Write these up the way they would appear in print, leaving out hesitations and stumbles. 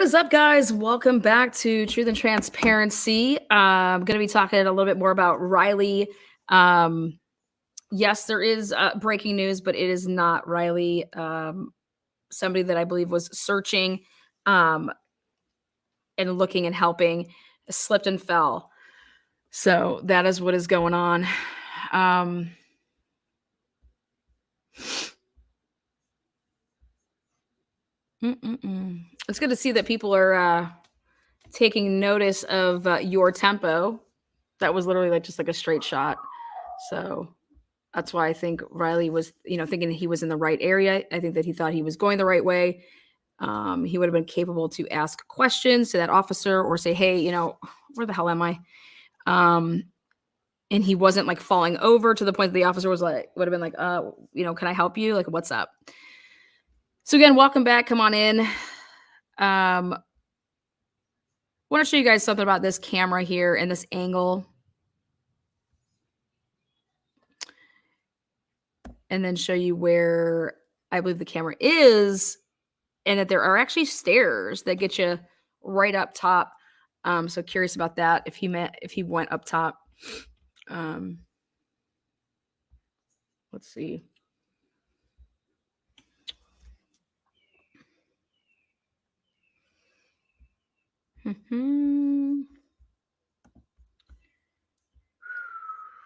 is up, guys? Welcome back to Truth and Transparency. I'm going to be talking a little bit more about Riley. Yes, there is breaking news, but it is not Riley. Somebody that I believe was searching um, and looking and helping slipped and fell. So that is what is going on. It's good to see that people are taking notice of your tempo. That was literally just like a straight shot. So that's why I think Riley was, thinking he was in the right area. I think that he thought he was going the right way. He would have been capable to ask questions to that officer or say, hey, where the hell am I? And he wasn't like falling over to the point that the officer would have been like, can I help you? Like, what's up? So again, welcome back. Come on in. Want to show you guys something about this camera here and this angle. And then show you where I believe the camera is, and that there are actually stairs that get you right up top. So curious about that if he went up top. Let's see.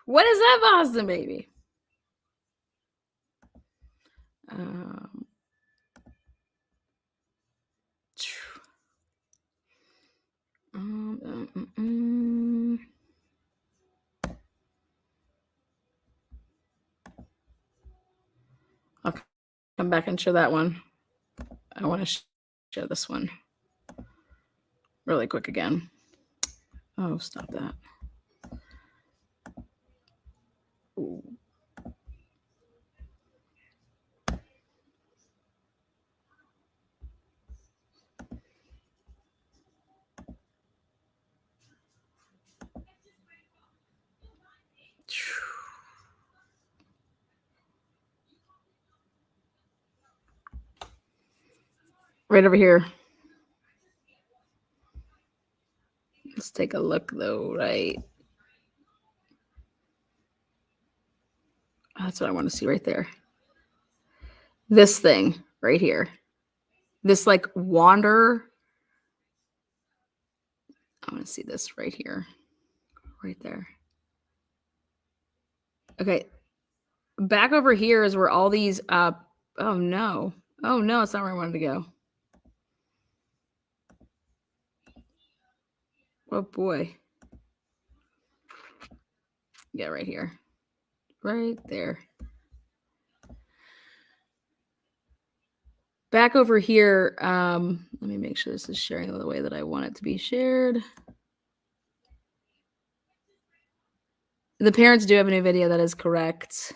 What is that, Boston baby? I'll come back and show that one. I want to show this one really quick again. Oh, stop that. Ooh. Right over here. Let's take a look though, right? That's what I want to see right there. This thing right here. This like wander. I want to see this right here. Right there. Okay. Back over here is where all these oh no. Oh no, it's not where I wanted to go. Oh boy. Yeah, right here. Right there. Back over here, let me make sure this is sharing the way that I want it to be shared. The parents do have a new video, that is correct.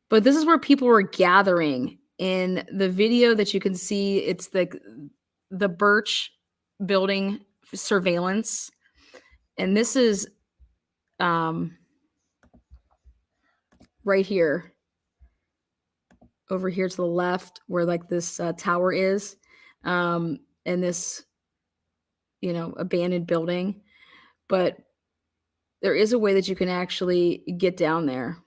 But this is where people were gathering. In the video that you can see, it's the Birch building surveillance. And this is right here. Over here to the left where like this tower is. And this, abandoned building. But there is a way that you can actually get down there.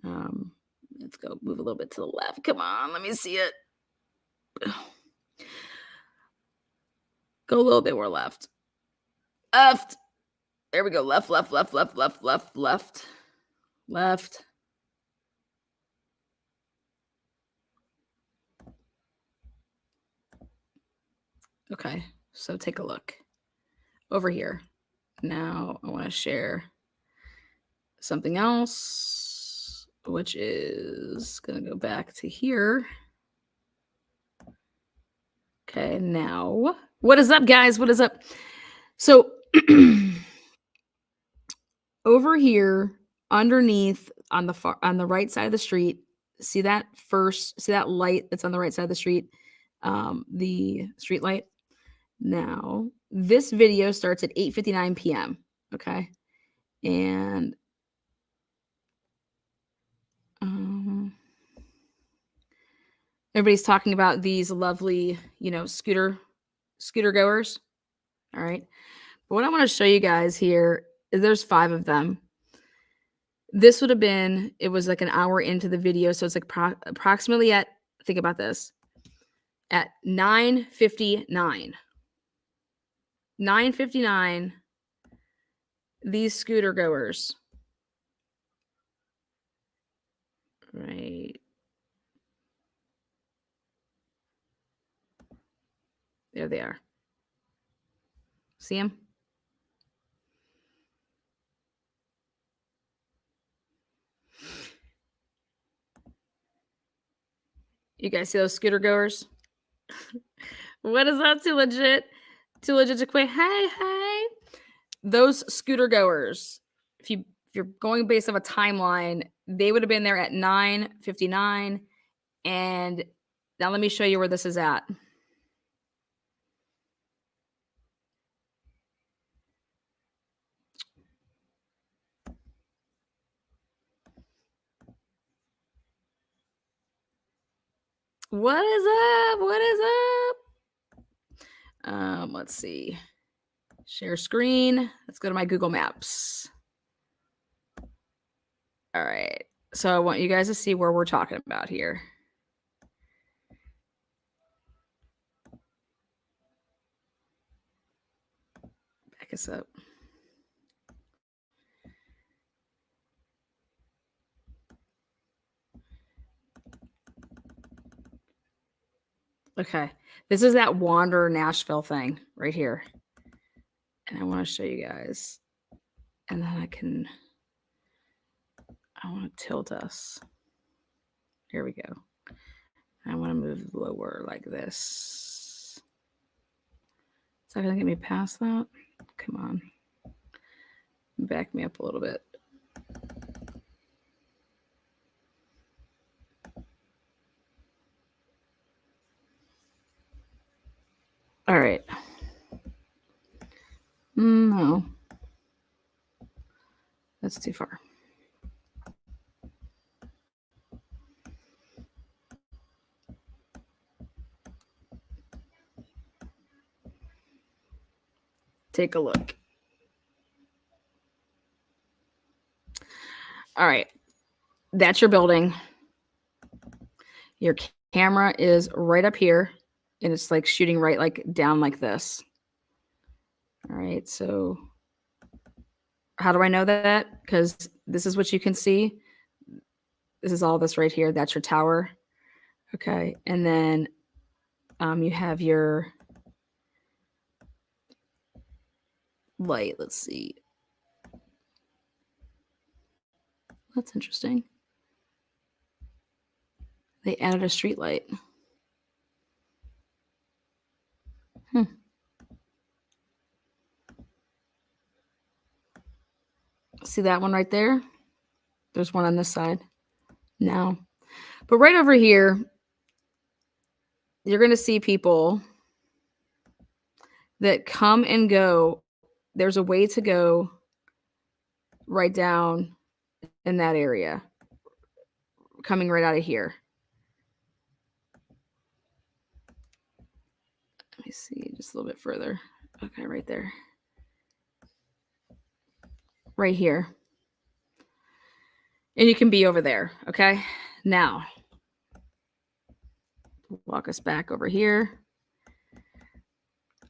Let's go move a little bit to the left. Come on, let me see it. Go a little bit more left. Left. There we go. Left, left, left, left, left, left, left, left. Okay, so take a look over here. Now I want to share something else, which is going to go back to here. Okay, now what is up, guys? What is up? So over here underneath on the right side of the street, see that light that's on the right side of the street, the street light. Now this video starts at 8:59 p.m. Okay, and everybody's talking about these lovely, scooter scooter goers. All right. But what I want to show you guys here is there's 5 of them. This would have been, it was like an hour into the video. So it's like approximately at, think about this, at 9:59. 9:59, these scooter goers, right? There they are. See them? You guys see those scooter goers? What is that? Too legit? Too legit to quit? Hey. Those scooter goers, if you're going based off a timeline, they would have been there at 9:59. And now let me show you where this is at. What is up? What is up? Let's see. Share screen. Let's go to my Google Maps. All right. So I want you guys to see where we're talking about here. Back us up. Okay. This is that Wander Nashville thing right here. And I want to show you guys. And then I want to tilt us. Here we go. I want to move lower like this. Is that going to get me past that? Come on. Back me up a little bit. All right. No. That's too far. Take a look. All right. That's your building. Your camera is right up here, and it's like shooting right like down like this. All right. So how do I know that? Because this is what you can see. This is all this right here. That's your tower. Okay. And then you have your light. Let's see. That's interesting. They added a street light. See that one right there? There's one on this side. No. But right over here, you're going to see people that come and go. There's a way to go right down in that area, coming right out of here. Let me see just a little bit further. Okay, right there. Right here. And you can be over there, okay? Now, walk us back over here.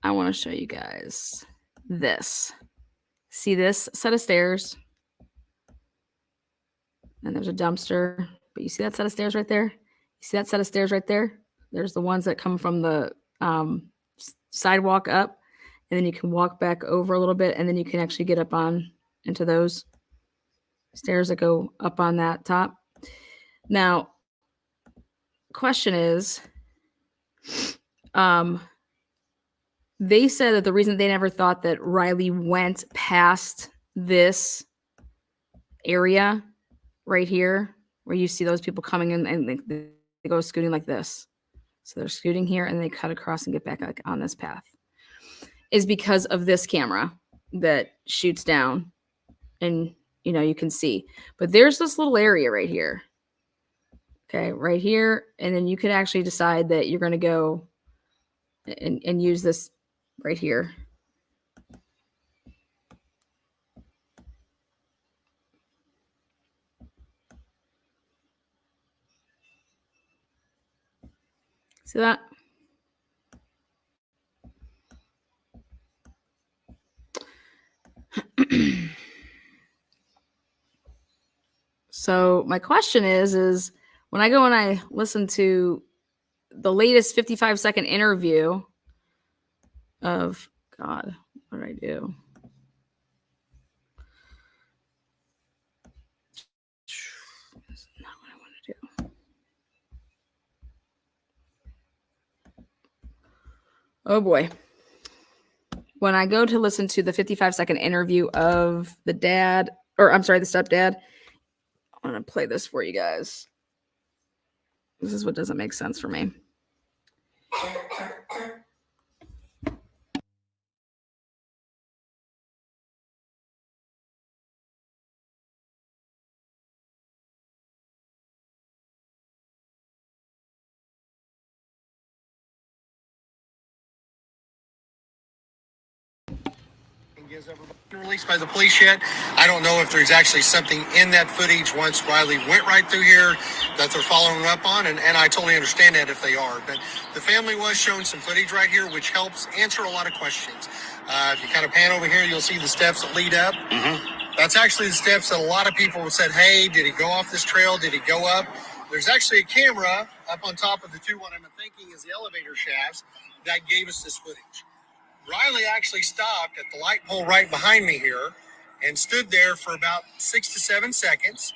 I want to show you guys this. See this set of stairs? And there's a dumpster. But you see that set of stairs right there? You see that set of stairs right there? There's the ones that come from the sidewalk up. And then you can walk back over a little bit. And then you can actually get up on into those stairs that go up on that top. Now, question is, they said that the reason they never thought that Riley went past this area right here, where you see those people coming in and they go scooting like this. So they're scooting here and they cut across and get back on this path, is because of this camera that shoots down and, you know, you can see. But there's this little area right here. Okay, right here. And then you can actually decide that you're going to go and use this right here. See that? So my question is when I go and I listen to the latest 55-second interview of, God, what did I do? That's not what I want to do. Oh boy. When I go to listen to the 55-second interview of the dad, or I'm sorry, the stepdad, I'm going to play this for you guys. This is what doesn't make sense for me. Released by the police yet. I don't know if there's actually something in that footage once Riley went right through here that they're following up on, and I totally understand that if they are. But the family was showing some footage right here, which helps answer a lot of questions. If you kind of pan over here, you'll see the steps that lead up. Mm-hmm. That's actually the steps that a lot of people said, hey, did he go off this trail? Did he go up? There's actually a camera up on top of the two, what I'm thinking is the elevator shafts, that gave us this footage. Riley actually stopped at the light pole right behind me here and stood there for about 6 to 7 seconds,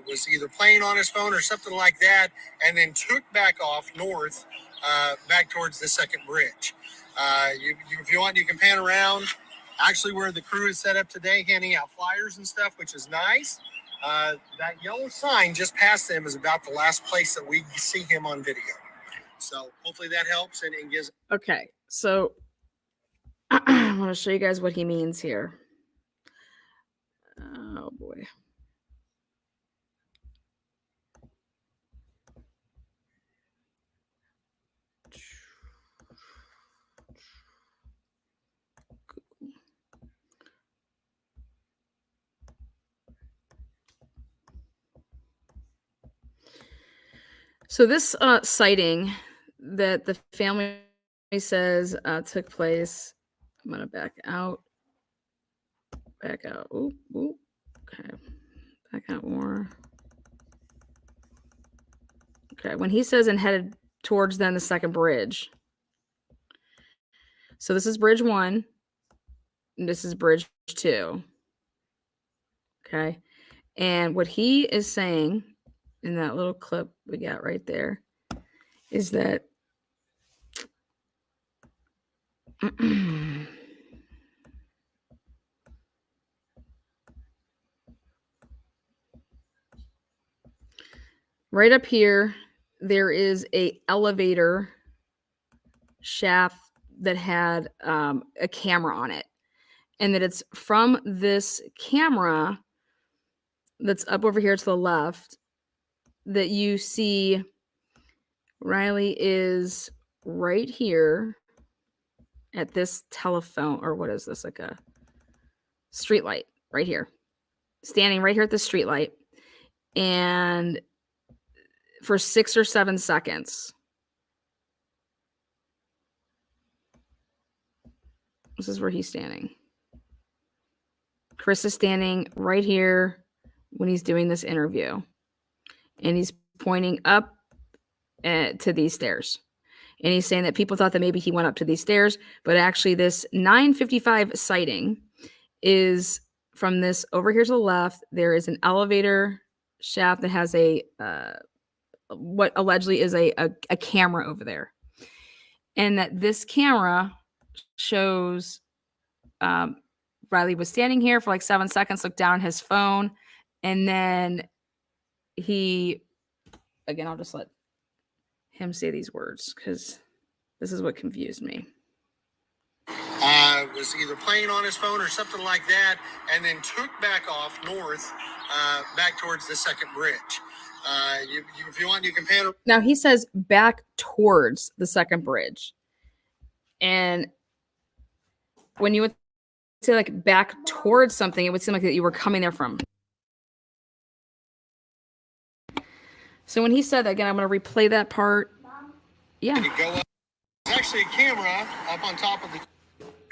was either playing on his phone or something like that, and then took back off north, back towards the second bridge. If you want, you can pan around. Actually, where the crew is set up today, handing out flyers and stuff, which is nice. That yellow sign just past them is about the last place that we see him on video. So hopefully that helps and gives. Okay, so I want to show you guys what he means here. Oh boy. So this sighting that the family says took place, I'm going to back out. Ooh, ooh. Okay. Back out more. Okay. When he says and headed towards then the second bridge. So this is bridge 1. And this is bridge 2. Okay. And what he is saying in that little clip we got right there is that right up here, there is a elevator shaft that had a camera on it. And that it's from this camera that's up over here to the left that you see Riley is right here at this telephone, or what is this, like a street light right here, standing right here at the street light, and for 6 or 7 seconds. This is where he's standing. Chris is standing right here when he's doing this interview, and he's pointing up to these stairs. And he's saying that people thought that maybe he went up to these stairs, but actually this 9:55 sighting is from this over here to the left. There is an elevator shaft that has a what allegedly is a camera over there. And that this camera shows Riley was standing here for like 7 seconds, looked down at his phone, and then he, again, I'll just let him say these words because this is what confused me. Was either playing on his phone or something like that, and then took back off north, back towards the second bridge. If you want, you can pan. Now he says back towards the second bridge. And when you would say like back towards something, it would seem like that you were coming there from. So when he said that, again, I'm going to replay that part. Yeah. There's actually a camera up on top of the.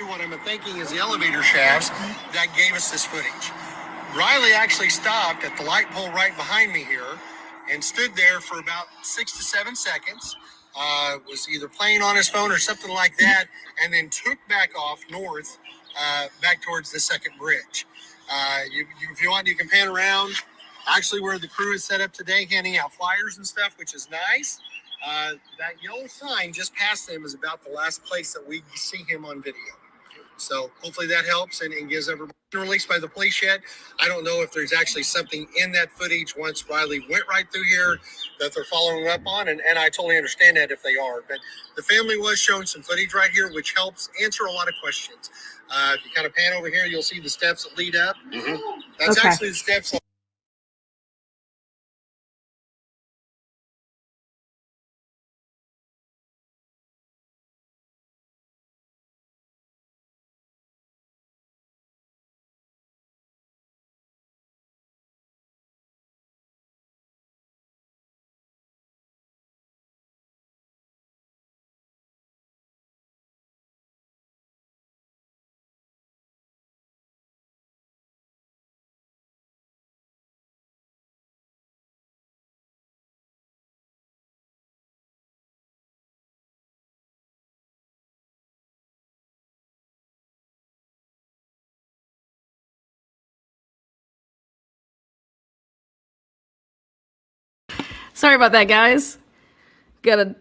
What I'm thinking is the elevator shafts that gave us this footage. Riley actually stopped at the light pole right behind me here and stood there for about 6 to 7 seconds. Was either playing on his phone or something like that, and then took back off north, back towards the second bridge. If you want, you can pan around. Actually, where the crew is set up today, handing out flyers and stuff, which is nice. That yellow sign just past them is about the last place that we see him on video. So hopefully that helps and gives everybody released by the police yet. I don't know if there's actually something in that footage once Riley went right through here that they're following up on, and I totally understand that if they are. But the family was showing some footage right here, which helps answer a lot of questions. If you kind of pan over here, you'll see the steps that lead up. That's Okay. actually the steps. Sorry about that, guys. Gotta.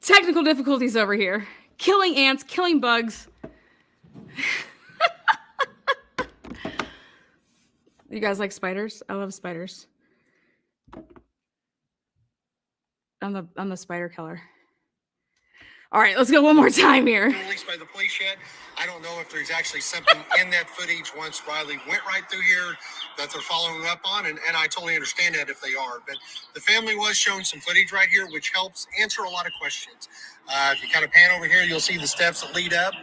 Technical difficulties over here. Killing ants, killing bugs. You guys like spiders? I love spiders. I'm the spider killer. All right, let's go one more time here. Released by the police yet. I don't know if there's actually something in that footage once Riley went right through here that they're following up on, and I totally understand that if they are. But the family was showing some footage right here, which helps answer a lot of questions. If you kind of pan over here, you'll see the steps that lead up.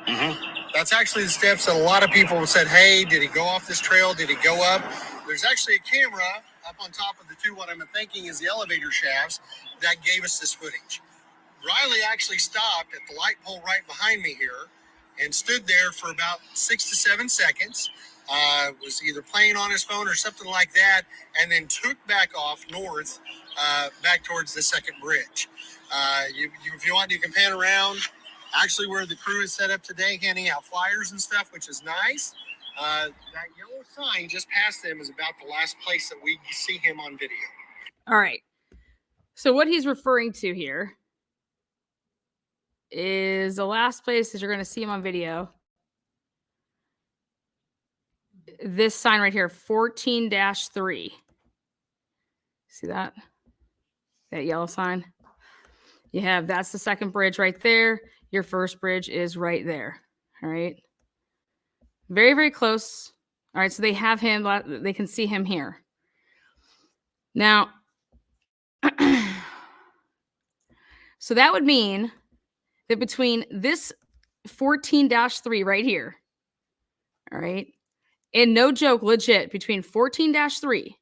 That's actually the steps that a lot of people said, hey, did he go off this trail? Did he go up? There's actually a camera up on top of the two, what I'm thinking is the elevator shafts that gave us this footage. Riley actually stopped at the light pole right behind me here and stood there for about 6 to 7 seconds. Was either playing on his phone or something like that, and then took back off north, back towards the second bridge. If you want, you can pan around. Actually, where the crew is set up today, handing out flyers and stuff, which is nice. That yellow sign just past them is about the last place that we see him on video. All right. So what he's referring to here is the last place that you're going to see him on video. This sign right here, 14-3. See that? That yellow sign? You have, that's the second bridge right there. Your first bridge is right there. All right. Very, very close. All right. So they have him, they can see him here. Now, so that would mean that between this 14-3 right here. All right. And no joke, legit, between 14-3.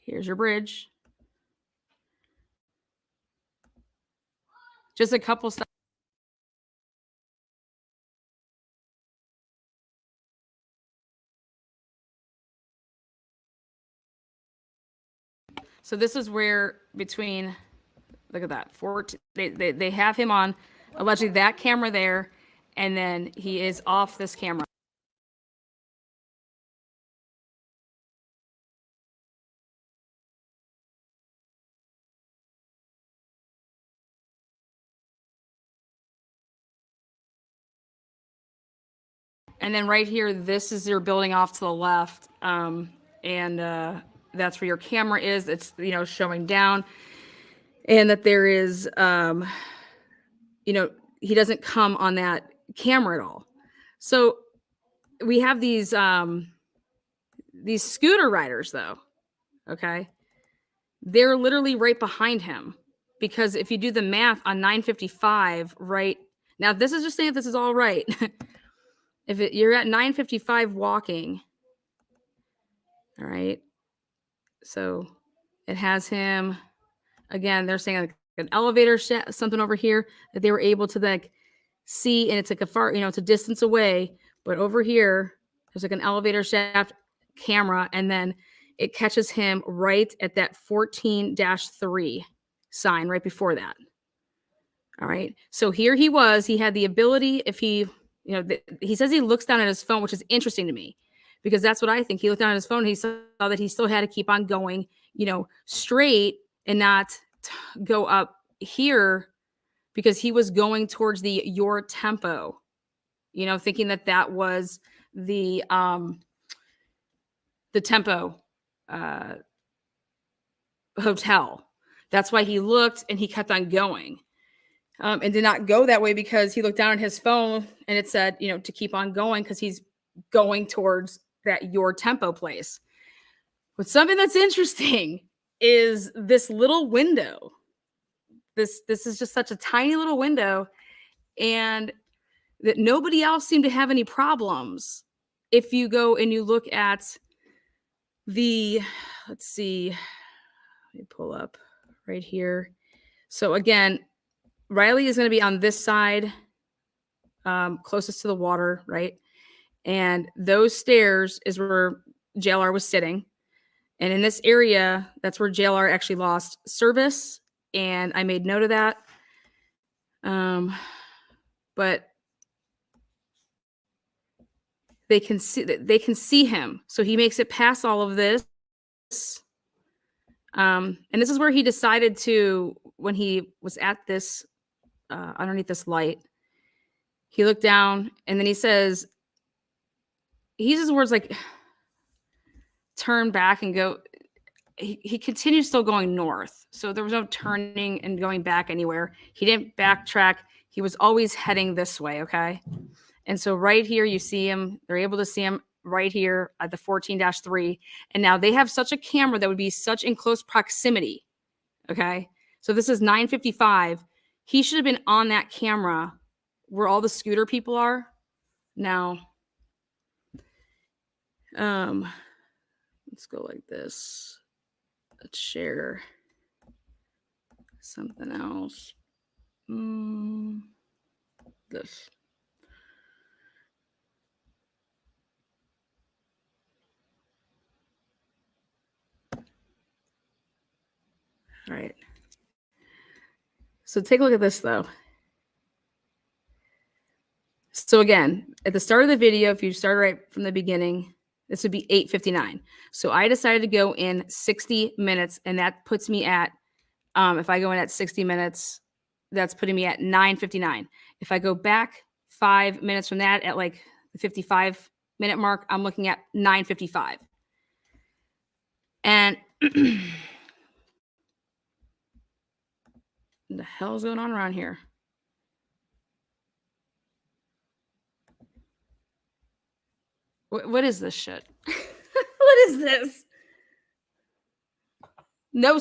Here's your bridge. Just a couple steps. So this is where between, look at that, they have him on allegedly that camera there, and then he is off this camera. And then right here, this is your building off to the left, and that's where your camera is. It's, you know, showing down, and that there is, you know, he doesn't come on that camera at all. So we have these scooter riders, though. Okay, they're literally right behind him, because if you do the math on 955, right now, this is just saying if this is all right. If you're at 955 walking, all right, so it has him again. They're saying like an elevator something over here that they were able to like see, and it's like a far, you know, it's a distance away, but over here there's like an elevator shaft camera, and then it catches him right at that 14-3 sign right before that. All right, so here he was. He had the ability, if he, you know, he says he looks down at his phone, which is interesting to me, because that's what I think. He looked down at his phone and he saw that he still had to keep on going, you know, straight and not go up here, because he was going towards the your tempo, you know, thinking that that was the tempo hotel. That's why he looked and he kept on going. And did not go that way, because he looked down at his phone and it said, you know, to keep on going, because he's going towards that your tempo place. But something that's interesting is this little window. This is just such a tiny little window, and that nobody else seemed to have any problems. If you go and you look at the, let's see, let me pull up right here. So again, Riley is going to be on this side, closest to the water, right? And those stairs is where JLR was sitting. And in this area, that's where JLR actually lost service. And I made note of that. But they can see him. So he makes it past all of this. And this is where he decided to, when he was at this, underneath this light, he looked down and then he says, he uses words like turn back and go. He continued still going north. So there was no turning and going back anywhere. He didn't backtrack. He was always heading this way. Okay. And so right here, you see him, they're able to see him right here at the 14-3. And now they have such a camera that would be such in close proximity. Okay. So this is 955. He should have been on that camera where all the scooter people are. Now, let's go like this. Let's share something else. This. All right. So take a look at this, though. So again, at the start of the video, if you start right from the beginning, this would be 8:59. So I decided to go in 60 minutes, and that puts me at, if I go in at 60 minutes, that's putting me at 9:59. If I go back 5 minutes from that at like the 55-minute mark, I'm looking at 9:55. And what the hell is going on around here? What is this shit? What is this? No.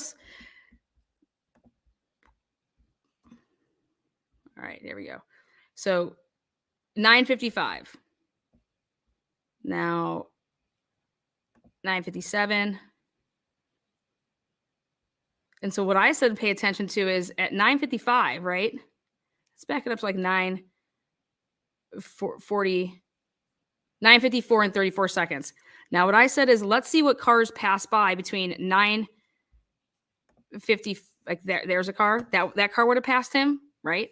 All right, there we go. So 9:55. Now 9:57. And so what I said to pay attention to is at 9:55, right? Let's back it up to like 9:54 and 34 seconds. Now what I said is let's see what cars pass by between 9:50, like there's a car. That car would have passed him, right?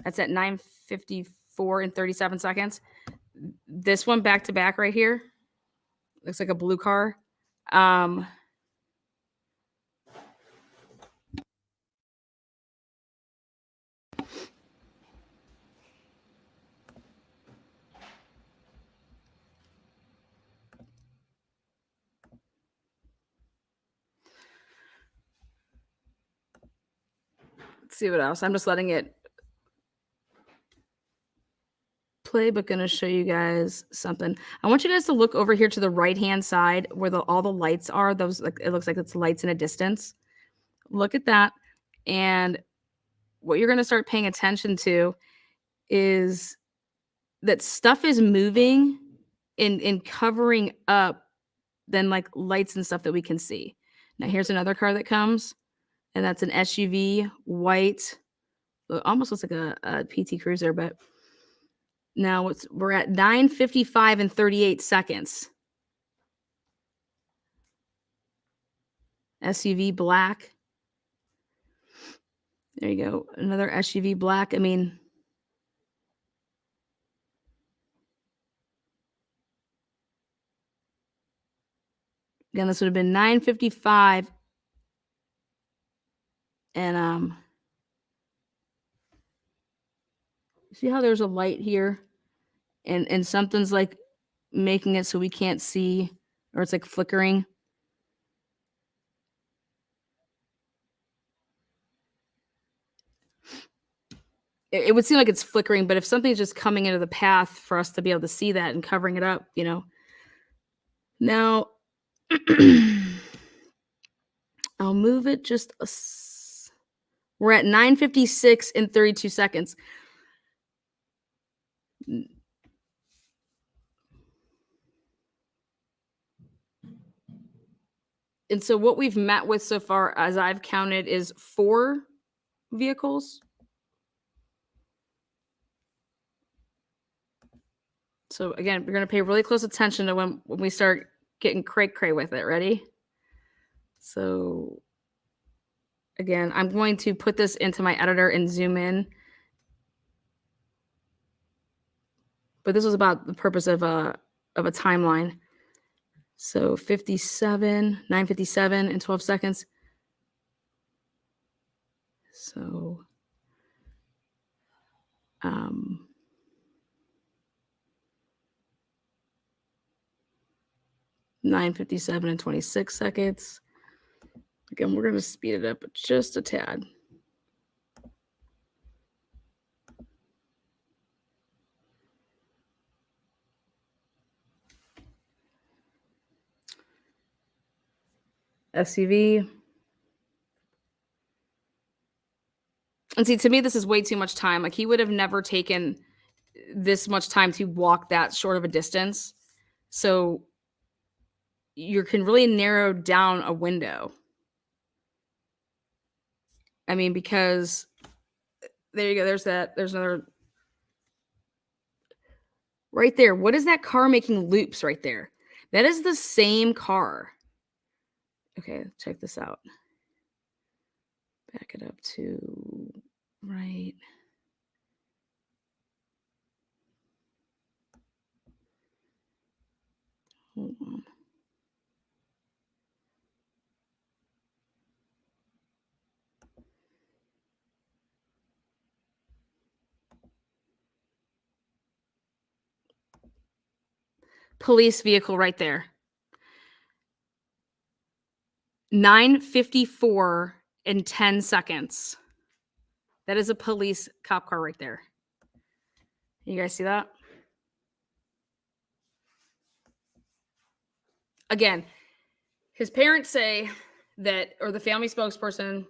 That's at 9:54 and 37 seconds. This one back to back right here. Looks like a blue car. Let's see what else. I'm just letting it play, but going to show you guys something. I want you guys to look over here to the right-hand side where all the lights are. Those, like, it looks like it's lights in a distance. Look at that. And what you're going to start paying attention to is that stuff is moving in covering up then like lights and stuff that we can see. Now here's another car that comes, and that's an SUV, white. Almost looks like a PT Cruiser, but now we're at 9:55 and 38 seconds. SUV black. There you go. Another SUV black. I mean, again, this would have been 9:55. And see how there's a light here? And something's like making it so we can't see, or it's like flickering. It would seem like it's flickering, but if something's just coming into the path for us to be able to see that and covering it up, you know. Now, I'll move it just we're at 9:56 and 32 seconds. And so what we've met with so far, as I've counted, is 4 vehicles. So again, we're going to pay really close attention to when we start getting cray-cray with it. Ready? So again, I'm going to put this into my editor and zoom in. But this was about the purpose of a timeline. So 9:57 and 12 seconds. So 9:57 and 26 seconds. Again, we're going to speed it up just a tad. SUV. And see, to me, this is way too much time. Like, he would have never taken this much time to walk that short of a distance. So you can really narrow down a window. I mean, because there you go. There's another right there. What is that car making loops right there? That is the same car. Okay, check this out. Back it up to right. Hold on. Police vehicle right there. 9:54 and 10 seconds. That is a police cop car right there. You guys see that? Again, his parents say that, or the family spokesperson,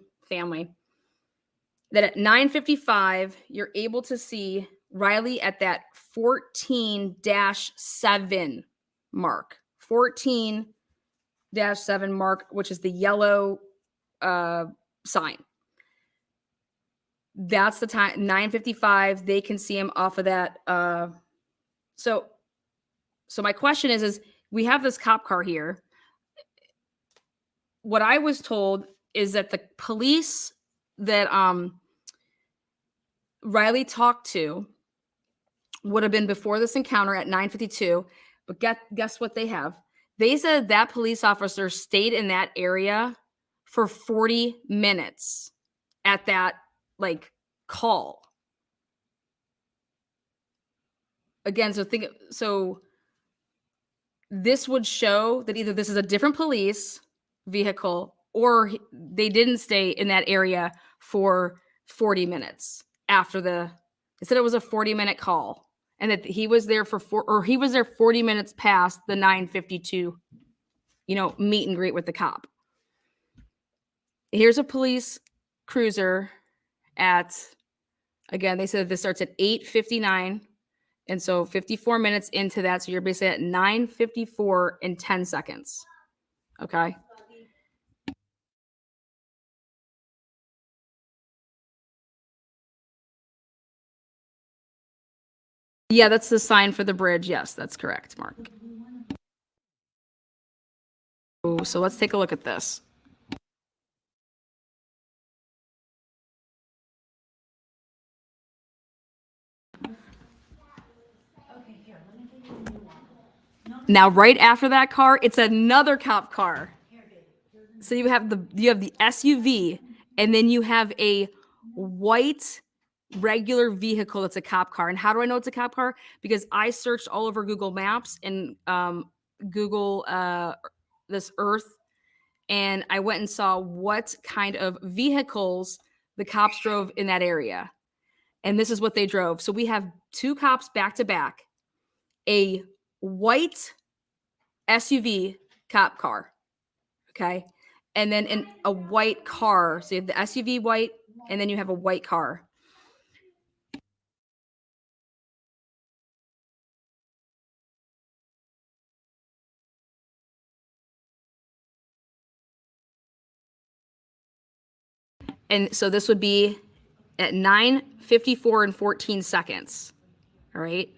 that at 9:55, you're able to see Riley at that 14-7 mark. 14-7 mark, which is the yellow sign. That's the time, 9:55. They can see him off of that. So my question is we have this cop car here. What I was told is that the police that Riley talked to would have been before this encounter at 9:52. But guess what they have? They said that police officer stayed in that area for 40 minutes at that like call. Again, so this would show that either this is a different police vehicle or they didn't stay in that area for 40 minutes after they said it was a 40-minute call and that he was there he was there 40 minutes past the 9:52, meet and greet with the cop. Here's a police cruiser again, they said this starts at 8:59. And so 54 minutes into that. So you're basically at 9:54 in 10 seconds. Okay. Yeah, that's the sign for the bridge. Yes, that's correct, Mark. So let's take a look at this. Now, right after that car, it's another cop car. So you have the SUV, and then you have a white regular vehicle that's a cop car. And how do I know it's a cop car? Because I searched all over Google Maps and Google this Earth, and I went and saw what kind of vehicles the cops drove in that area. And this is what they drove. So we have two cops back to back, a white SUV cop car, okay? And then a white car. So you have the SUV white, and then you have a white car. And so this would be at 9:54 and 14 seconds. All right.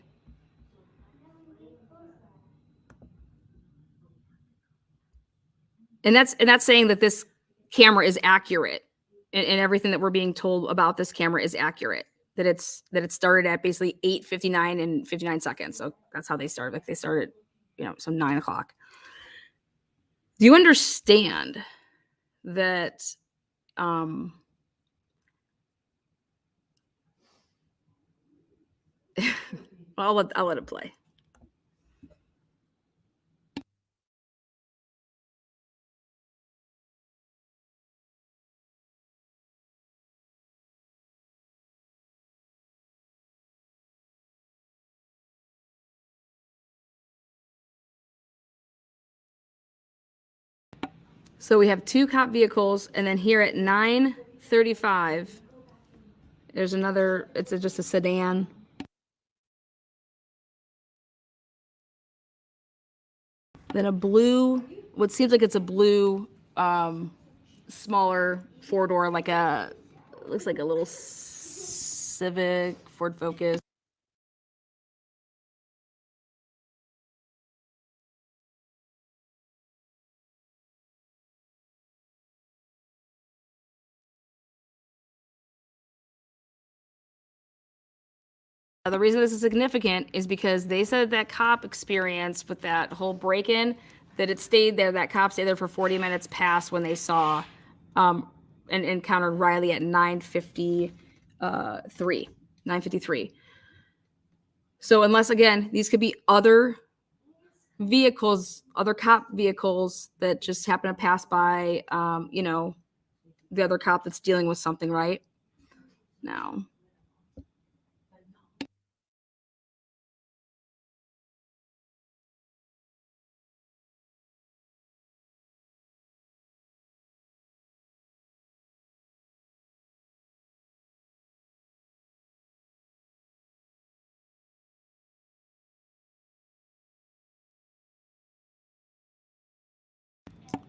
And that's saying that this camera is accurate, and everything that we're being told about this camera is accurate. That it started at basically 8:59 and 59 seconds. So that's how they started. Like they started, so 9 o'clock. Do you understand that? I'll let it play. So we have two cop vehicles, and then here at 9:35, there's another. It's just a sedan. Then a blue, what seems like it's a blue, smaller four-door, looks like a little Civic, Ford Focus. The reason this is significant is because they said that cop experience with that whole break-in, that it stayed there, that cop stayed there for 40 minutes past when they saw and encountered Riley at 9:53. 9:53. So unless, again, these could be other vehicles, other cop vehicles that just happen to pass by, the other cop that's dealing with something, right? Now,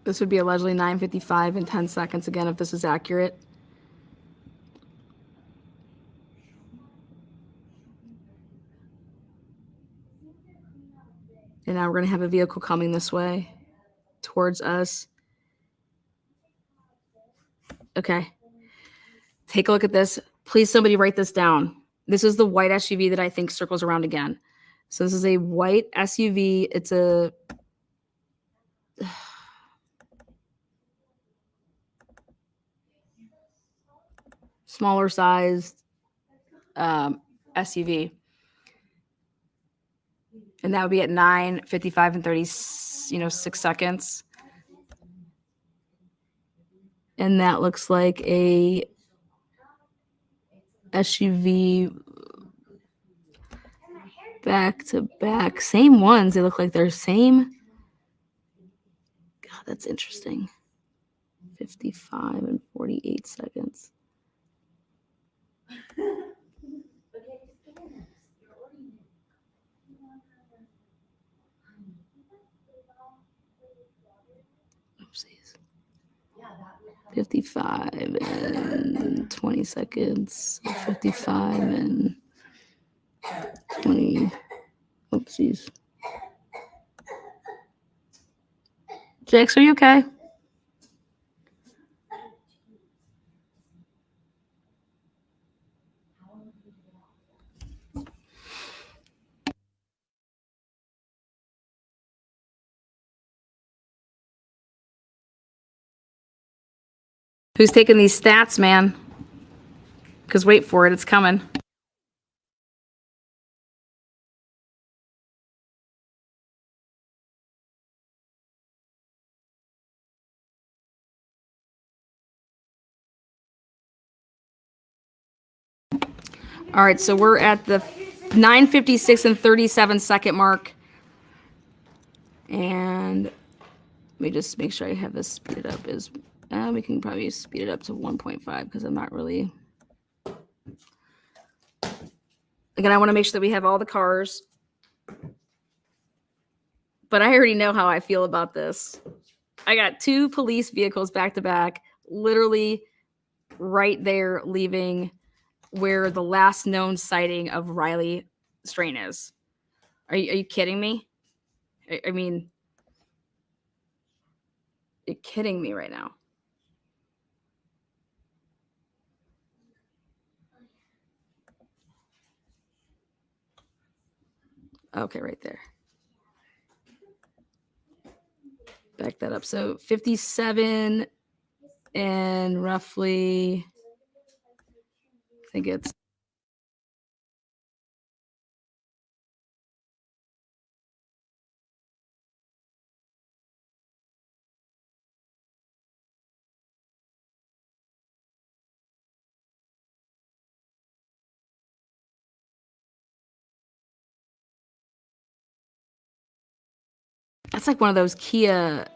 This would be allegedly 9:55 and 10 seconds again, if this is accurate. And now we're going to have a vehicle coming this way towards us. Okay. Take a look at this. Please, somebody write this down. This is the white SUV that I think circles around again. So this is a white SUV. It's a smaller sized SUV. And that would be at 9:55 and 6 seconds. And that looks like a SUV back to back. Same ones. They look like they're same. God, that's interesting. 55 and 48 seconds. Oopsies. 55 and 20 seconds. 55 and 20. Oopsies. Jax, are you okay? Who's taking these stats, man? Because wait for it, it's coming. All right, so we're at the 9:56 and 37 second mark. And let me just make sure I have this speeded up. We can probably speed it up to 1.5 because I'm not really. Again, I want to make sure that we have all the cars. But I already know how I feel about this. I got 2 police vehicles back to back, literally right there, leaving where the last known sighting of Riley Strain is. Are you kidding me? I mean, you're kidding me right now. Okay, right there. Back that up. So 57 and roughly, I think it's that's like one of those Kia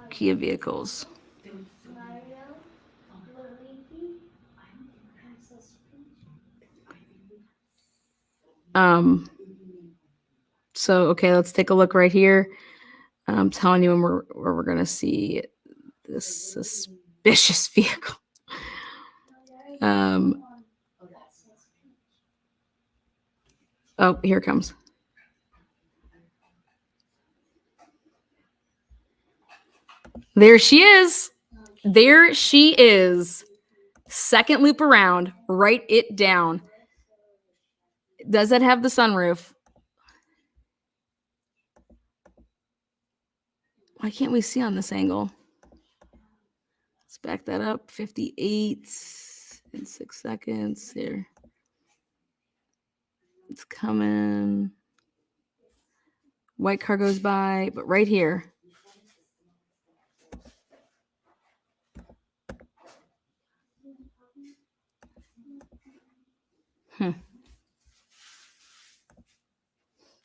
vehicles. So okay, let's take a look right here. I'm telling you where we're gonna see this suspicious vehicle. Oh, here it comes. There she is. There she is. Second loop around. Write it down. Does it have the sunroof? Why can't we see on this angle? Let's back that up. 58 in 6 seconds here. It's coming. White car goes by, but right here.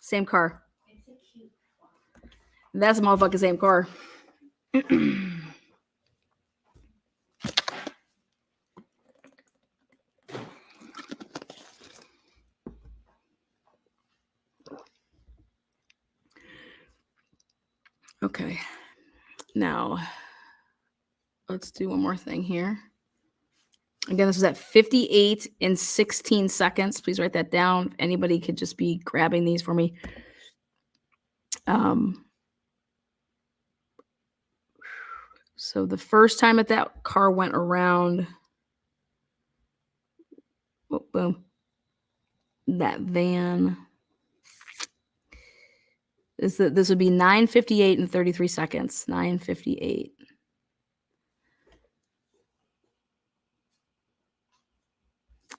Same car. That's a motherfucking same car. Okay. Now, let's do one more thing here. Again, this is at 58 and 16 seconds. Please write that down. If anybody could just be grabbing these for me. So the first time that car went around, oh, boom, that van, this would be 9:58 and 33 seconds. 9:58.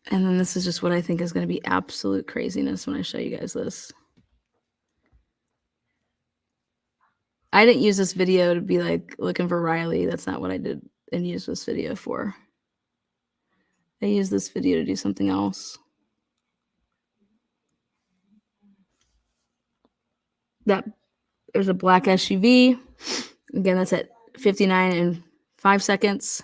And then this is just what I think is going to be absolute craziness when I show you guys this. I didn't use this video to be like looking for Riley. That's not what I did and use this video for. I used this video to do something else. There's a black SUV. Again, that's at 59 and 5 seconds.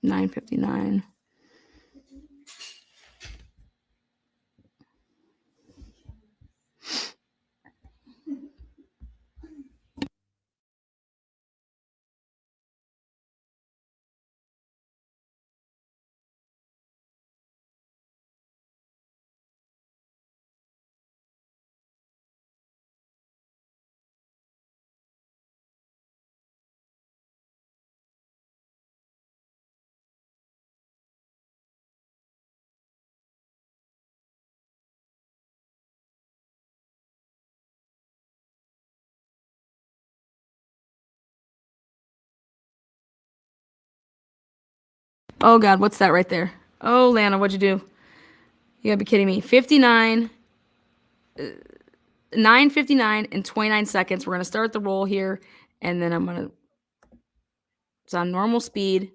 $9.59. Oh God, what's that right there? Oh, Lana, what'd you do? You gotta be kidding me. 9:59 and 29 seconds. We're gonna start the roll here, and then it's on normal speed.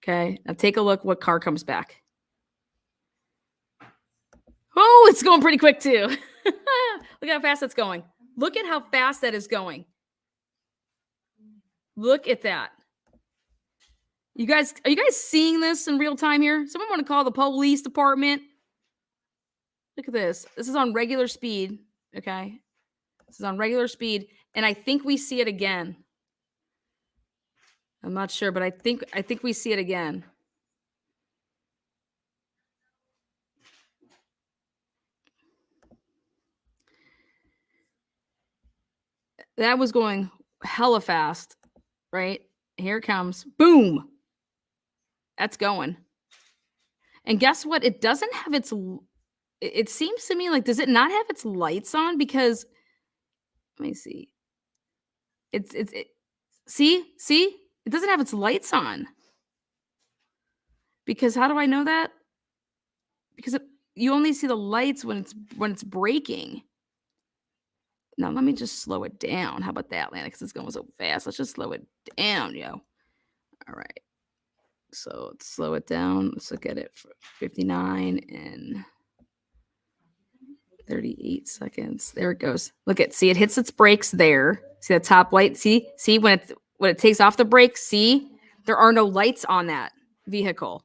Okay, now take a look what car comes back. Oh, it's going pretty quick too. Look how fast that's going. Look at how fast that is going. Look at that. Are you guys seeing this in real time here? Someone want to call the police department? Look at this. This is on regular speed. Okay. This is on regular speed. And I think we see it again. I'm not sure, but I think we see it again. That was going hella fast, right? Here it comes. Boom. That's going. And guess what? It doesn't have its, it seems to me like, does it not have its lights on? Because, let me see. See? It doesn't have its lights on. Because how do I know that? Because you only see the lights when it's braking. Now let me just slow it down. How about that, Lana? Because it's going so fast. Let's just slow it down, yo. All right. So let's slow it down. Let's look at it for 59 and 38 seconds. There it goes. Look at, see, it hits its brakes there. See that top light? See when it takes off the brakes, see? There are no lights on that vehicle.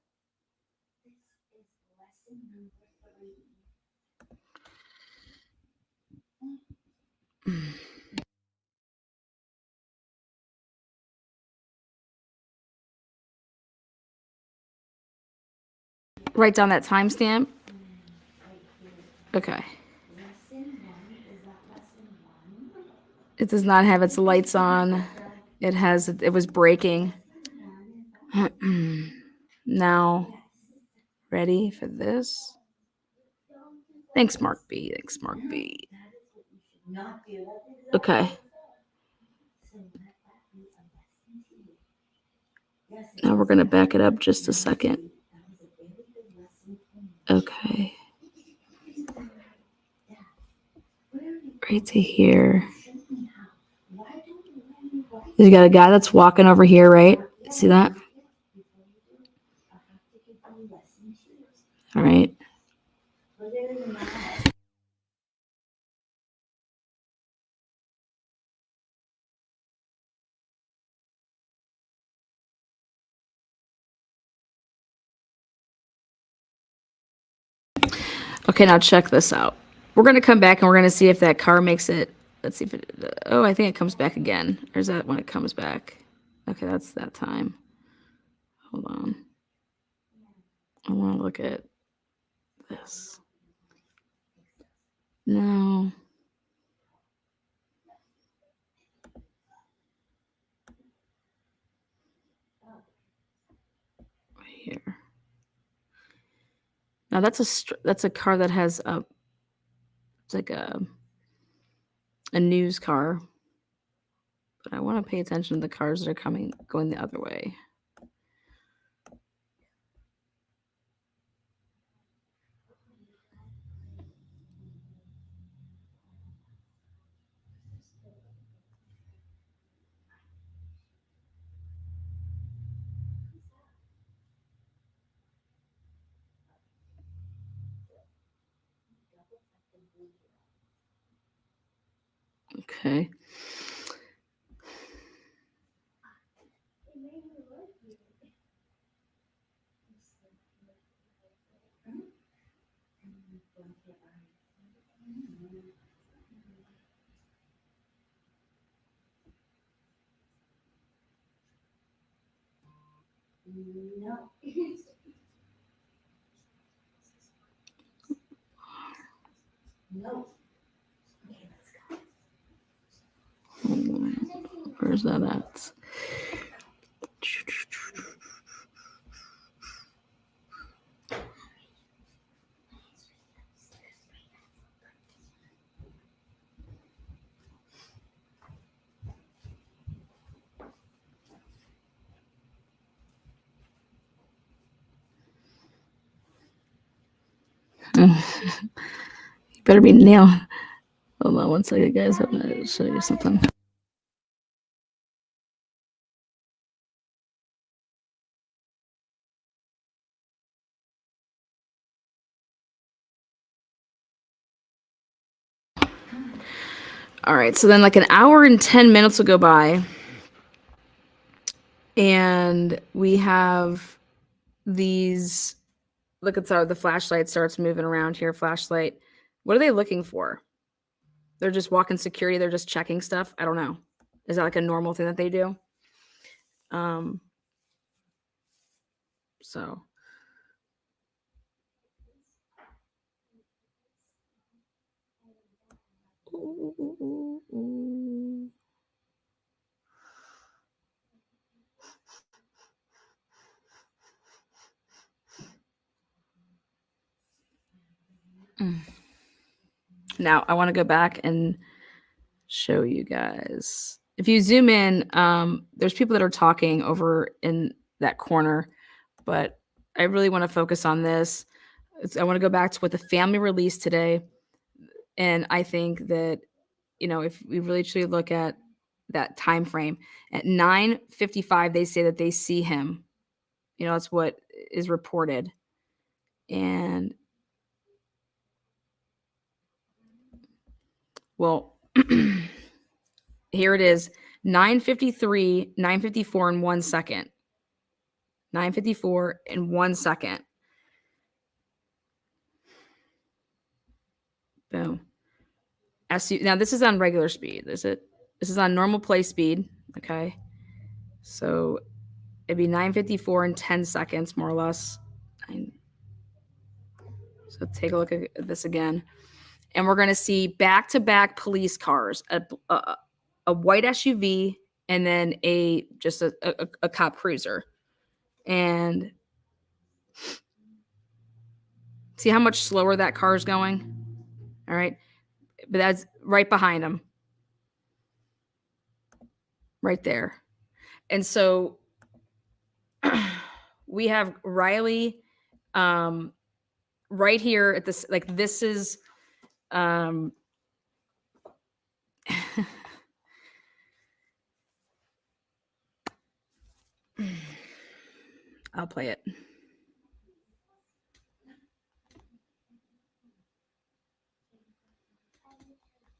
Write down that timestamp. Okay. It does not have its lights on. It was braking. Now, ready for this? Thanks, Mark B. Okay. Now we're going to back it up just a second. Okay. Right to here. You got a guy that's walking over here, right? See that? All right. Okay, now check this out. We're going to come back and we're going to see if that car makes it. Let's see if it, oh, I think it comes back again. Or is that when it comes back? Okay, that's that time. Hold on. I want to look at this. No. Right here. Now that's a car that has it's like a news car. But I want to pay attention to the cars that are going the other way. Okay. No. No. Okay, let's go. Where's that at? You better be nailed. Hold on one second, guys. I'm gonna show you something. All right, so then like an hour and 10 minutes will go by, and we have these. Look at the flashlight starts moving around here. Flashlight. What are they looking for? They're just walking security. They're just checking stuff. I don't know. Is that like a normal thing that they do? So. Now I want to go back and show you guys. If you zoom in, there's people that are talking over in that corner, but I really want to focus on this. I want to go back to what the family released today. And I think that, if we really truly look at that time frame, at 9:55, they say that they see him. That's what is reported. And well, here it is, 9:53, 9:54 in 1 second. 9:54 in 1 second. Boom. Now this is on regular speed. This is on normal play speed. Okay. So it'd be 9:54 in 10 seconds, more or less. So take a look at this again. And we're going to see back-to-back police cars, a white SUV, and then just a cop cruiser. And see how much slower that car is going? All right. But that's right behind him. Right there. And so we have Riley right here at this, like this is I'll play it.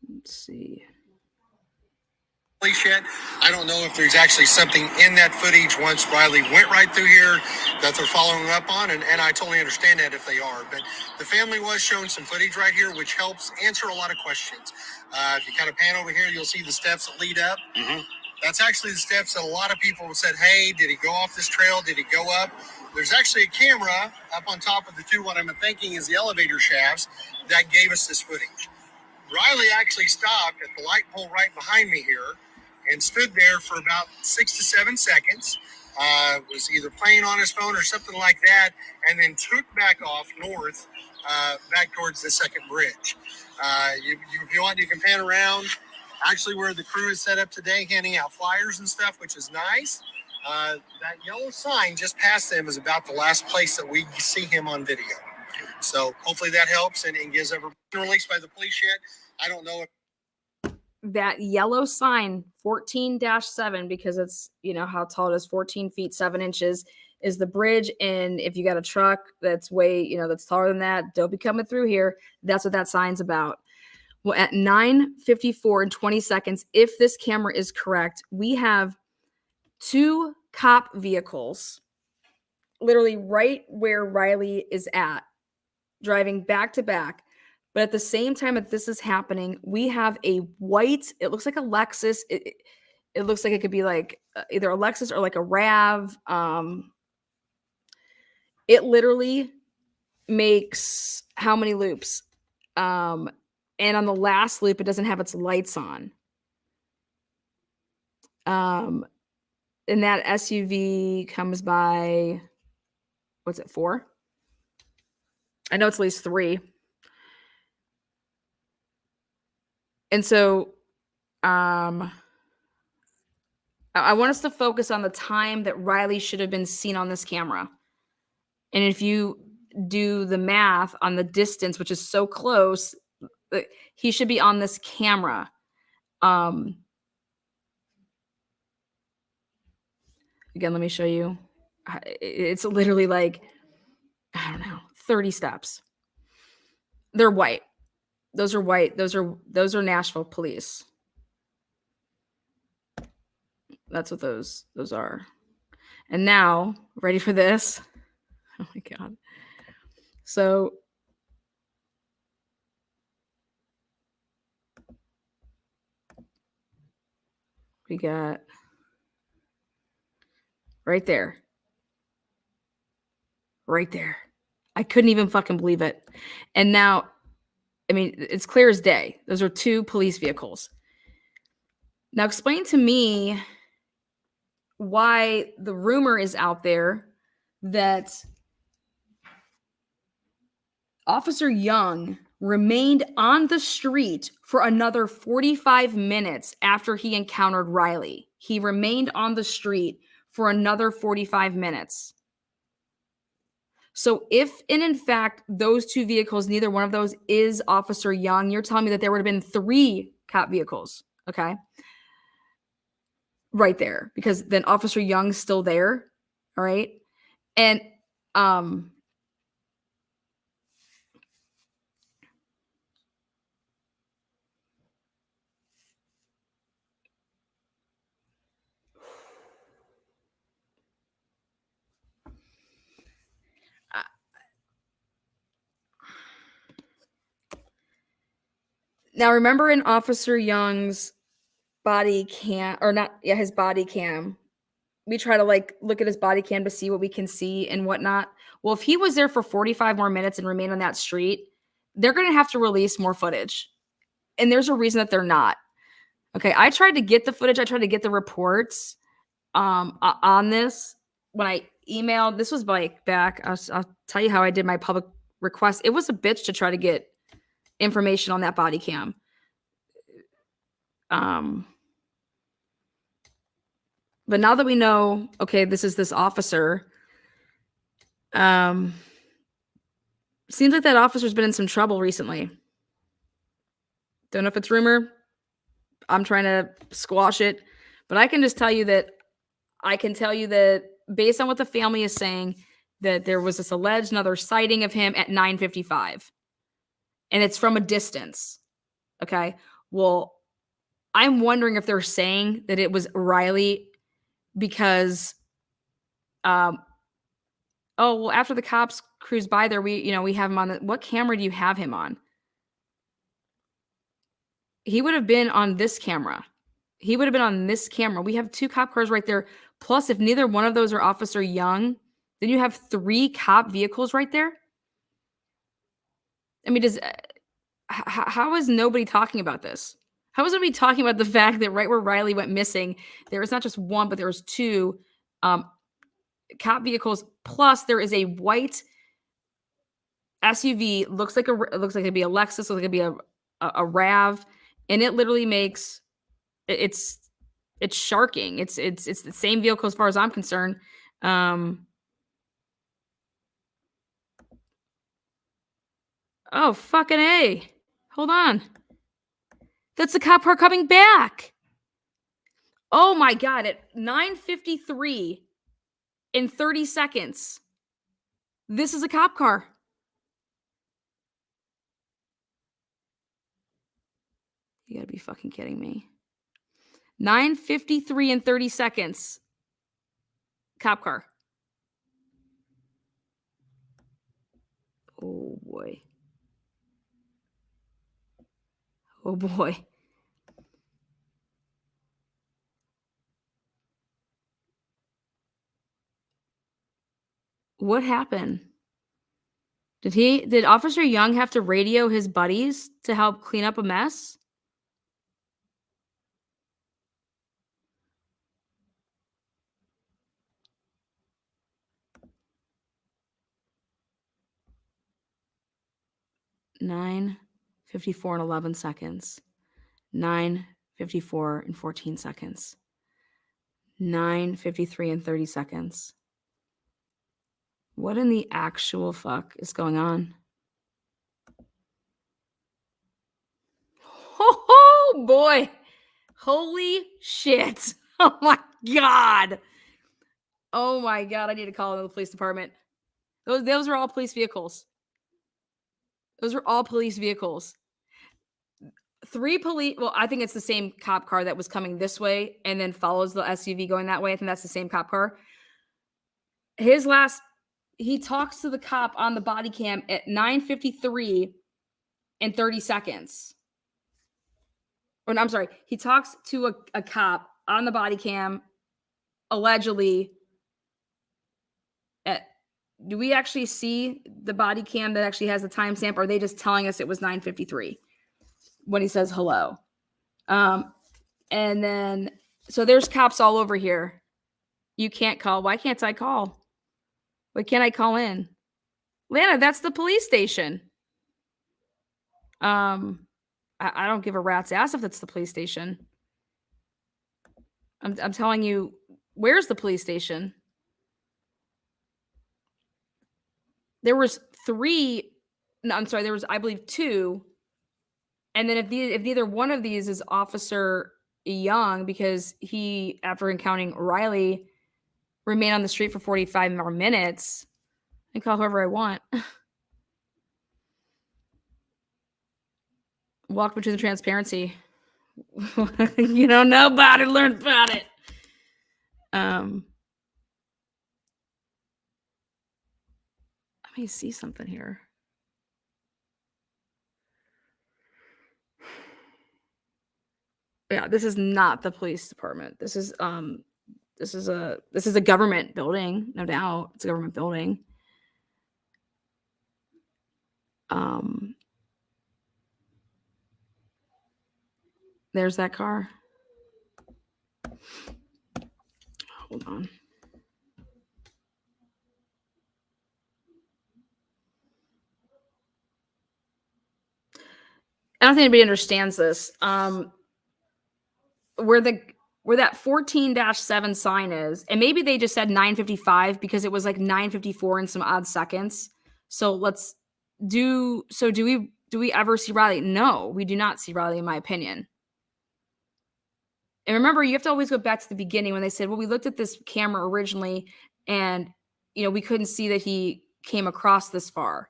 Let's see. Police yet. I don't know if there's actually something in that footage once Riley went right through here that they're following up on, and I totally understand that if they are. But the family was shown some footage right here, which helps answer a lot of questions. If you kind of pan over here, you'll see the steps that lead up. That's actually the steps that a lot of people said, hey, did he go off this trail? Did he go up? There's actually a camera up on top of the two, what I'm thinking is the elevator shafts, that gave us this footage. Riley actually stopped at the light pole right behind me here and stood there for about 6 to 7 seconds. Was either playing on his phone or something like that, and then took back off north, back towards the second bridge. If you want, you can pan around. Actually, where the crew is set up today, handing out flyers and stuff, which is nice. That yellow sign just past them is about the last place that we see him on video. So hopefully that helps and gives everyone released by the police yet. I don't know if that yellow sign 14-7, because it's, you know, how tall it is, 14 feet 7 inches, is the bridge. And if you got a truck that's way, you know, that's taller than that, don't be coming through here. That's what that sign's about. Well, at 9:54 and 20 seconds, if this camera is correct, we have 2 cop vehicles literally right where Riley is at, driving back to back. But at the same time that this is happening, we have a white, it looks like a Lexus. It looks like it could be like either a Lexus or like a RAV. It literally makes how many loops? And on the last loop, it doesn't have its lights on. And that SUV comes by, what's it, 4? I know it's at least 3. And so I want us to focus on the time that Riley should have been seen on this camera. And if you do the math on the distance, which is so close, he should be on this camera. Again, let me show you. It's literally like, I don't know, 30 steps. They're white. Those are white. Those are Nashville police. That's what those are. And now, ready for this? Oh my God. So we got right there. Right there. I couldn't even fucking believe it. And now, I mean, it's clear as day. Those are 2 police vehicles. Now explain to me why the rumor is out there that Officer Young remained on the street for another 45 minutes after he encountered Riley. He remained on the street for another 45 minutes. So if, and in fact, those 2 vehicles, neither one of those is Officer Young, you're telling me that there would have been 3 cop vehicles, okay? Right there, because then Officer Young's still there, all right? And now remember in Officer Young's body cam, or not, yeah, his body cam, we try to like look at his body cam to see what we can see and whatnot. Well, if he was there for 45 more minutes and remained on that street, they're going to have to release more footage. And there's a reason that they're not. Okay, I tried to get the footage. I tried to get the reports on this. When I emailed, this was like back, I'll tell you how I did my public request. It was a bitch to try to get information on that body cam. But now that we know, okay, this is this officer, seems like that officer's been in some trouble recently. Don't know if it's rumor. I'm trying to squash it, but I can just tell you that based on what the family is saying, that there was this alleged another sighting of him at 9:55, and it's from a distance. Okay, well, I'm wondering if they're saying that it was Riley because, oh, well, after the cops cruise by there, we have him on what camera do you have him on? He would have been on this camera. He would have been on this camera. We have 2 cop cars right there. Plus, if neither one of those are Officer Young, then you have 3 cop vehicles right there. I mean, how is nobody talking about this? How is nobody talking about the fact that right where Riley went missing, there was not just 1, but there was 2 cop vehicles. Plus, there is a white SUV. Looks like it'd be a Lexus. Looks like it'd be a Rav, and it literally makes it's sharking. It's the same vehicle as far as I'm concerned. Oh, fucking A. Hold on. That's the cop car coming back. Oh my God. At 9:53 in 30 seconds, this is a cop car. You gotta be fucking kidding me. 9:53 in 30 seconds. Cop car. Oh boy. Oh boy. What happened? Did Officer Young have to radio his buddies to help clean up a mess? Nine 54 and 11 seconds. 9:54 and 14 seconds. 9:53 and 30 seconds. What in the actual fuck is going on? Oh boy. Holy shit. Oh my God. Oh my God. I need to call the police department. Those are all police vehicles. Those are all police vehicles. 3 police. Well, I think it's the same cop car that was coming this way and then follows the SUV going that way. I think that's the same cop car. He talks to the cop on the body cam at 9:53 and 30 seconds. Or no, I'm sorry. He talks to a cop on the body cam, allegedly. Do we actually see the body cam that actually has the timestamp? Or are they just telling us it was 9:53 when he says hello? And then, so there's cops all over here. You can't call. Why can't I call? Why can't I call in? Lana, that's the police station. I don't give a rat's ass if it's the police station. I'm telling you, where's the police station? There was 3. No, I'm sorry. There was, I believe, 2. And then if neither one of these is Officer Young, because he, after encountering Riley, remained on the street for 45 more minutes, I can call whoever I want. Walk between the transparency. You don't know about it, learn about it. Let me see something here. Yeah, this is not the police department. This is a government building, no doubt. It's a government building. There's that car. Hold on. I don't think anybody understands this. Where that 14-7 sign is, and maybe they just said 9:55 because it was like 9:54 and some odd seconds. So do we ever see Riley? No, we do not see Riley, in my opinion. And remember, you have to always go back to the beginning when they said, well, we looked at this camera originally and, we couldn't see that he came across this far.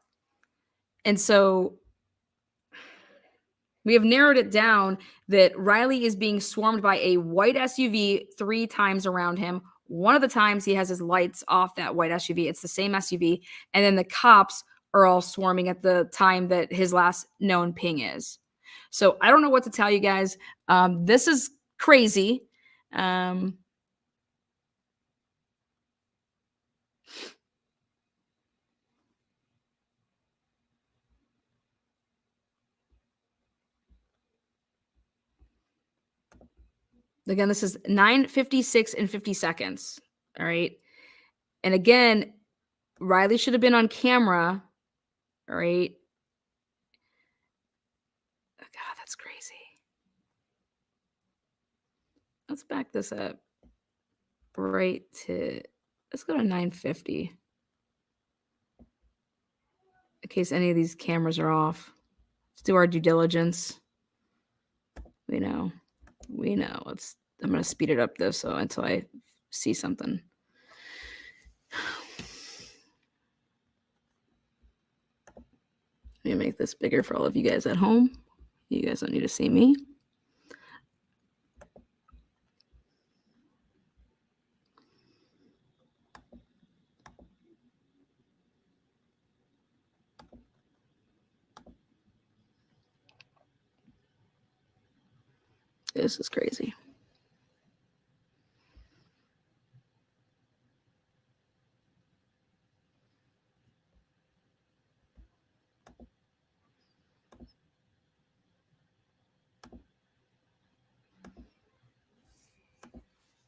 And so We have narrowed it down that Riley is being swarmed by a white SUV 3 times around him. One of the times he has his lights off that white SUV. It's the same SUV. And then the cops are all swarming at the time that his last known ping is. So I don't know what to tell you guys. This is crazy. Again, this is 9:56 and 50 seconds. All right. And again, Riley should have been on camera. All right. Oh, God, that's crazy. Let's back this up right to, let's go to 9:50 in case any of these cameras are off. Let's do our due diligence. We know. I'm going to speed it up though, so until I see something. Let me make this bigger for all of you guys at home. You guys don't need to see me. This is crazy.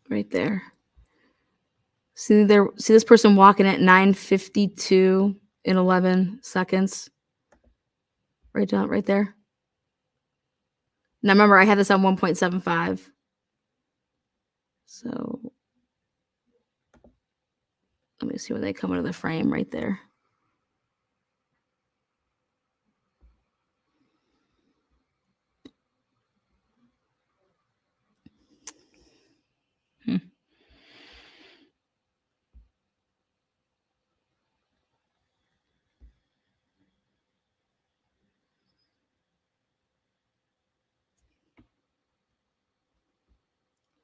Right there. See this person walking at 9:52 and 11 seconds. Right down right there. Now remember, I had this on 1.75. So let me see when they come into the frame right there.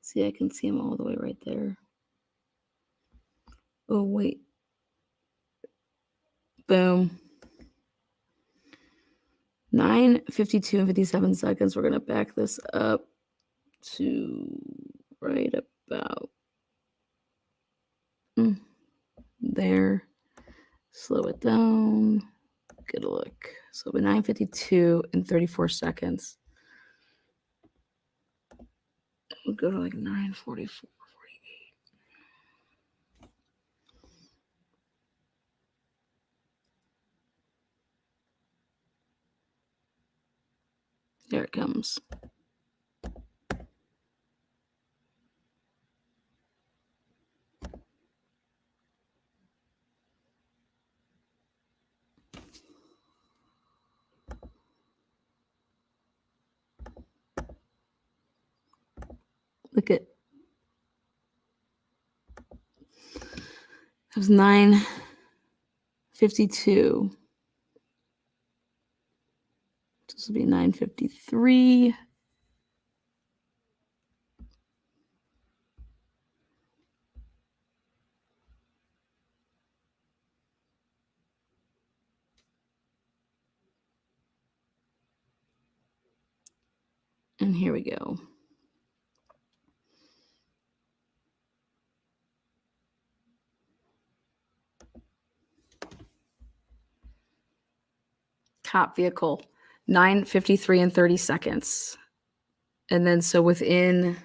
See, I can see them all the way right there. Oh, wait. Boom. 9:52 and 57 seconds. We're going to back this up to right about there. Slow it down. Get a look. So it'll be 9:52 and 34 seconds. We'll go to like 9:44, 48. There it comes. Look at, it was 9:52. This will be 9:53. And here we go. Cop vehicle, 9:53 and 30 seconds. And then so within,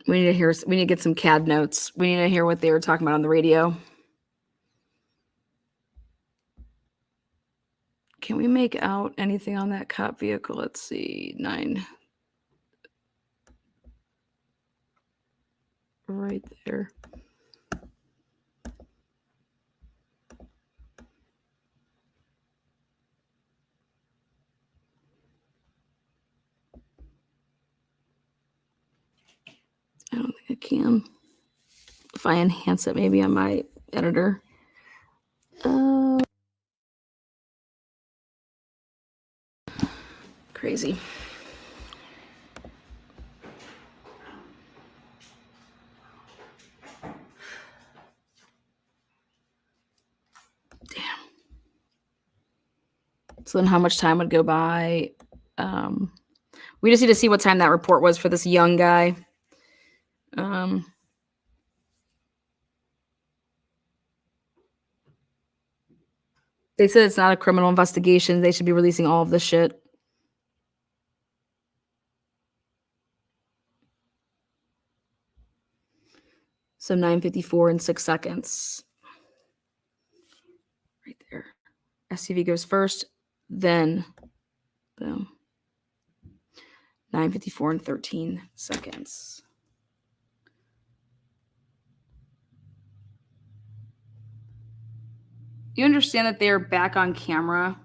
we need to get some CAD notes. We need to hear what they were talking about on the radio. Can we make out anything on that cop vehicle? Let's see. 9. Right there. I don't think I can. If I enhance it maybe on my editor. Crazy. Damn. So then how much time would go by? We just need to see what time that report was for this young guy. They said it's not a criminal investigation. They should be releasing all of this shit. So 9:54 and 6 seconds. Right there. SUV goes first, then boom. 9:54 and 13 seconds. You understand that they're back on camera?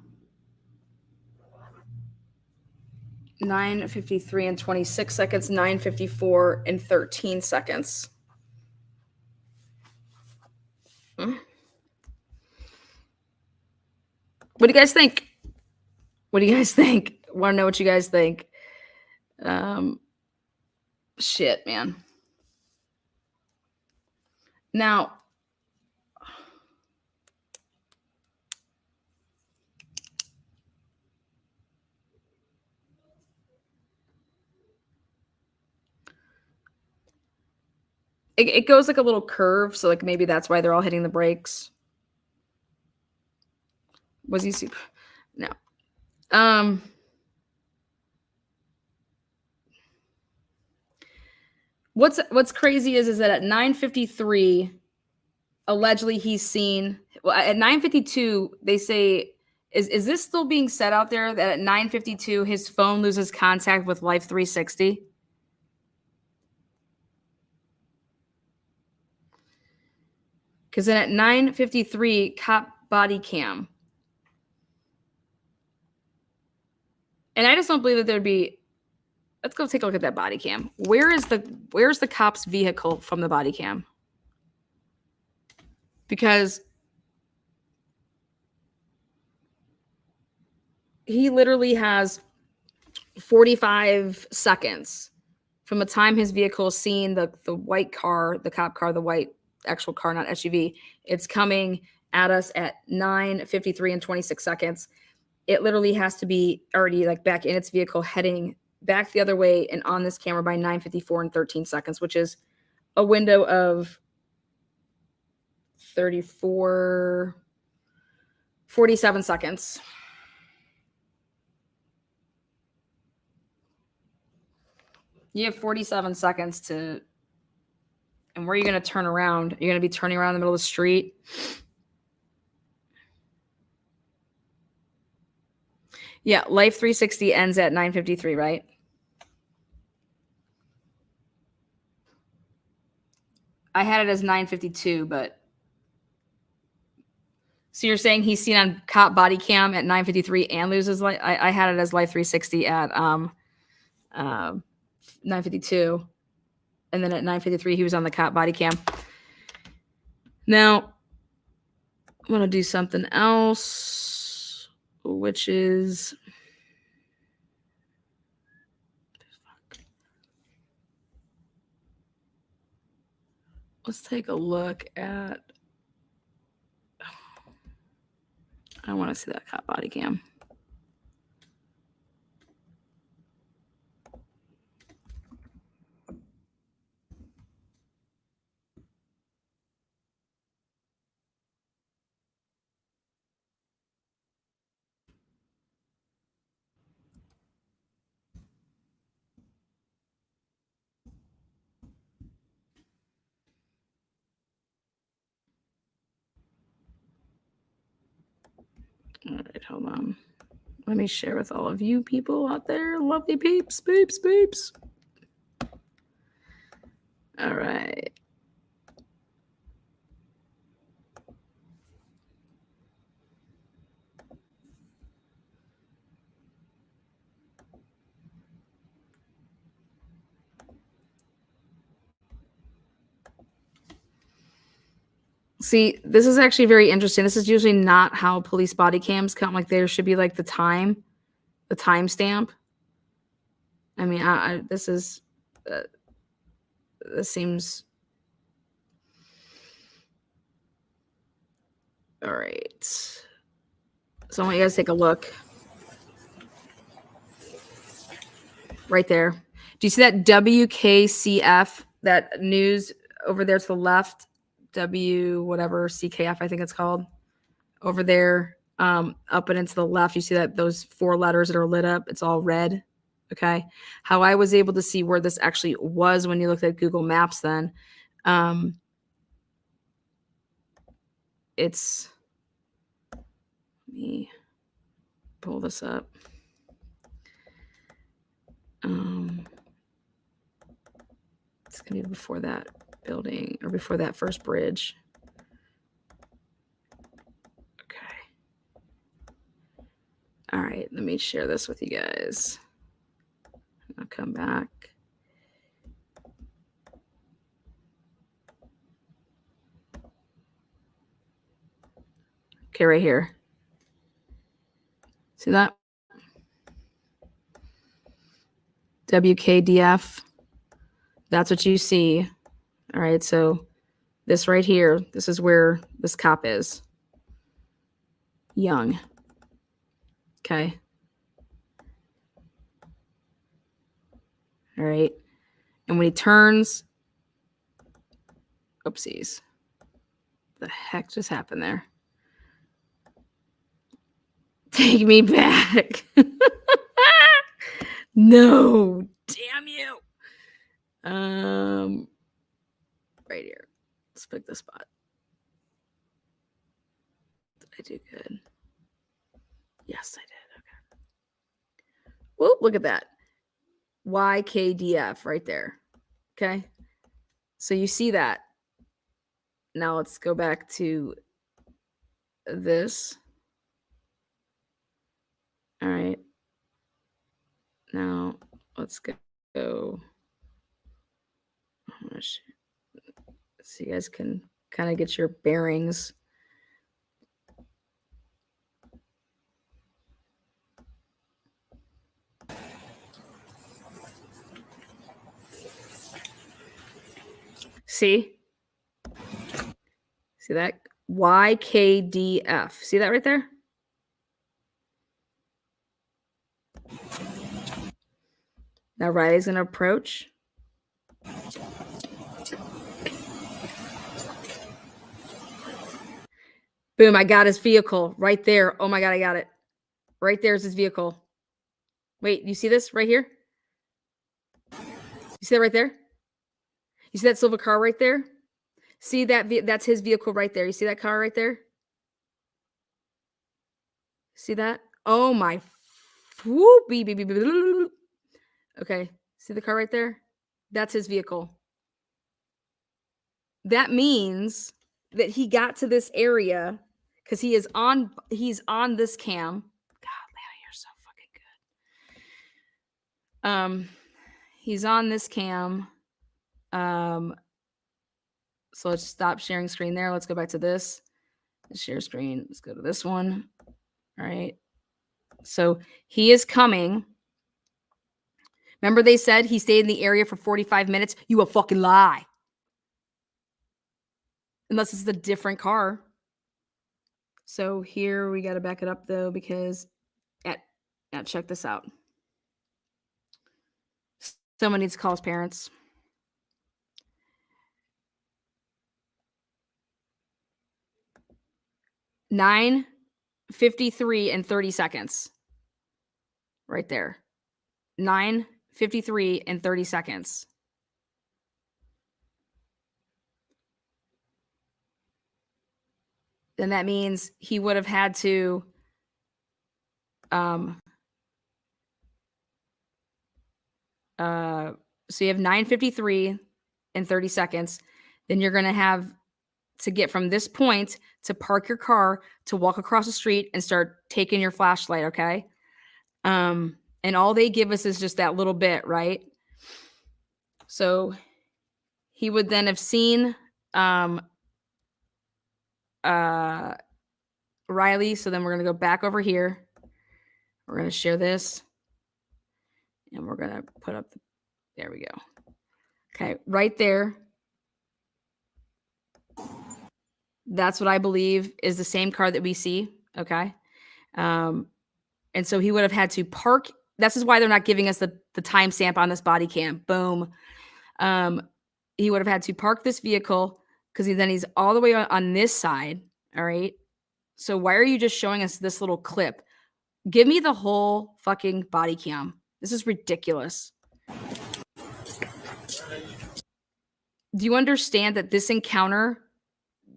9:53 and 26 seconds, 9:54 and 13 seconds. What do you guys think? What do you guys think? Want to know what you guys think? Shit, man. Now, it goes like a little curve, so like maybe that's why they're all hitting the brakes. Was he super? No. What's crazy is that at 9:53, allegedly he's seen. Well, at 9:52, they say, is this still being said out there that at 9:52 his phone loses contact with Life 360? Because then at 9:53, cop body cam. And I just don't believe that there'd be. Let's go take a look at that body cam. Where's the cop's vehicle from the body cam? Because he literally has 45 seconds from the time his vehicle is seen, the white car, the cop car, the white actual car, not SUV. It's coming at us at 9:53 and 26 seconds. It literally has to be already like back in its vehicle heading back the other way and on this camera by 9:54 and 13 seconds, which is a window of 47 seconds. You have 47 seconds to, and where are you going to turn around? You're going to be turning around in the middle of the street. Yeah, Life 360 ends at 9:53, right? I had it as 9:52, but so you're saying he's seen on cop body cam at 9:53 and loses life? I had it as Life 360 at 9:52, and then at 9:53 he was on the cop body cam. Now I'm gonna do something else, which is let's take a look at. I want to see that cop body cam. All right, hold on. Let me share with all of you people out there. Lovely peeps. All right. See, this is actually very interesting. This is usually not how police body cams come. Like there should be like the timestamp. I mean, this is, this seems, all right. So I want you guys to take a look. Right there. Do you see that WKCF, that news over there to the left? W whatever CKF, I think it's called. Over there, up and into the left, you see that those 4 letters that are lit up, it's all red. Okay. How I was able to see where this actually was when you looked at Google Maps then, it's, let me pull this up. It's gonna be before that building or before that first bridge. Okay. All right, let me share this with you guys. I'll come back. Okay, right here. See that? WKDF. That's what you see. All right, so this right here, this is where this cop is. Young. Okay. All right. And when he turns, oopsies. The heck just happened there? Take me back. No, damn you. Right here. Let's pick the spot. Did I do good? Yes, I did. Okay. Whoop, look at that. YKDF right there. Okay. So you see that. Now let's go back to this. All right. Now let's go. So you guys can kind of get your bearings. See? See that? YKDF. See that right there? Now Riley's going to approach. Boom, I got his vehicle right there. Oh my God, I got it. Right there's his vehicle. Wait, you see this right here? You see that right there? You see that silver car right there? See that? That's his vehicle right there. You see that car right there? See that? Oh my. Whoop, beep, beep, beep, beep. Okay. See the car right there? That's his vehicle. That means that he got to this area because he's on this cam. God, Lana, you're so fucking good. He's on this cam. So let's stop sharing screen there. Let's go back to this. Let's share screen. Let's go to this one. All right. So he is coming. Remember they said he stayed in the area for 45 minutes? You a fucking lie. Unless it's a different car. So here we got to back it up though, because now check this out. Someone needs to call his parents. 9:53 and 30 seconds. Right there. 9:53 and 30 seconds. Then that means he would have had to so you have 9:53 and 30 seconds. Then you're going to have to get from this point to park your car, to walk across the street and start taking your flashlight, okay? And all they give us is just that little bit, right? So he would then have seen Riley. So then we're going to go back over here. We're going to share this. And we're going to put up, there we go. Okay, right there. That's what I believe is the same car that we see. Okay. And so he would have had to park. This is why they're not giving us the timestamp on this body cam. Boom. He would have had to park this vehicle because he's all the way on this side. All right. So why are you just showing us this little clip? Give me the whole fucking body cam. This is ridiculous. Do you understand that this encounter,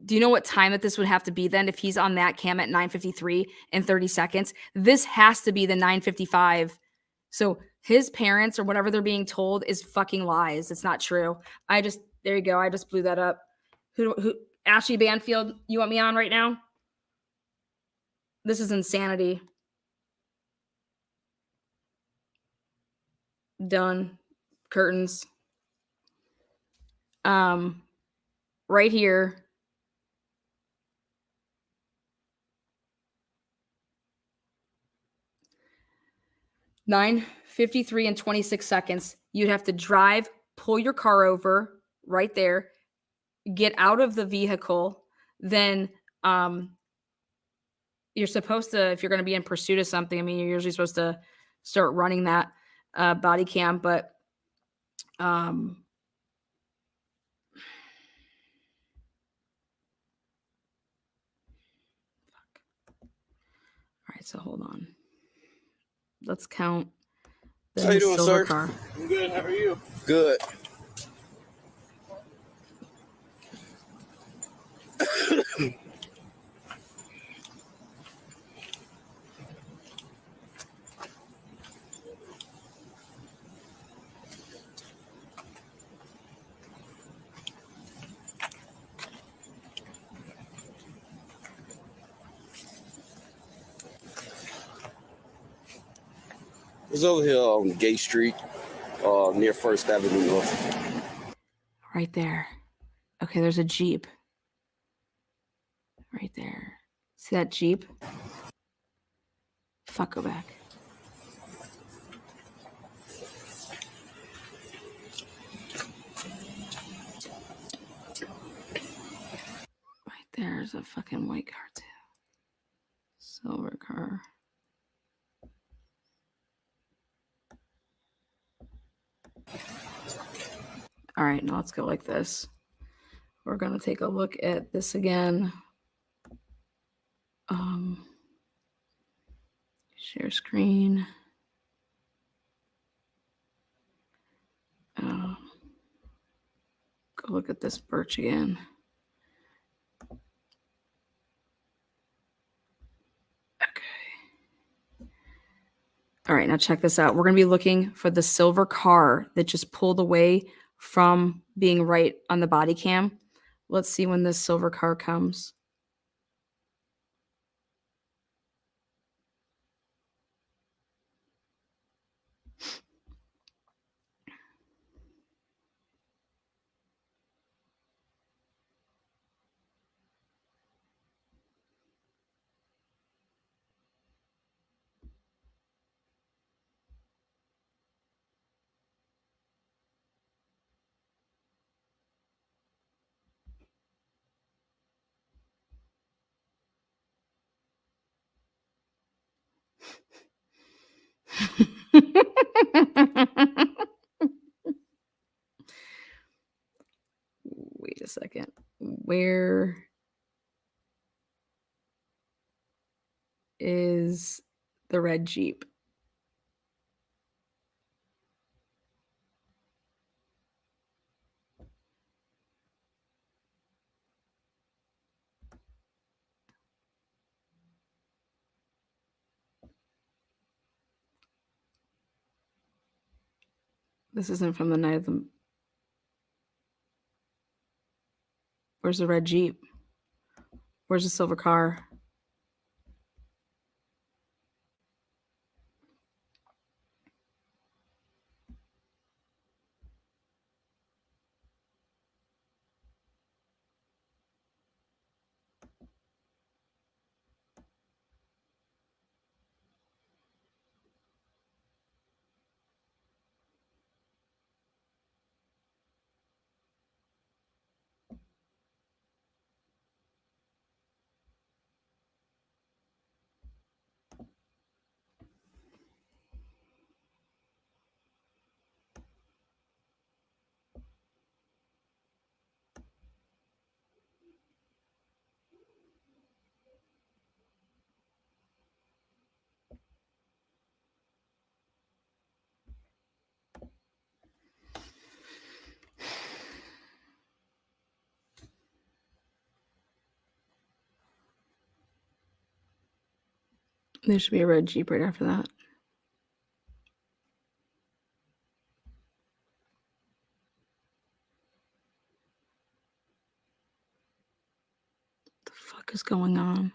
do you know what time that this would have to be then if he's on that cam at 9:53 and 30 seconds? This has to be the 9:55. So his parents or whatever they're being told is fucking lies. It's not true. There you go. I just blew that up. Who Ashley Banfield, you want me on right now? This is insanity. Done. Curtains. Right here. (9:53 and 26 seconds. You'd have to drive, pull your car over right there, get out of the vehicle. Then you're supposed to, if you're going to be in pursuit of something, I mean, you're usually supposed to start running that body cam, but all right, so hold on. Let's count How you doing, silver sir? car. I'm good. How are you? Good. It's over here on Gay Street, near First Avenue North. Right there. Okay, there's a Jeep. Right there. See that Jeep? Fuck, go back. Right there's a fucking white car too. Silver car. All right, now let's go like this. We're going to take a look at this again. Share screen. Go look at this Birch again. Okay. All right, now check this out. We're going to be looking for the silver car that just pulled away from being right on the body cam. Let's see when this silver car comes. Wait a second. Where is the red Jeep? This isn't from the night of the... Where's the red Jeep? Where's the silver car? There should be a red Jeep right after that. What the fuck is going on?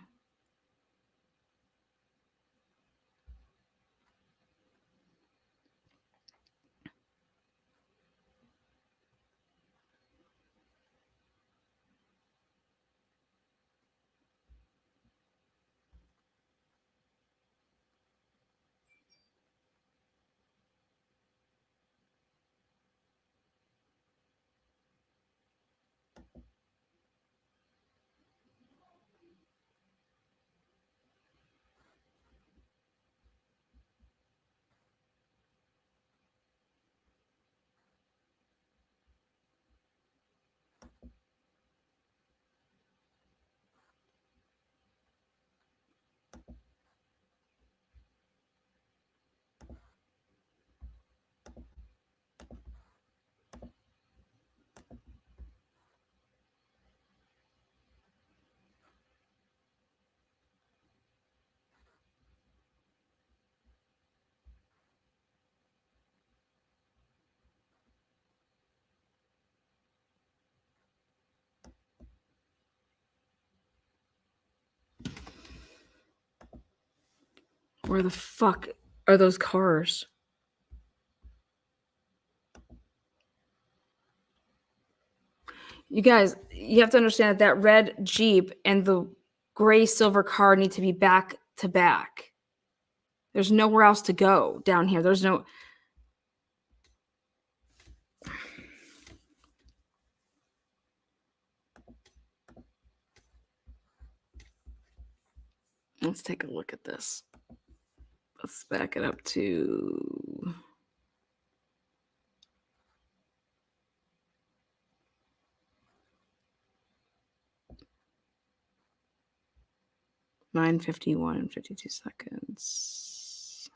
Where the fuck are those cars? You guys, you have to understand that that red Jeep and the gray silver car need to be back to back. There's nowhere else to go down here. There's no. Let's take a look at this. Let's back it up to 9:51 and 52 seconds.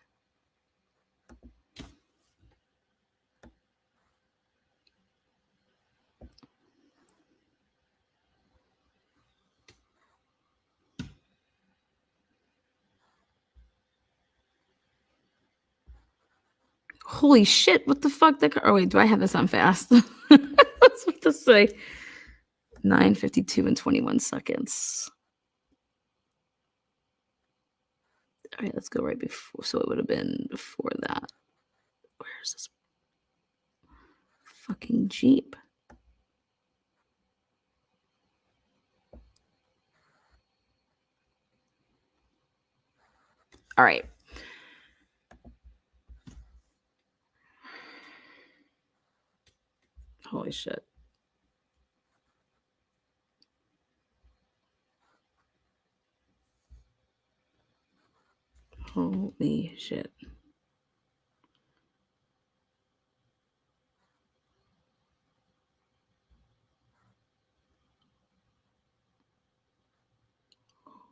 Holy shit, what the fuck? Oh, wait, do I have this on fast? I was about to say 9:52 and 21 seconds. All right, let's go right before. So it would have been before that. Where's this fucking Jeep? All right. Holy shit. Holy shit.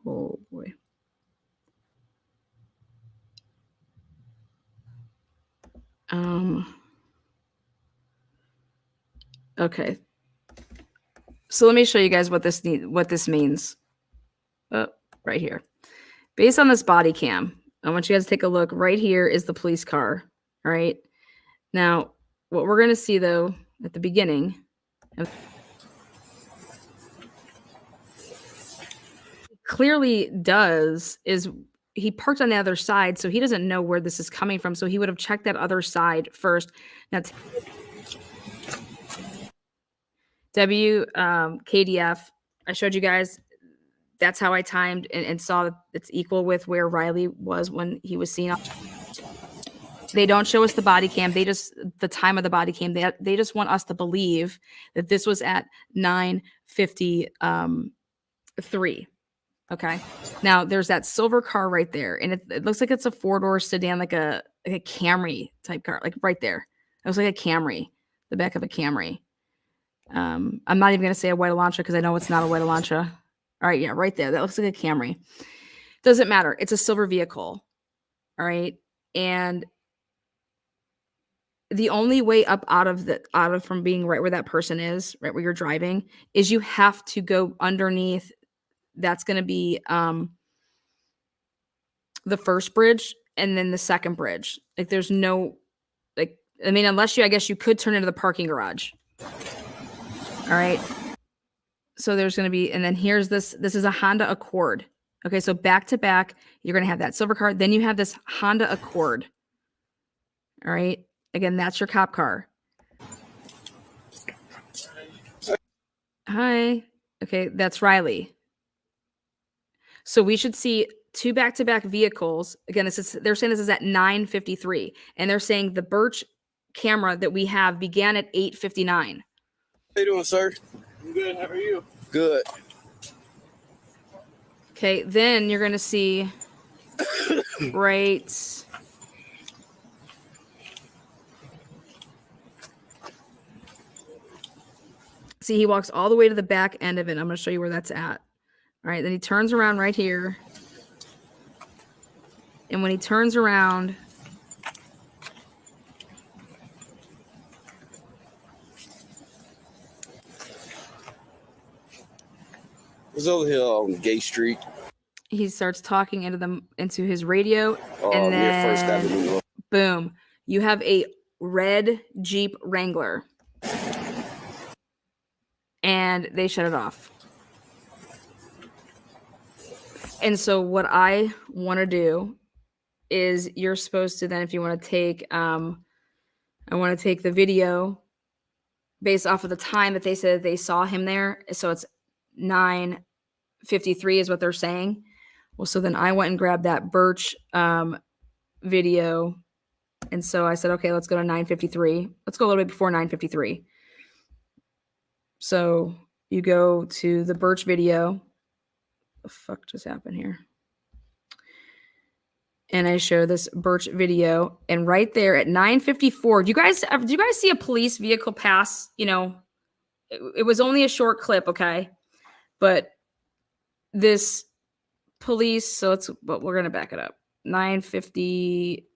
Oh boy. Okay. So let me show you guys what this means. Oh, right here. Based on this body cam, I want you guys to take a look. Right here is the police car. All right. Now, what we're going to see though at the beginning, clearly does is he parked on the other side, so he doesn't know where this is coming from. So he would have checked that other side first. Now, KDF, I showed you guys. That's how I timed and saw that it's equal with where Riley was when he was seen. They don't show us the body cam. They just the time of the body cam. They just want us to believe that this was at 9:53. Okay. Now there's that silver car right there, and it looks like it's a 4-door sedan, like a Camry type car, like right there. It looks like a Camry, the back of a Camry. I'm not even gonna say a white Elantra because I know it's not a white Elantra. All right, yeah, right there. That looks like a Camry. Doesn't matter. It's a silver vehicle. All right, and the only way up out of from being right where that person is, right where you're driving, is you have to go underneath. That's going to be the the first bridge and then the second bridge. Like there's no, like, I mean, unless you, I guess you could turn into the parking garage. All right. So there's going to be, and then here's this is a Honda Accord. Okay. So back to back, you're going to have that silver car. Then you have this Honda Accord. All right. Again, that's your cop car. Hi. Okay. That's Riley. So we should see two back-to-back vehicles. Again, they're saying this is at 9:53, and they're saying the Birch camera that we have began at 8:59. How you doing, sir? I'm good. How are you? Good. Okay, then you're gonna see right. See, he walks all the way to the back end of it. I'm gonna show you where that's at. All right, then he turns around right here. And when he turns around, It's over here on Gay Street. he starts talking into his radio, and Near First then Avenue. boom, you have a red Jeep Wrangler, and they shut it off. And so what I want to do is you're supposed to then, if you want to take, I want to take the video based off of the time that they said they saw him there. So it's 9:53 is what they're saying. Well, so then I went and grabbed that Birch video. And so I said, okay, let's go to 9:53. Let's go a little bit before 9:53. So you go to the Birch video. What the fuck just happened here? And I show this Birch video, and right there at 9:54, do you guys see a police vehicle pass? You know, it was only a short clip, okay, but this police. So but we're gonna back it up. 9:50.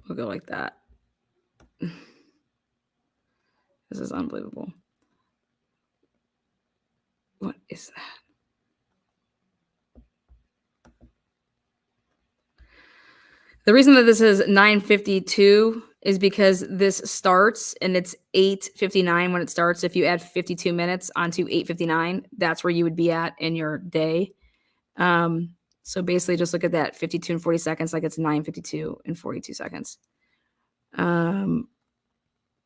We'll go like that. This is unbelievable. What is that? The reason that this is 9:52 is because this starts and it's 8:59 when it starts. If you add 52 minutes onto 8:59, that's where you would be at in your day. So basically just look at that 52 and 40 seconds, like it's 9:52 and 42 seconds.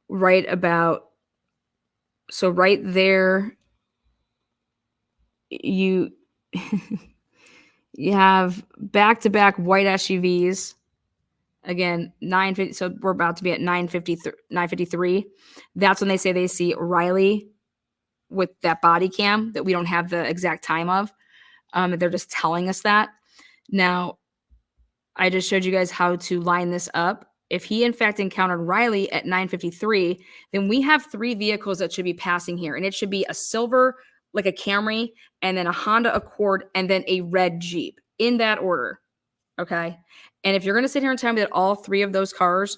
Right about, so right there, you you have back-to-back white SUVs. Again, 9:50. So we're about to be at 9:53. That's when they say they see Riley with that body cam that we don't have the exact time of. They're just telling us that. Now, I just showed you guys how to line this up. If he in fact encountered Riley at 9:53, then we have three vehicles that should be passing here, and it should be a silver, like a Camry, and then a Honda Accord, and then a red Jeep in that order. Okay. And if you're going to sit here and tell me that all three of those cars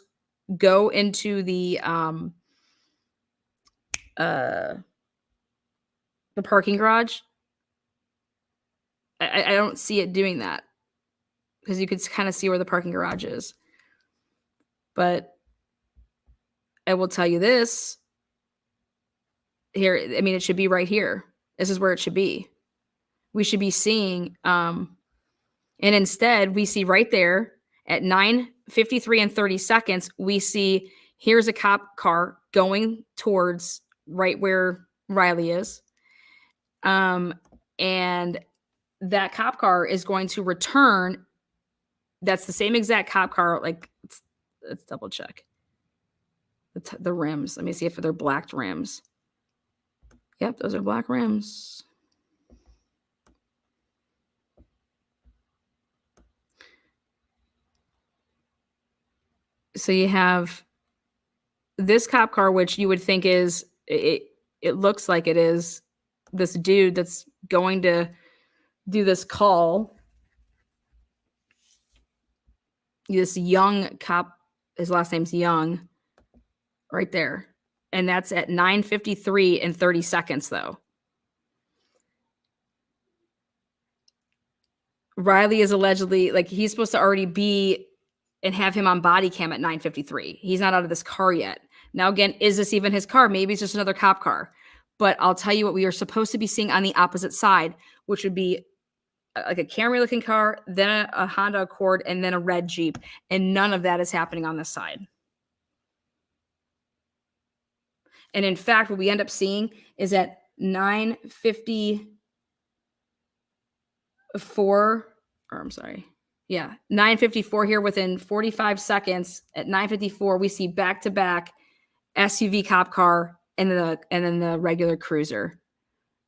go into the parking garage, I don't see it doing that, because you could kind of see where the parking garage is. But I will tell you this here. I mean, it should be right here. This is where it should be. We should be seeing, and instead we see right there at 9:53 and 30 seconds, we see here's a cop car going towards right where Riley is. And that cop car is going to return. That's the same exact cop car. Like, let's double check the rims. Let me see if they're blacked rims. Yep, those are black rims. So you have this cop car, which you would think is, it looks like it is this dude that's going to do this call. This young cop, his last name's Young, right there. And that's at 9:53 and 30 seconds, though. Riley is allegedly like he's supposed to already be and have him on body cam at 9:53. He's not out of this car yet. Now, again, is this even his car? Maybe it's just another cop car. But I'll tell you what we are supposed to be seeing on the opposite side, which would be like a Camry looking car, then a Honda Accord, and then a red Jeep. And none of that is happening on this side. And in fact, what we end up seeing is at 9:54, or I'm sorry. Yeah, 9:54 here within 45 seconds. At 9:54, we see back-to-back SUV cop car and then the regular cruiser.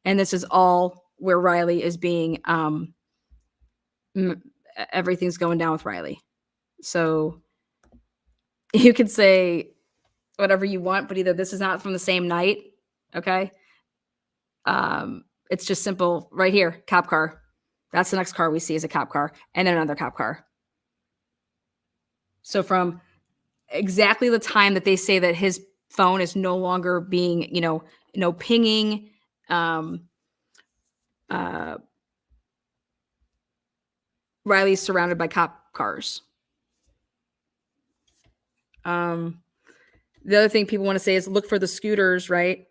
And this is all where Riley is being everything's going down with Riley. So you could say whatever you want, but either this is not from the same night, okay? It's just simple right here, cop car. That's the next car we see is a cop car, and then another cop car. So from exactly the time that they say that his phone is no longer being, no pinging, Riley's surrounded by cop cars. The other thing people want to say is look for the scooters, right?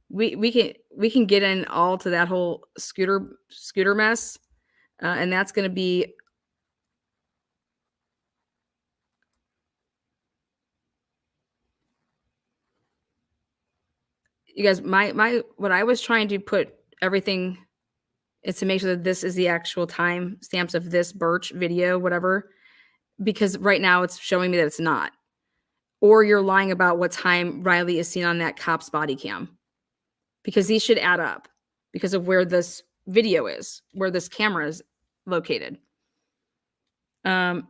We can get in all to that whole scooter mess, and that's going to be you guys. My what I was trying to put everything is to make sure that this is the actual time stamps of this Birch video, whatever, because right now it's showing me that it's not. Or you're lying about what time Riley is seen on that cop's body cam, because these should add up because of where this video is, where this camera is located. And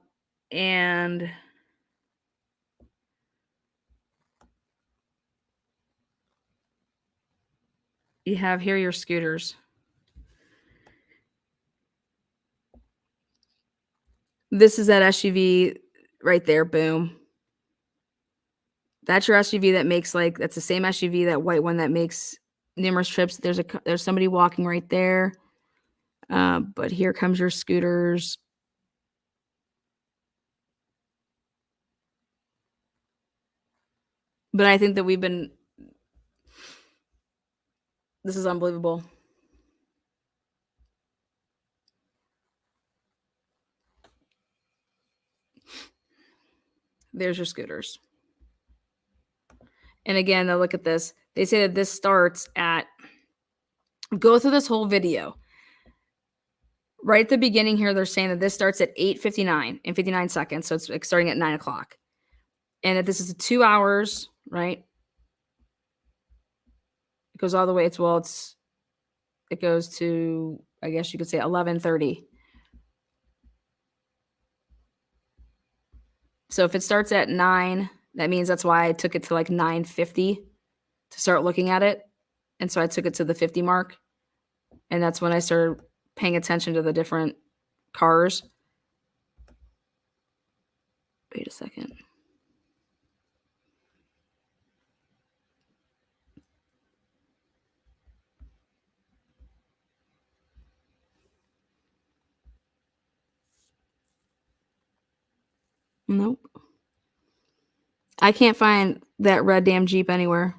you have here your scooters. This is that SUV right there. Boom. That's your SUV that makes that's the same SUV, that white one that makes numerous trips. There's somebody walking right there. But here comes your scooters. But I think that this is unbelievable. There's your scooters. And again, now look at this. They say that this starts at, go through this whole video. Right at the beginning here, they're saying that this starts at 8:59 and 59 seconds. So it's like starting at 9 o'clock. And that this is 2 hours, right? It goes all the way. It goes to, I guess you could say 11:30. So if it starts at 9, that means that's why I took it to like 9:50 to start looking at it. And so I took it to the 50 mark. And that's when I started paying attention to the different cars. Wait a second. Nope. I can't find that red damn Jeep anywhere.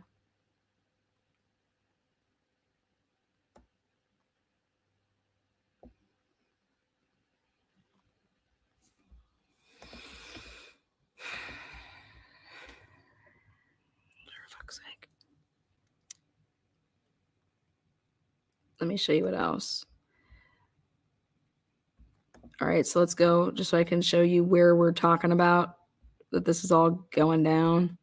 For fuck's sake. Let me show you what else. All right, so let's go just so I can show you where we're talking about that this is all going down.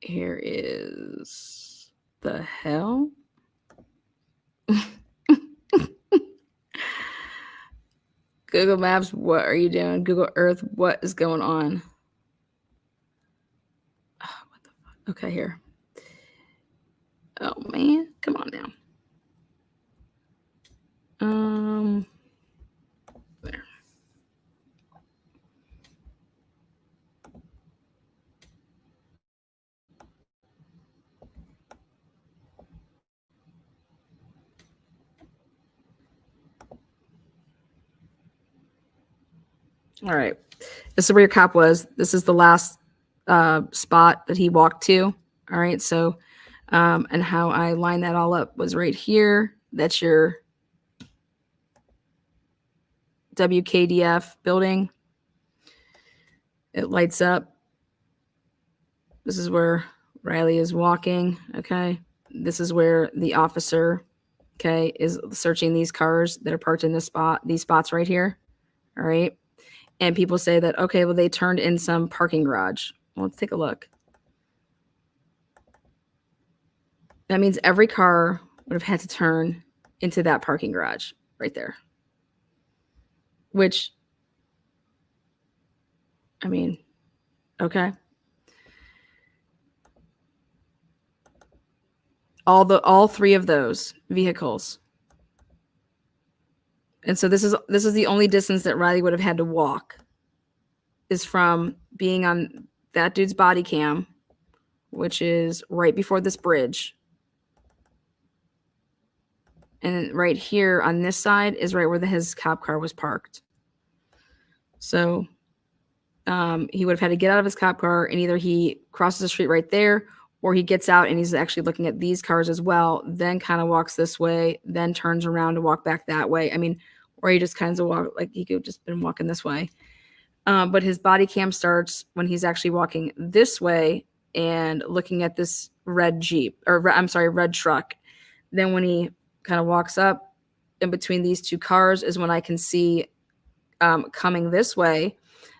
Here is the hell. Google Maps, what are you doing? Google Earth, what is going on? Oh, what the fuck? Okay, here. Oh man, come on now. There. All right. This is where your cop was. This is the last spot that he walked to. All right. So, and how I line that all up was right here. That's your WKDF building. It lights up. This is where Riley is walking. Okay. This is where the officer, okay, is searching these cars that are parked in this spot, these spots right here. All right. And people say that, okay, well, they turned in some parking garage. Well, let's take a look. That means every car would have had to turn into that parking garage right there. Which, I mean, okay. All three of those vehicles. And so this is the only distance that Riley would have had to walk, is from being on that dude's body cam, which is right before this bridge. And right here on this side is right where his cop car was parked. So he would have had to get out of his cop car, and either he crosses the street right there, or he gets out and he's actually looking at these cars as well, then kind of walks this way, then turns around to walk back that way. I mean, or he just kind of walk, like he could have just been walking this way. But his body cam starts when he's actually walking this way and looking at this red Jeep, or I'm sorry, red truck. Then when he kind of walks up in between these two cars is when I can see coming this way,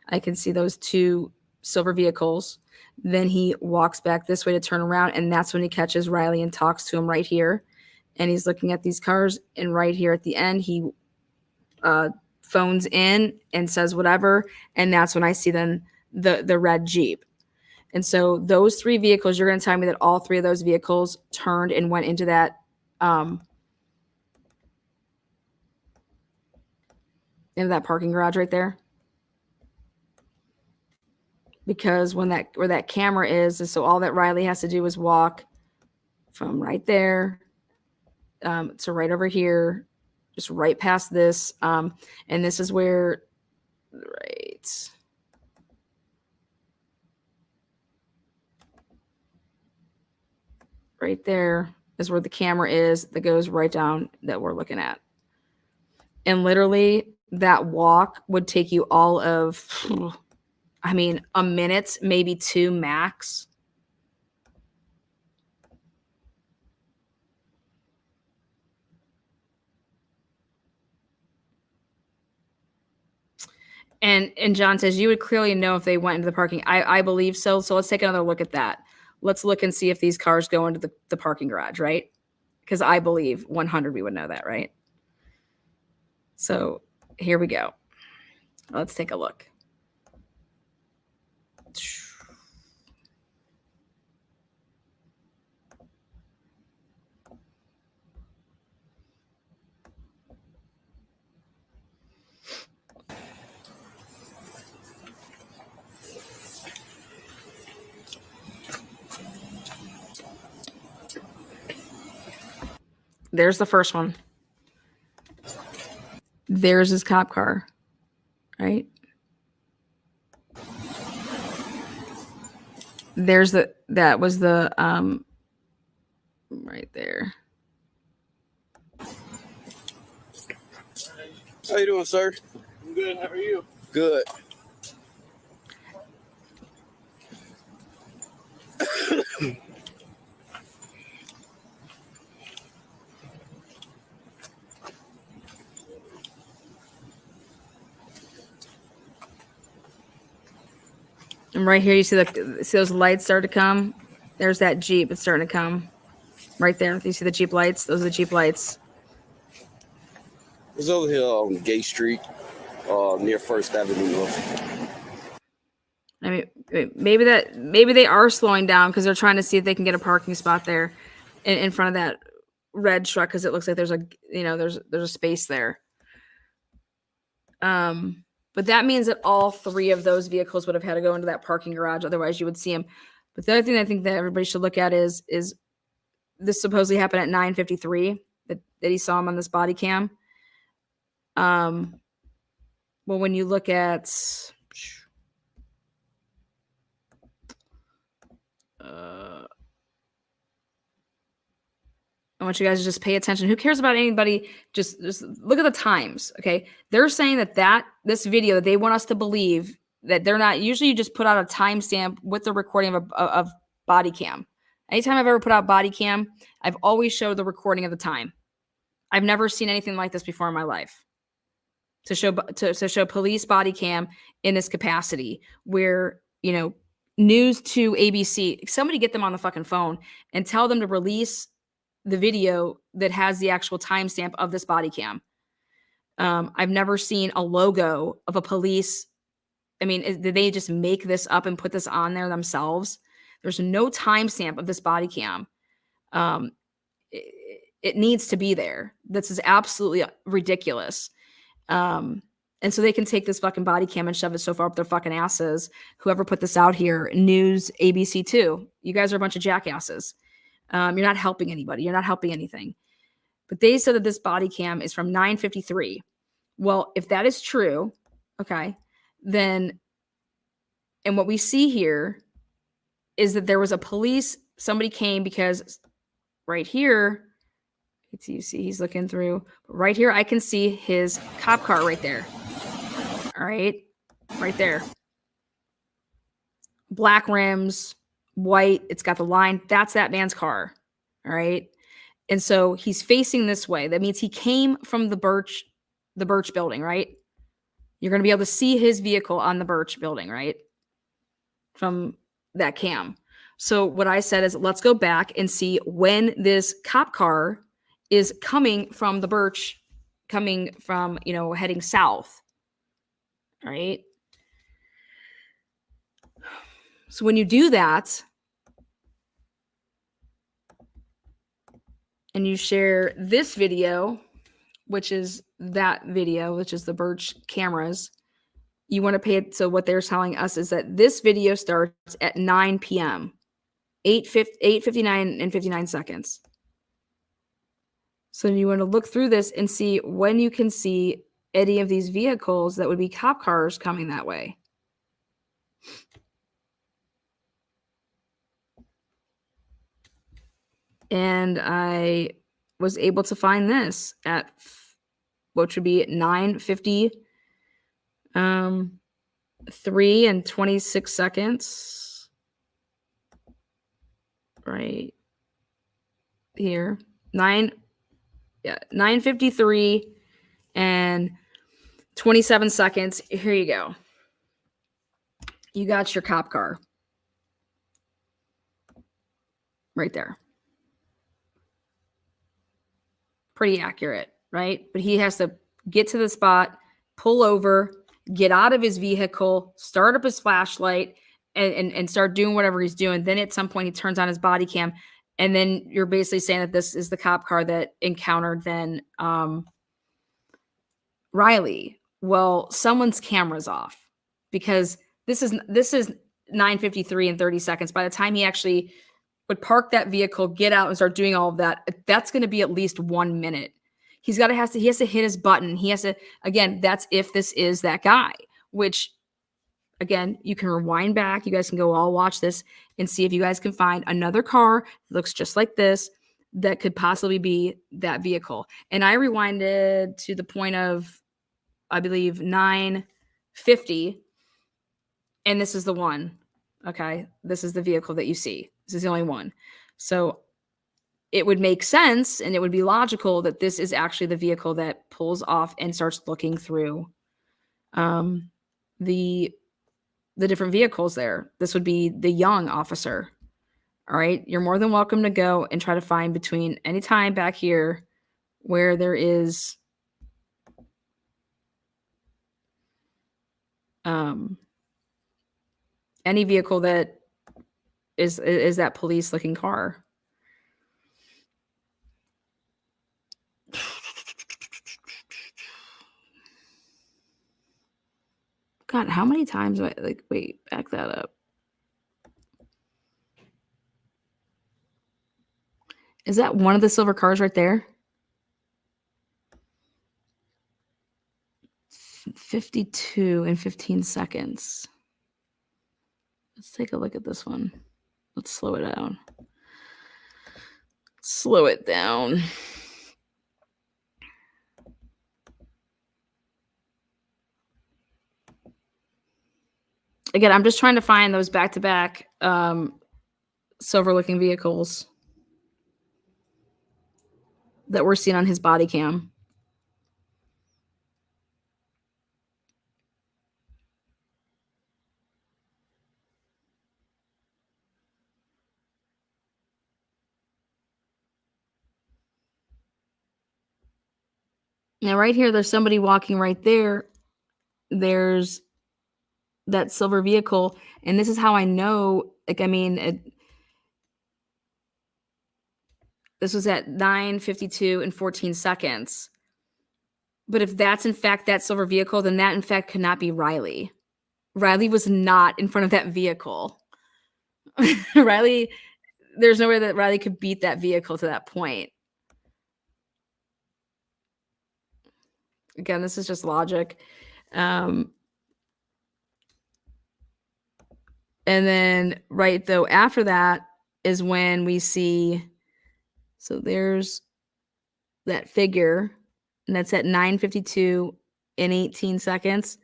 I can see those two silver vehicles. Then he walks back this way to turn around, and that's when he catches Riley and talks to him right here. And he's looking at these cars, and right here at the end, he phones in and says whatever, and that's when I see then the red Jeep. And so those three vehicles, you're going to tell me that all three of those vehicles turned and went into that parking garage right there? Because where that camera is so all that Riley has to do is walk from right there to right over here, just right past this. And this is where, right there is where the camera is that goes right down that we're looking at. And literally that walk would take you all of, I mean, a minute, maybe two max. And John says you would clearly know if they went into the parking. I believe so. So let's take another look at that. Let's look and see if these cars go into the parking garage, right? Because I believe 100 we would know that, right? So here we go. Let's take a look. There's the first one. There's his cop car, right? That was the right there. How you doing, sir? I'm good. How are you? Good. And right here, you see those lights start to come. There's that Jeep. It's starting to come. Right there. You see the Jeep lights? Those are the Jeep lights. It's over here on Gay Street, near First Avenue North. I mean, maybe they are slowing down because they're trying to see if they can get a parking spot there in front of that red truck, because it looks like there's a space there. But that means that all three of those vehicles would have had to go into that parking garage. Otherwise, you would see them. But the other thing I think that everybody should look at is this supposedly happened at 9:53 that he saw him on this body cam. well, when you look at I want you guys to just pay attention. Who cares about anybody? Just look at the times. Okay. They're saying that this video, they want us to believe that they're not, usually you just put out a timestamp with the recording of body cam. Anytime I've ever put out body cam, I've always showed the recording of the time. I've never seen anything like this before in my life. To show police body cam in this capacity where, news to ABC, somebody get them on the fucking phone and tell them to release the video that has the actual timestamp of this body cam. I've never seen a logo of a police. I mean, did they just make this up and put this on there themselves? There's no timestamp of this body cam. It needs to be there. This is absolutely ridiculous. And so they can take this fucking body cam and shove it so far up their fucking asses. Whoever put this out here, News, ABC 2, you guys are a bunch of jackasses. You're not helping anybody. You're not helping anything. But they said that this body cam is from 9:53. Well, if that is true, okay, then, and what we see here is that there was somebody came because right here, you see he's looking through. Right here, I can see his cop car right there. All right, right there. Black rims, white. It's got the line. That's that man's car. All right. And so he's facing this way. That means he came from the Birch building, right? You're going to be able to see his vehicle on the Birch building, right? From that cam. So what I said is, let's go back and see when this cop car is coming from the Birch, coming from, heading south. All right. So when you do that and you share this video, which is that video, which is the Birch cameras, you want to pay it. So what they're telling us is that this video starts at 9 p.m., 8:59 and 59 seconds. So you want to look through this and see when you can see any of these vehicles that would be cop cars coming that way. And I was able to find this at which would be 9:53 and 26 seconds. Right here. 9:53 and 27 seconds. Here you go. You got your cop car. Right there. Pretty accurate, right? But he has to get to the spot, pull over, get out of his vehicle, start up his flashlight, and start doing whatever he's doing. Then at some point he turns on his body cam, and then you're basically saying that this is the cop car that encountered then Riley. Well, someone's camera's off because this is 9:53 and 30 seconds. By the time he actually would park that vehicle, get out, and start doing all of that, that's going to be at least 1 minute. He has to hit his button. He has to, again, that's if this is that guy, which, again, you can rewind back. You guys can go all watch this and see if you guys can find another car that looks just like this that could possibly be that vehicle. And I rewinded to the point of, I believe, 9:50, and this is the one. Okay, this is the vehicle that you see. This is the only one. So it would make sense and it would be logical that this is actually the vehicle that pulls off and starts looking through the different vehicles there. This would be the young officer. All right. You're more than welcome to go and try to find between any time back here where there is any vehicle that is that police looking car. God, how many times do I wait, back that up. Is that one of the silver cars right there? 9:52 and 15 seconds. Let's take a look at this one. Let's slow it down. Slow it down. Again, I'm just trying to find those back-to-back silver-looking vehicles that we're seeing on his body cam. Now, right here, there's somebody walking right there. There's that silver vehicle. And this is how I know, like, I mean, this was at 9:52 and 14 seconds. But if that's in fact that silver vehicle, then that in fact could not be Riley. Riley was not in front of that vehicle. Riley, there's no way that Riley could beat that vehicle to that point. Again, this is just logic. And then right though after that is when we see, so there's that figure, and that's at 9:52 and 18 seconds.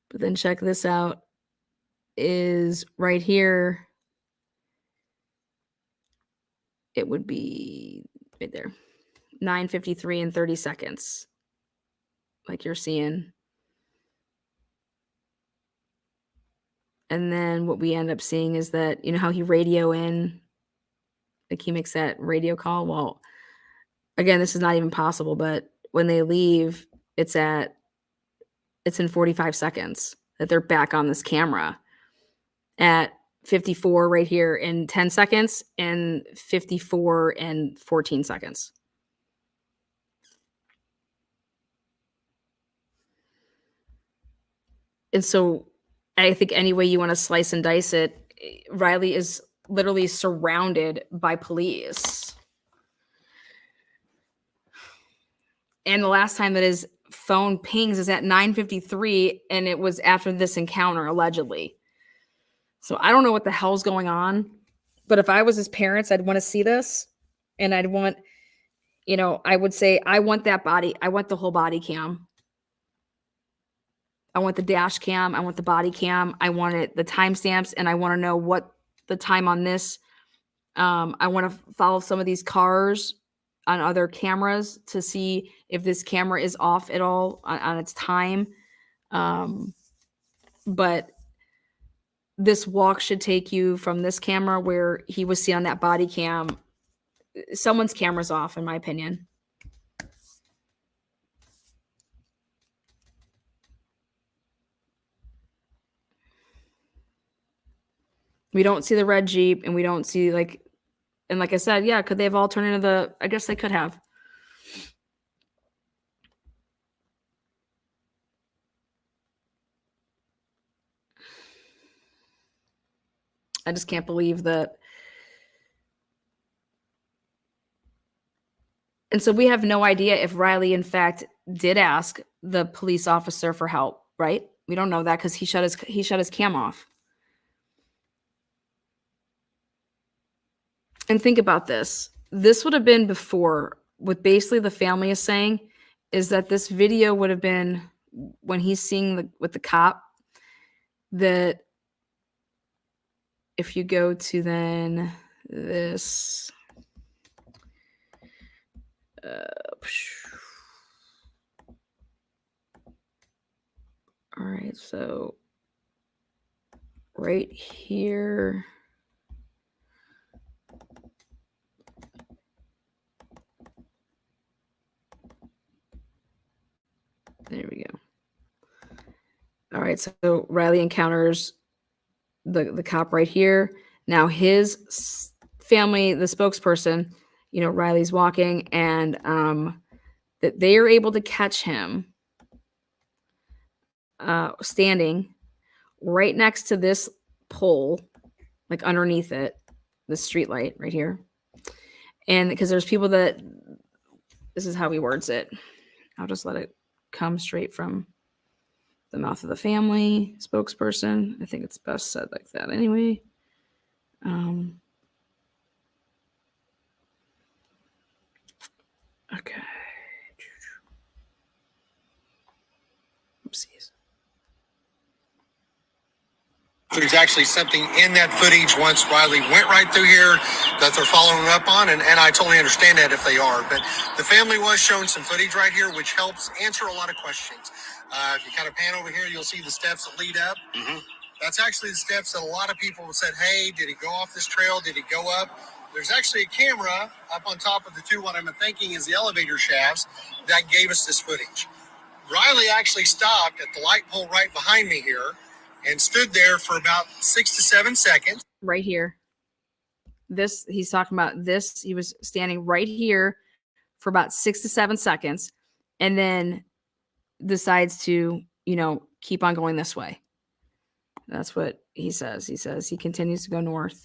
But then check this out, is right here. It would be right there, 9:53 and 30 seconds, like you're seeing. And then what we end up seeing is that, you know how he radio in, like he makes that radio call? Well, again, this is not even possible, but when they leave, it's in 45 seconds that they're back on this camera at 54 right here in 10 seconds and 54 and 14 seconds. And so I think any way you want to slice and dice it, Riley is literally surrounded by police. And the last time that his phone pings is at 9:53, and it was after this encounter, allegedly. So I don't know what the hell's going on, but if I was his parents, I'd want to see this, and I'd want, you know, I would say, I want that body. I want the whole body cam. I want the dash cam. I want the body cam. I want it, the timestamps, and I want to know what the time on this. I want to follow some of these cars on other cameras to see if this camera is off at all on its time. But this walk should take you from this camera where he was seen on that body cam. Someone's camera's off, in my opinion. We don't see the red Jeep, and we don't see, like, and like I said, yeah, could they have all turned into the, I guess they could have. I just can't believe that. And so we have no idea if Riley, in fact, did ask the police officer for help, right? We don't know that because he shut his cam off. And think about this. This would have been before, what basically the family is saying is that this video would have been when he's seeing with the cop, that if you go to then this, all right, so right here, there we go. All right, so Riley encounters the cop right here. Now his family, the spokesperson, you know, Riley's walking, and that they are able to catch him standing right next to this pole, like underneath it, the street light right here. And because there's people that, this is how he words it. I'll just let it come straight from the mouth of the family spokesperson. I think it's best said like that anyway. Okay. Oopsies. There's actually something in that footage once Riley went right through here that they're following up on, and I totally understand that if they are. But the family was showing some footage right here, which helps answer a lot of questions. If you kind of pan over here, you'll see the steps that lead up. That's actually the steps that a lot of people said, hey, did he go off this trail? Did he go up? There's actually a camera up on top of the two, what I'm thinking is the elevator shafts, that gave us this footage. Riley actually stopped at the light pole right behind me here and stood there for about 6 to 7 seconds. Right here. This, he's talking about this. He was standing right here for about 6 to 7 seconds and then decides to, keep on going this way. That's what he says. He says he continues to go north.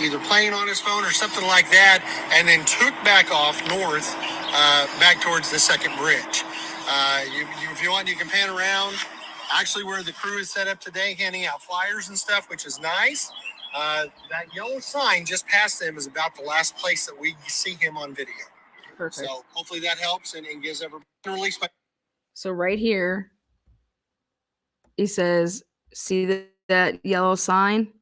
Either playing on his phone or something like that, and then took back off north, back towards the second bridge. If you want, you can pan around. Actually, where the crew is set up today, handing out flyers and stuff, which is nice. That yellow sign just past them is about the last place that we see him on video. Perfect. So hopefully that helps and gives everybody release. So right here, he says, see that yellow sign?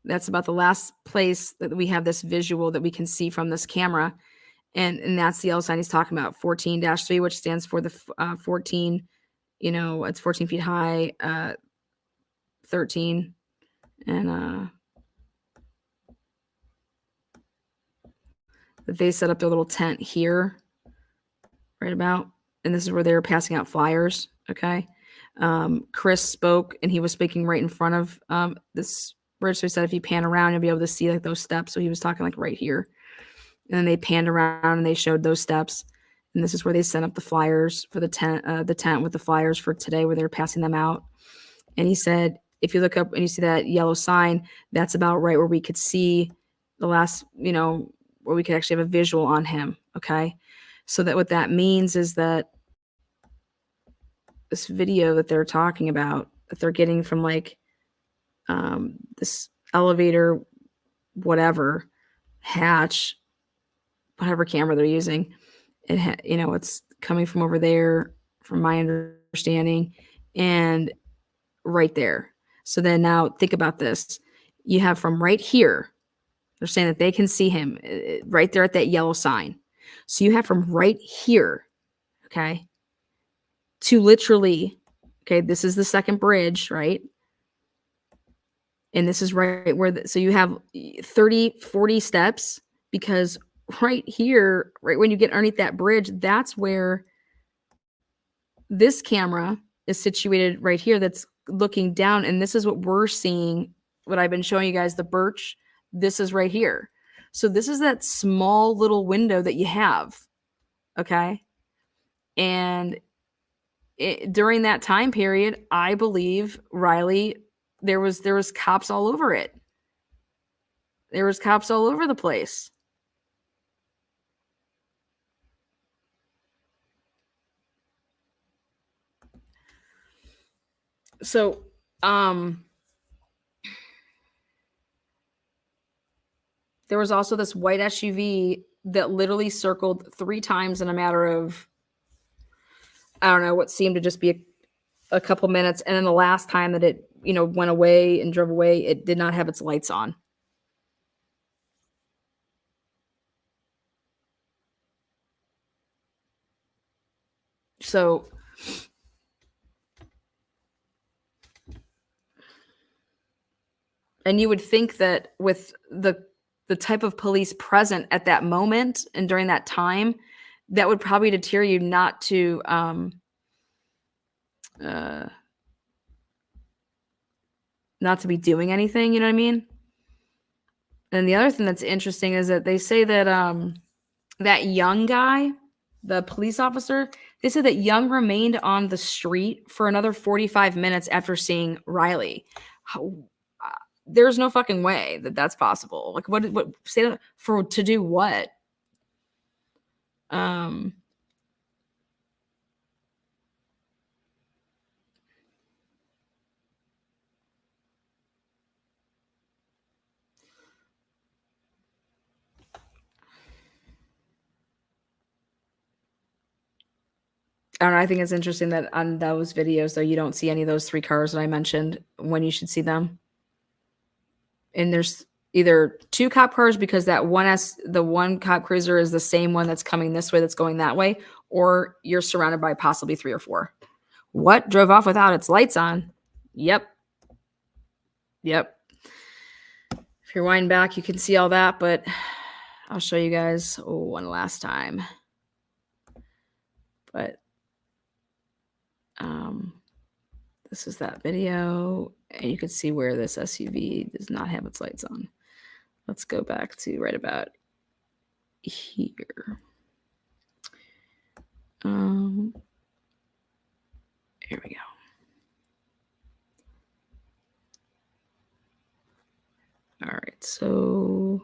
That's about the last place that we have this visual that we can see from this camera. And that's the yellow sign he's talking about, 14-3, which stands for the 14, it's 14 feet high, 13. And they set up their little tent here, right about. And this is where they were passing out flyers, okay? Chris spoke, and he was speaking right in front of this bridge. So he said if you pan around, you'll be able to see like those steps. So he was talking like right here. And then they panned around and they showed those steps. And this is where they sent up the flyers for the tent with the flyers for today, where they were passing them out. And he said, if you look up and you see that yellow sign, that's about right where we could see the last, where we could actually have a visual on him. Okay. So that what that means is that this video that they're talking about, that they're getting from like this elevator, whatever hatch, whatever camera they're using, it's coming from over there, from my understanding, and right there. So then now think about this. You have from right here, they're saying that they can see him right there at that yellow sign. So you have from right here, okay, to literally, okay, this is the second bridge, right? And this is right where, so you have 30, 40 steps, because right here, right when you get underneath that bridge, that's where this camera is situated right here, that's looking down. And this is what we're seeing, what I've been showing you guys, the Birch. This is right here. So this is that small little window that you have. Okay. And during that time period, I believe Riley, there was cops all over it. There was cops all over the place. So, there was also this white SUV that literally circled 3 times in a matter of, I don't know, what seemed to just be a couple minutes. And then the last time that it, went away and drove away, it did not have its lights on. So, and you would think that with the type of police present at that moment and during that time, that would probably deter you not to not to be doing anything, you know what I mean? And the other thing that's interesting is that they say that that young guy, the police officer, they said that Young remained on the street for another 45 minutes after seeing Riley. There's no fucking way that that's possible. Like, what say that for, to do what? I don't know, I think it's interesting that on those videos, though, you don't see any of those 3 cars that I mentioned when you should see them. And there's either 2 cop cars because the one cop cruiser is the same one that's coming this way that's going that way, or you're surrounded by possibly 3 or 4. What drove off without its lights on? Yep. If you're winding back, you can see all that, but I'll show you guys one last time. But this is that video, and you can see where this SUV does not have its lights on. Let's go back to right about here. Here we go. All right, so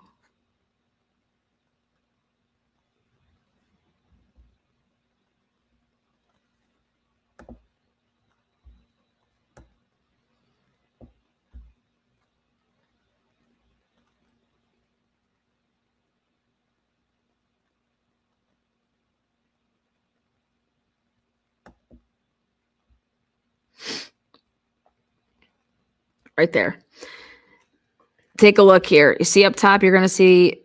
right there. Take a look here. You see up top, you're going to see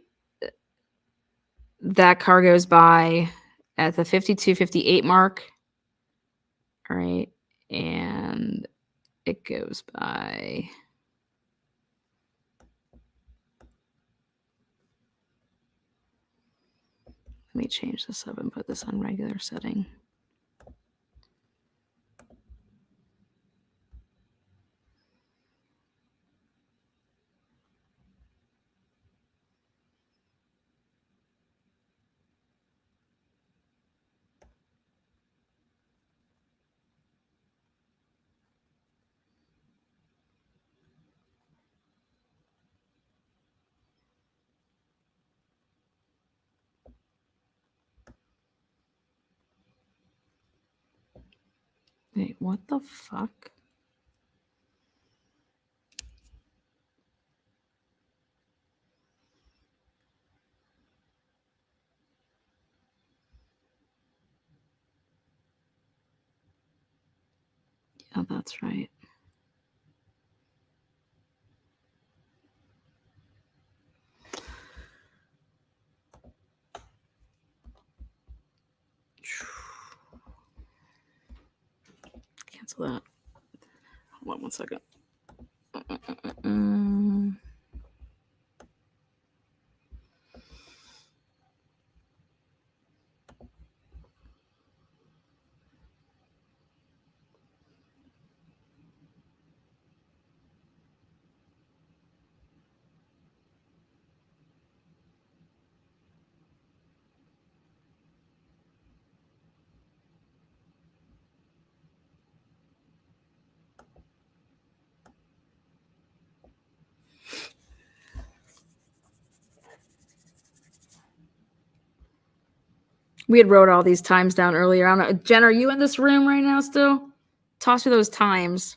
that car goes by at the 52:58 mark. All right. And it goes by. Let me change this up and put this on regular setting. Wait, what the fuck? Yeah, that's right. Cancel that. Hold on one second. We had wrote all these times down earlier. I don't know. Jen, are you in this room right now still? Toss me those times.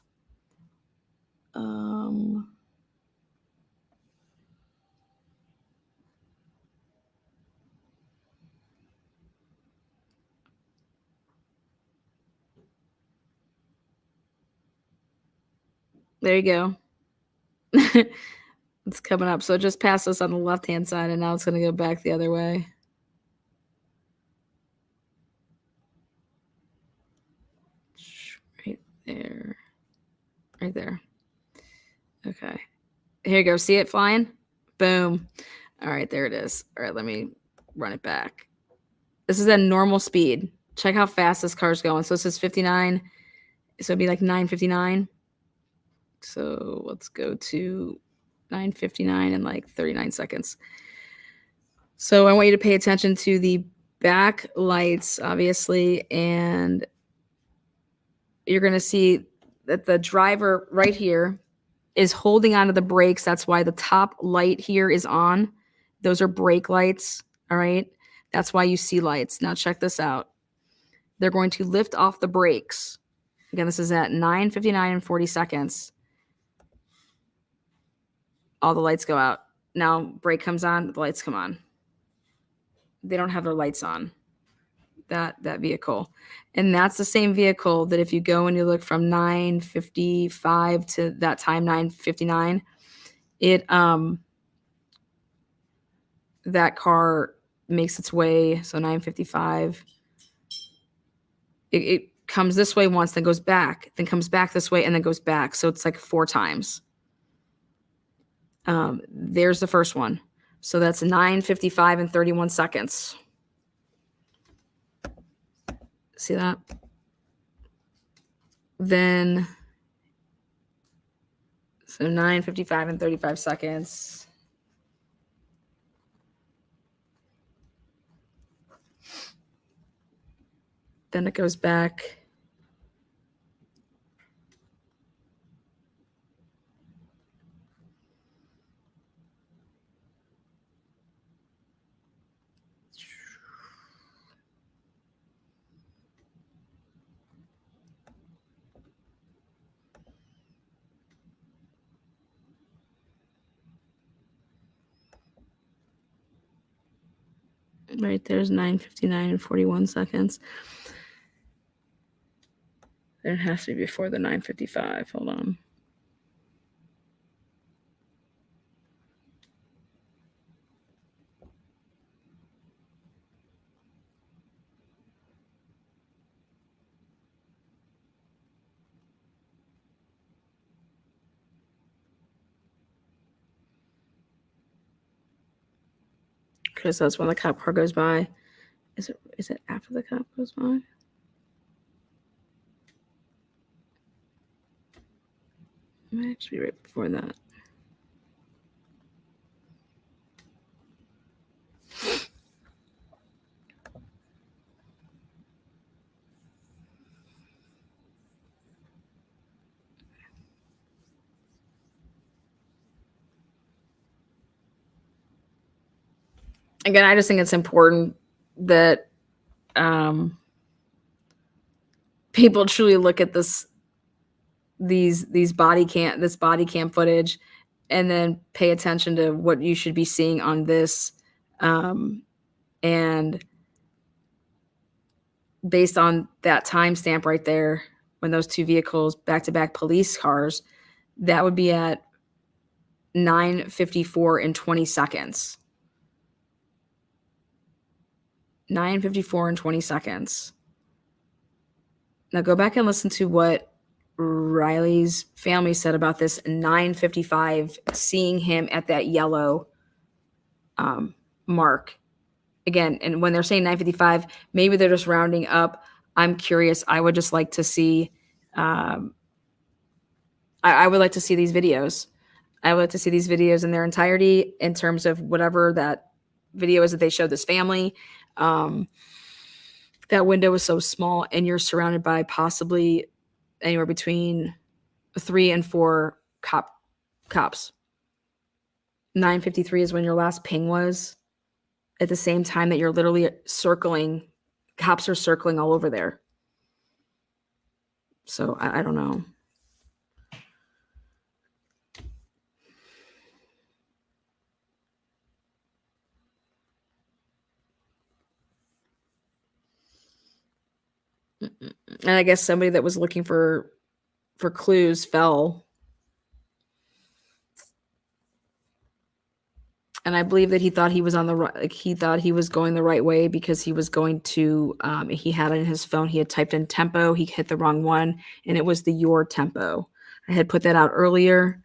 There you go. It's coming up. So it just passed us on the left-hand side, and now it's going to go back the other way. Right there. Right there. Okay. Here you go. See it flying? Boom. All right, there it is. All right, let me run it back. This is at normal speed. Check how fast this car's going. So this is 59. So it'd be like 9:59. So let's go to 9:59 in like 39 seconds. So I want you to pay attention to the back lights, obviously, and you're going to see that the driver right here is holding onto the brakes. That's why the top light here is on. Those are brake lights, all right? That's why you see lights. Now check this out. They're going to lift off the brakes. Again, this is at 9:59 and 40 seconds. All the lights go out. Now brake comes on, the lights come on. They don't have their lights on. that vehicle. And that's the same vehicle that if you go and you look from 9:55 to that time 9:59, it that car makes its way, so 9:55. It comes this way once, then goes back, then comes back this way, and then goes back. So it's like 4 times. There's the first one. So that's 9:55 and 31 seconds. See that? Then, so 9:55 and 35 seconds. Then it goes back. Right there's 9:59 and 41 seconds. It has to be before the 9:55. Hold on. Because that's when the cop car goes by. Is it after the cop goes by? It might actually be right before that. Again, I just think it's important that people truly look at this body cam footage and then pay attention to what you should be seeing on this, and based on that timestamp right there, when those two vehicles back-to-back police cars, that would be at 9:54 and 20 seconds. 9:54 and 20 seconds. Now go back and listen to what Riley's family said about this 9:55, seeing him at that yellow mark. Again, and when they're saying 9:55, maybe they're just rounding up. I'm curious. I would just like to see, I would like to see these videos. I would like to see these videos in their entirety in terms of whatever that video is that they showed this family. That window is so small, and you're surrounded by possibly anywhere between 3 and 4 cops. 9:53 is when your last ping was. At the same time that you're literally circling, cops are circling all over there. So I don't know. And I guess somebody that was looking for clues fell. And I believe that he thought he was on the right, like he thought he was going the right way because he was going to, he had in his phone, he had typed in tempo, he hit the wrong one, and it was the your tempo. I had put that out earlier,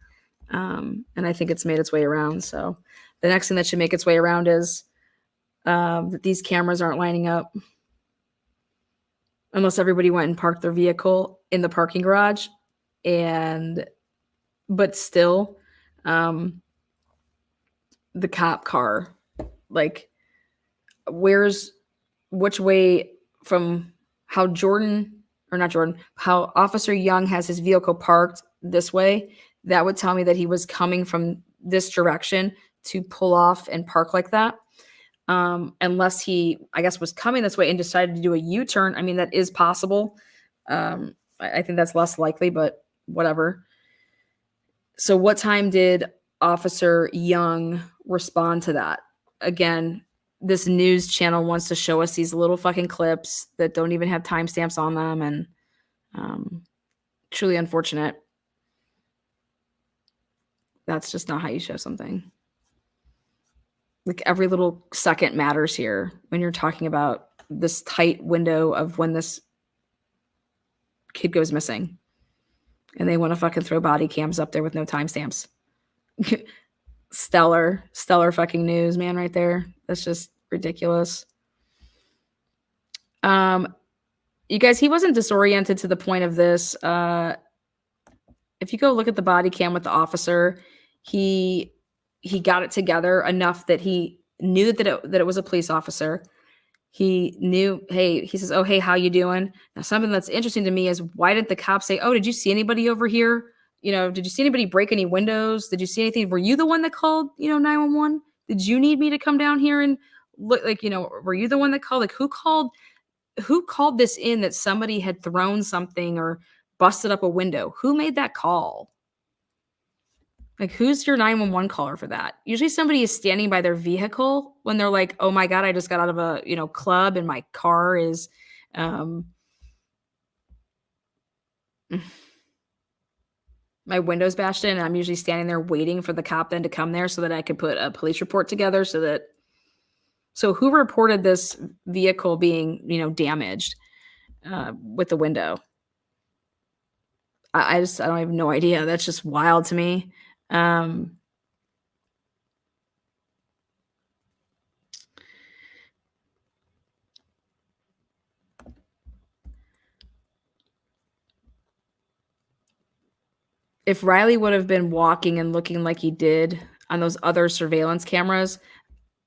and I think it's made its way around. So the next thing that should make its way around is that these cameras aren't lining up. Unless everybody went and parked their vehicle in the parking garage, but still, the cop car, like, which way from how how Officer Young has his vehicle parked this way, that would tell me that he was coming from this direction to pull off and park like that. Unless he, I guess, was coming this way and decided to do a U-turn. I mean, that is possible. I think that's less likely, but whatever. So what time did Officer Young respond to that? Again, this news channel wants to show us these little fucking clips that don't even have timestamps on them, and truly unfortunate. That's just not how you show something. Like every little second matters here when you're talking about this tight window of when this kid goes missing. And they want to fucking throw body cams up there with no timestamps. stellar fucking news, man, right there. That's just ridiculous. You guys, he wasn't disoriented to the point of this. If you go look at the body cam with the officer, he got it together enough that he knew that it was a police officer. He knew, hey, he says, oh, hey, how you doing? Now, something that's interesting to me is, why didn't the cop say, oh, did you see anybody over here? You know, did you see anybody break any windows? Did you see anything? Were you the one that called, 911? Did you need me to come down here and look, like, were you the one that called? Like, who called this in that somebody had thrown something or busted up a window? Who made that call? Like, who's your 911 caller for that? Usually somebody is standing by their vehicle when they're like, oh my God, I just got out of a, club and my car is, my window's bashed in, and I'm usually standing there waiting for the cop then to come there so that I could put a police report together so who reported this vehicle being, damaged with the window? I don't have no idea. That's just wild to me. If Riley would have been walking and looking like he did on those other surveillance cameras,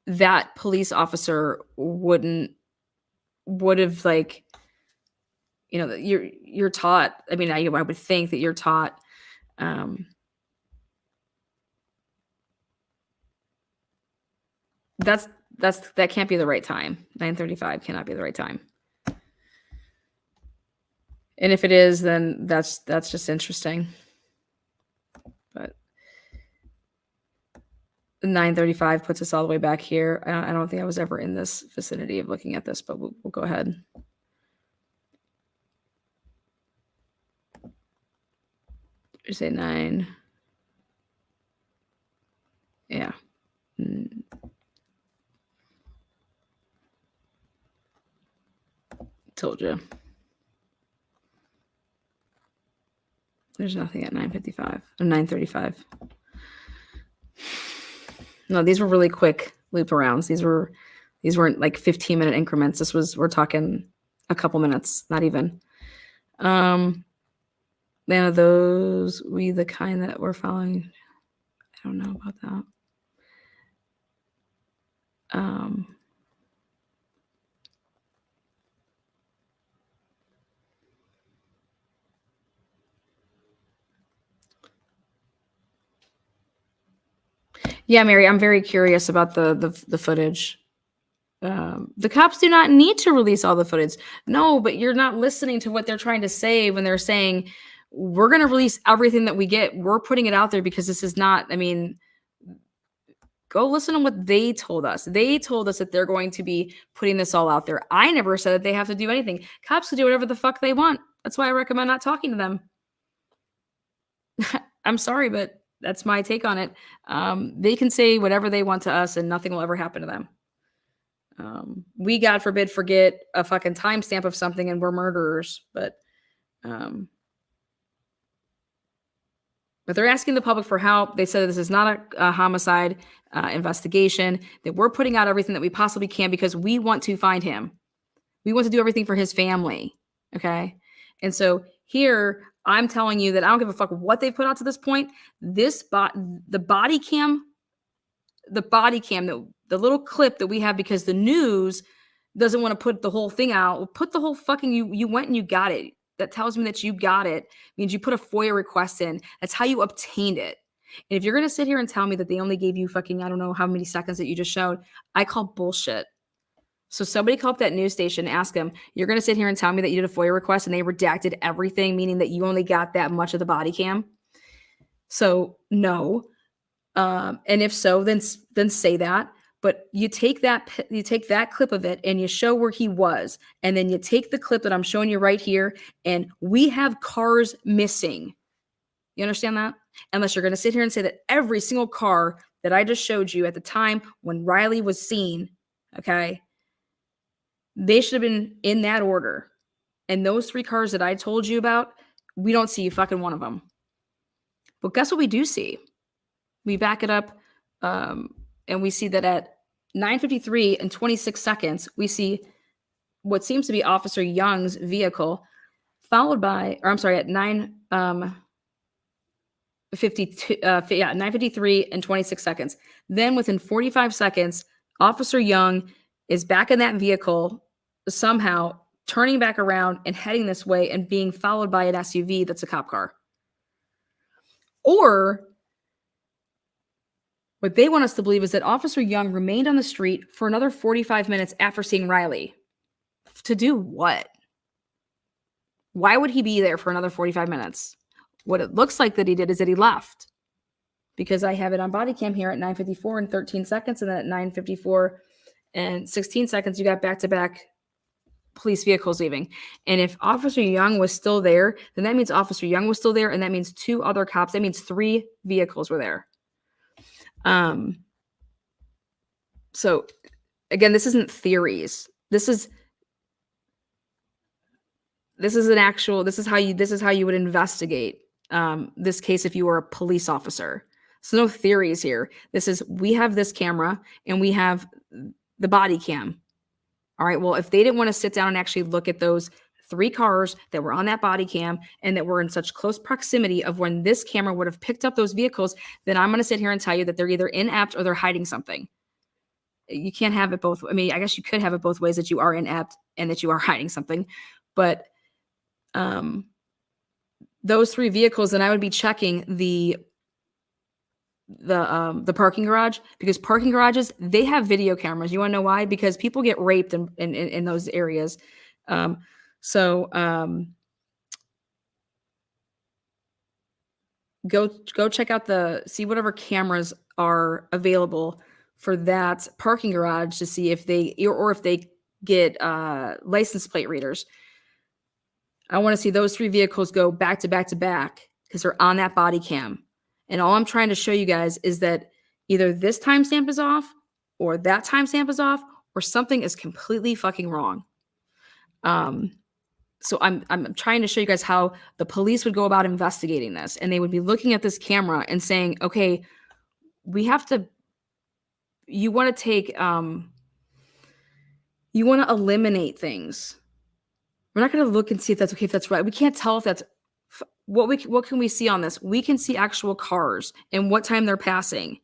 that police officer would have, like, you're taught. I mean, I would think that you're taught. That can't be the right time. 9:35 cannot be the right time. And if it is, then that's just interesting. But 9:35 puts us all the way back here. I don't think I was ever in this vicinity of looking at this, but we'll go ahead. You say 9. Yeah. Told you. There's nothing at 9:55 or 9:35. No, these were really quick loop arounds. These weren't like 15-minute increments. We're talking a couple minutes, not even. None of those, we the kind that we're following. I don't know about that. Yeah, Mary, I'm very curious about the footage. The cops do not need to release all the footage. No, but you're not listening to what they're trying to say when they're saying, we're going to release everything that we get. We're putting it out there because this is not, I mean, go listen to what they told us. They told us that they're going to be putting this all out there. I never said that they have to do anything. Cops can do whatever the fuck they want. That's why I recommend not talking to them. I'm sorry, but that's my take on it. They can say whatever they want to us and nothing will ever happen to them. We, God forbid, forget a fucking timestamp of something and we're murderers. But they're asking the public for help. They said this is not a homicide investigation, that we're putting out everything that we possibly can because we want to find him. We want to do everything for his family. Okay. And so here I'm telling you that I don't give a fuck what they put out to this point. The body cam, the little clip that we have, because the news doesn't want to put the whole thing out. Well, put the whole fucking, you went and you got it. That tells me that you got it. Means you put a FOIA request in. That's how you obtained it. And if you're going to sit here and tell me that they only gave you fucking, I don't know how many seconds that you just showed, I call bullshit. So somebody call up that news station, ask them, you're going to sit here and tell me that you did a FOIA request and they redacted everything, meaning that you only got that much of the body cam? So no. And if so, then say that. But you take that clip of it and you show where he was, and then you take the clip that I'm showing you right here, and we have cars missing. You understand that? Unless you're going to sit here and say that every single car that I just showed you at the time when Riley was seen, okay, they should have been in that order. And those 3 cars that I told you about, we don't see fucking one of them. But guess what we do see? We back it up, and we see that at 9:53 and 26 seconds, we see what seems to be Officer Young's vehicle, followed by, or I'm sorry, at 9:53 and 26 seconds. Then within 45 seconds, Officer Young is back in that vehicle, somehow turning back around and heading this way and being followed by an SUV that's a cop car. Or what they want us to believe is that Officer Young remained on the street for another 45 minutes after seeing Riley. To do what? Why would he be there for another 45 minutes? What it looks like that he did is that he left, because I have it on body cam here at 9:54 and 13 seconds, and then at 9:54 and 16 seconds, you got back-to-back police vehicles leaving. And if Officer Young was still there, then that means Officer Young was still there, and that means 2 other cops. That means 3 vehicles were there. So again, this isn't theories. This is how you would investigate this case if you were a police officer. So no theories here. We have this camera and we have the body cam. All right. Well, if they didn't want to sit down and actually look at those 3 cars that were on that body cam and that were in such close proximity of when this camera would have picked up those vehicles, then I'm going to sit here and tell you that they're either inept or they're hiding something. You can't have it both. I mean, I guess you could have it both ways, that you are inept and that you are hiding something. But those 3 vehicles, then I would be checking the parking garage, because parking garages, they have video cameras. You want to know why? Because people get raped in those areas. So go check out see whatever cameras are available for that parking garage to see if they get license plate readers. I want to see those 3 vehicles go back to back to back because they're on that body cam. And all I'm trying to show you guys is that either this timestamp is off or that timestamp is off or something is completely fucking wrong. So I'm trying to show you guys how the police would go about investigating this. And they would be looking at this camera and saying, okay, you want to eliminate things. We're not going to look and see if that's okay, if that's right. We can't tell if that's what can we see on this? We can see actual cars and what time they're passing.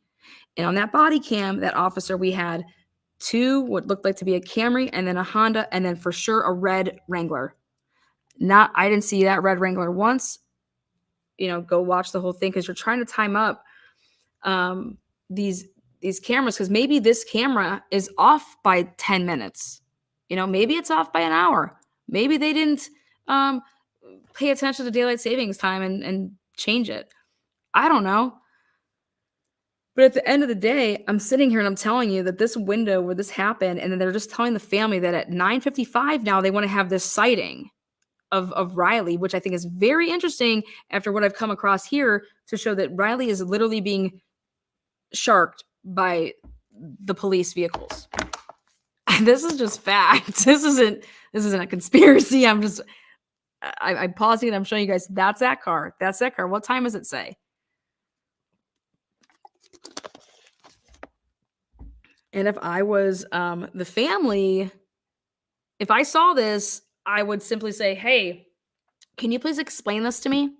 And on that body cam, that officer, we had 2 what looked like to be a Camry and then a Honda and then for sure a red Wrangler. I didn't see that red Wrangler once. Go watch the whole thing because you're trying to time up these cameras, because maybe this camera is off by 10 minutes. Maybe it's off by an hour. Maybe they didn't pay attention to daylight savings time and change it. I don't know. But at the end of the day, I'm sitting here and I'm telling you that this window where this happened, and then they're just telling the family that at 9:55 now they want to have this sighting of Riley, which I think is very interesting after what I've come across here to show that Riley is literally being sharked by the police vehicles. This is just fact. This isn't a conspiracy. I'm pausing and I'm showing you guys that's that car. That's that car. What time does it say? And if I was the family, if I saw this, I would simply say, hey, can you please explain this to me?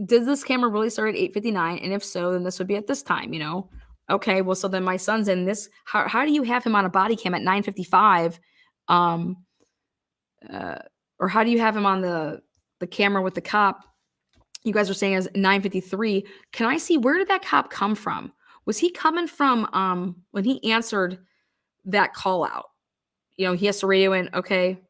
Did this camera really start at 8:59? And if so, then this would be at this time, Okay, well, so then my son's in this. How do you have him on a body cam at 9:55? Or how do you have him on the camera with the cop? You guys are saying is 9:53. Can I see, where did that cop come from? Was he coming from when he answered that call out? He has to radio in, okay,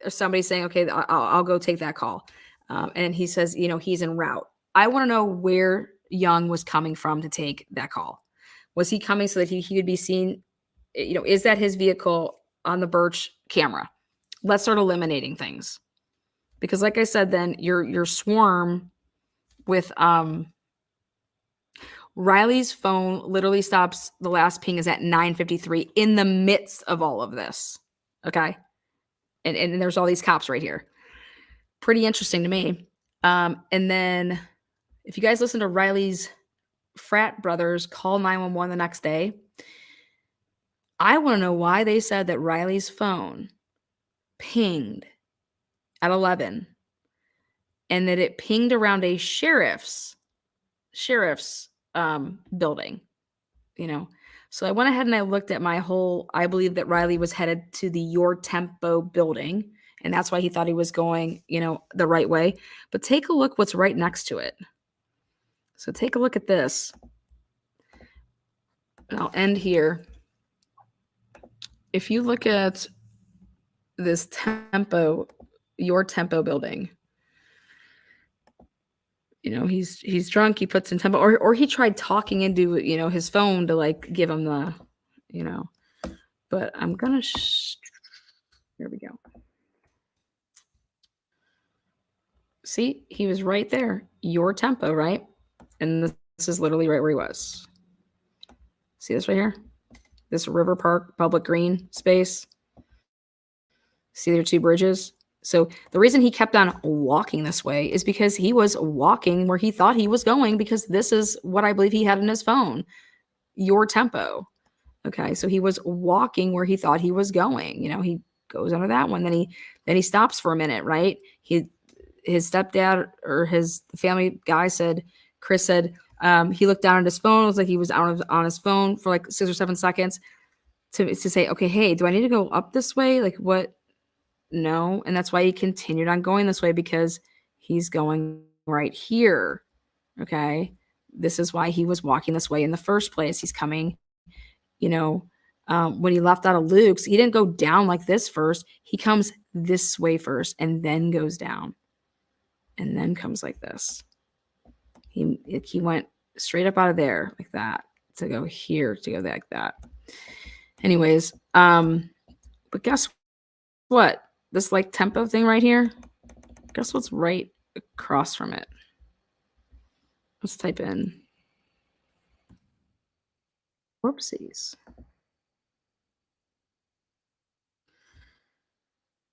or somebody saying, okay, I'll go take that call. And he says, he's en route. I want to know where Young was coming from to take that call. Was he coming so that he would be seen? You know, is that his vehicle on the Birch camera? Let's start eliminating things. Because like I said, then your swarm with Riley's phone literally stops, the last ping is at 9:53 in the midst of all of this. Okay. And there's all these cops right here. Pretty interesting to me. And then if you guys listen to Riley's frat brothers call 911 the next day, I want to know why they said that Riley's phone pinged at 11 and that it pinged around a sheriff's building, you know. So I went ahead and I looked at my whole, I believe that Riley was headed to the Your Tempo building, and that's why he thought he was going, you know, the right way. But take a look what's right next to it. So take a look at this. And I'll end here. If you look at this Tempo, Your Tempo building, you know, he's drunk, he puts in tempo, or he tried talking into, you know, his phone to like give him the, you know, but I'm gonna, here we go. See, he was right there, Your Tempo, right? And this is literally right where he was. See this right here? This River Park public green space. See there are two bridges? So the reason he kept on walking this way is because he was walking where he thought he was going, because this is what I believe he had in his phone, Your Tempo. Okay, so he was walking where he thought he was going. You know, he goes under that one, then he stops for a minute, right? His stepdad or his family guy said, Chris said, he looked down at his phone. It was like he was on his phone for like 6 or 7 seconds to say, okay, hey, do I need to go up this way? Like what? No. And that's why he continued on going this way, because he's going right here. Okay. This is why he was walking this way in the first place. He's coming, you know, when he left out of Luke's, he didn't go down like this first. He comes this way first and then goes down and then comes like this. He went straight up out of there like that to go here, to go like that. Anyways, but guess what? This like tempo thing right here, guess what's right across from it? Let's type in, whoopsies.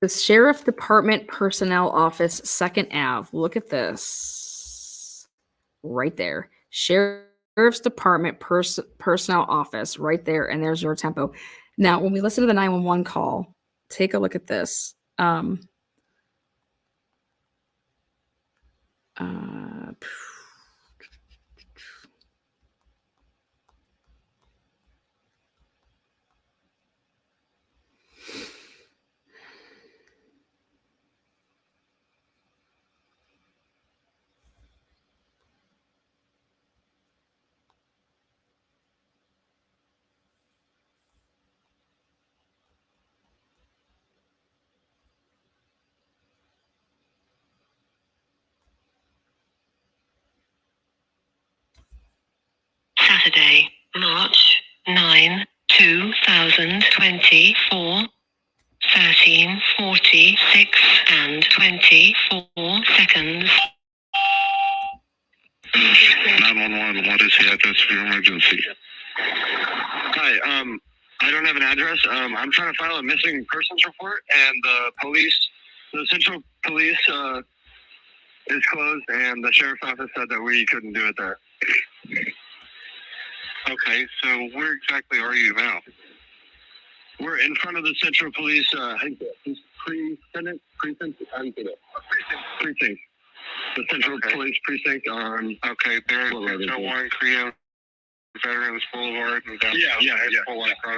The Sheriff Department Personnel Office, 2nd Ave. Look at this. Right there. Sheriff's Department Personnel Office, right there. And there's Your Tempo. Now, when we listen to the 911 call, take a look at this. Saturday, March 9, 2024, 13:46 and 24 seconds. 911, what is the address of your emergency? Hi, I don't have an address. I'm trying to file a missing persons report, and the Central Police is closed, and the Sheriff's Office said that we couldn't do it there. Okay, so where exactly are you now? We're in front of the Central Police precinct. The Central Police precinct on. Okay, there's 601 Korea Veterans Boulevard and down. Yeah.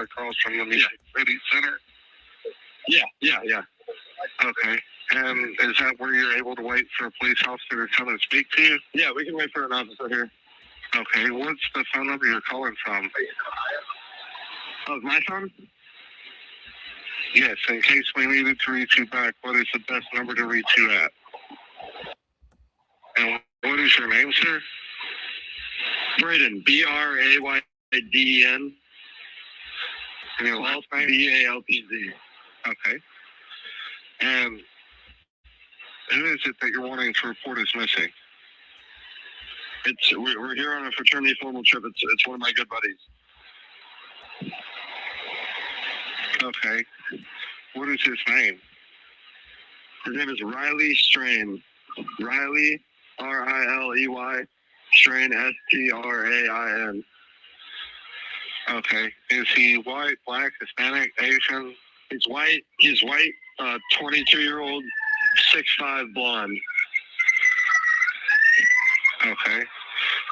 Across from the Music City Center. Yeah. Okay. And is that where you're able to wait for a police officer to come and speak to you? Yeah, we can wait for an officer here. Okay, what's the phone number you're calling from? Oh, my phone? Yes, in case we needed to reach you back, what is the best number to reach you at? And what is your name, sir? Braden, Bray. D-E-N. And your last name? D-A-L-T-Z. Okay. And who is it that you're wanting to report is missing? We're here on a fraternity formal trip. It's one of my good buddies. Okay. What is his name? His name is Riley Strain. Riley, R-I-L-E-Y, Strain, S-T-R-A-I-N. Okay. Is he white, black, Hispanic, Asian? He's white. 22-year-old, 6'5", blonde. Okay.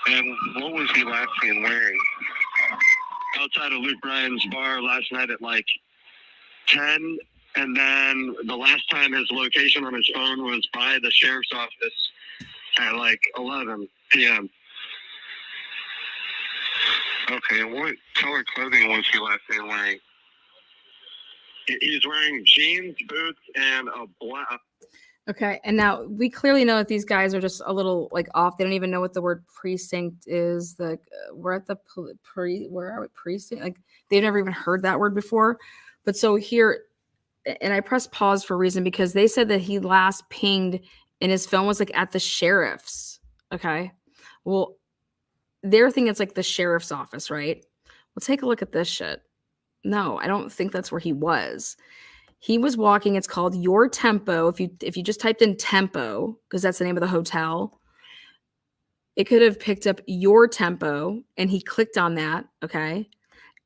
And what was he last seen wearing? Outside of Luke Bryan's bar last night at like 10. And then the last time his location on his phone was by the sheriff's office at like 11 p.m. Okay, and what color clothing was he last seen wearing? He's wearing jeans, boots, and a black. Okay, and now we clearly know that these guys are just a little like off. They don't even know what the word precinct is. We're at the where are we? Precinct? Like they've never even heard that word before. But so here, and I pressed pause for a reason because they said that he last pinged and his phone was like at the sheriff's. Okay, well, they're thinking it's like the sheriff's office, right? Well, take a look at this shit. No, I don't think that's where he was. He was walking. It's called Your Tempo. If you just typed in Tempo, because that's the name of the hotel, it could have picked up Your Tempo, and he clicked on that. Okay,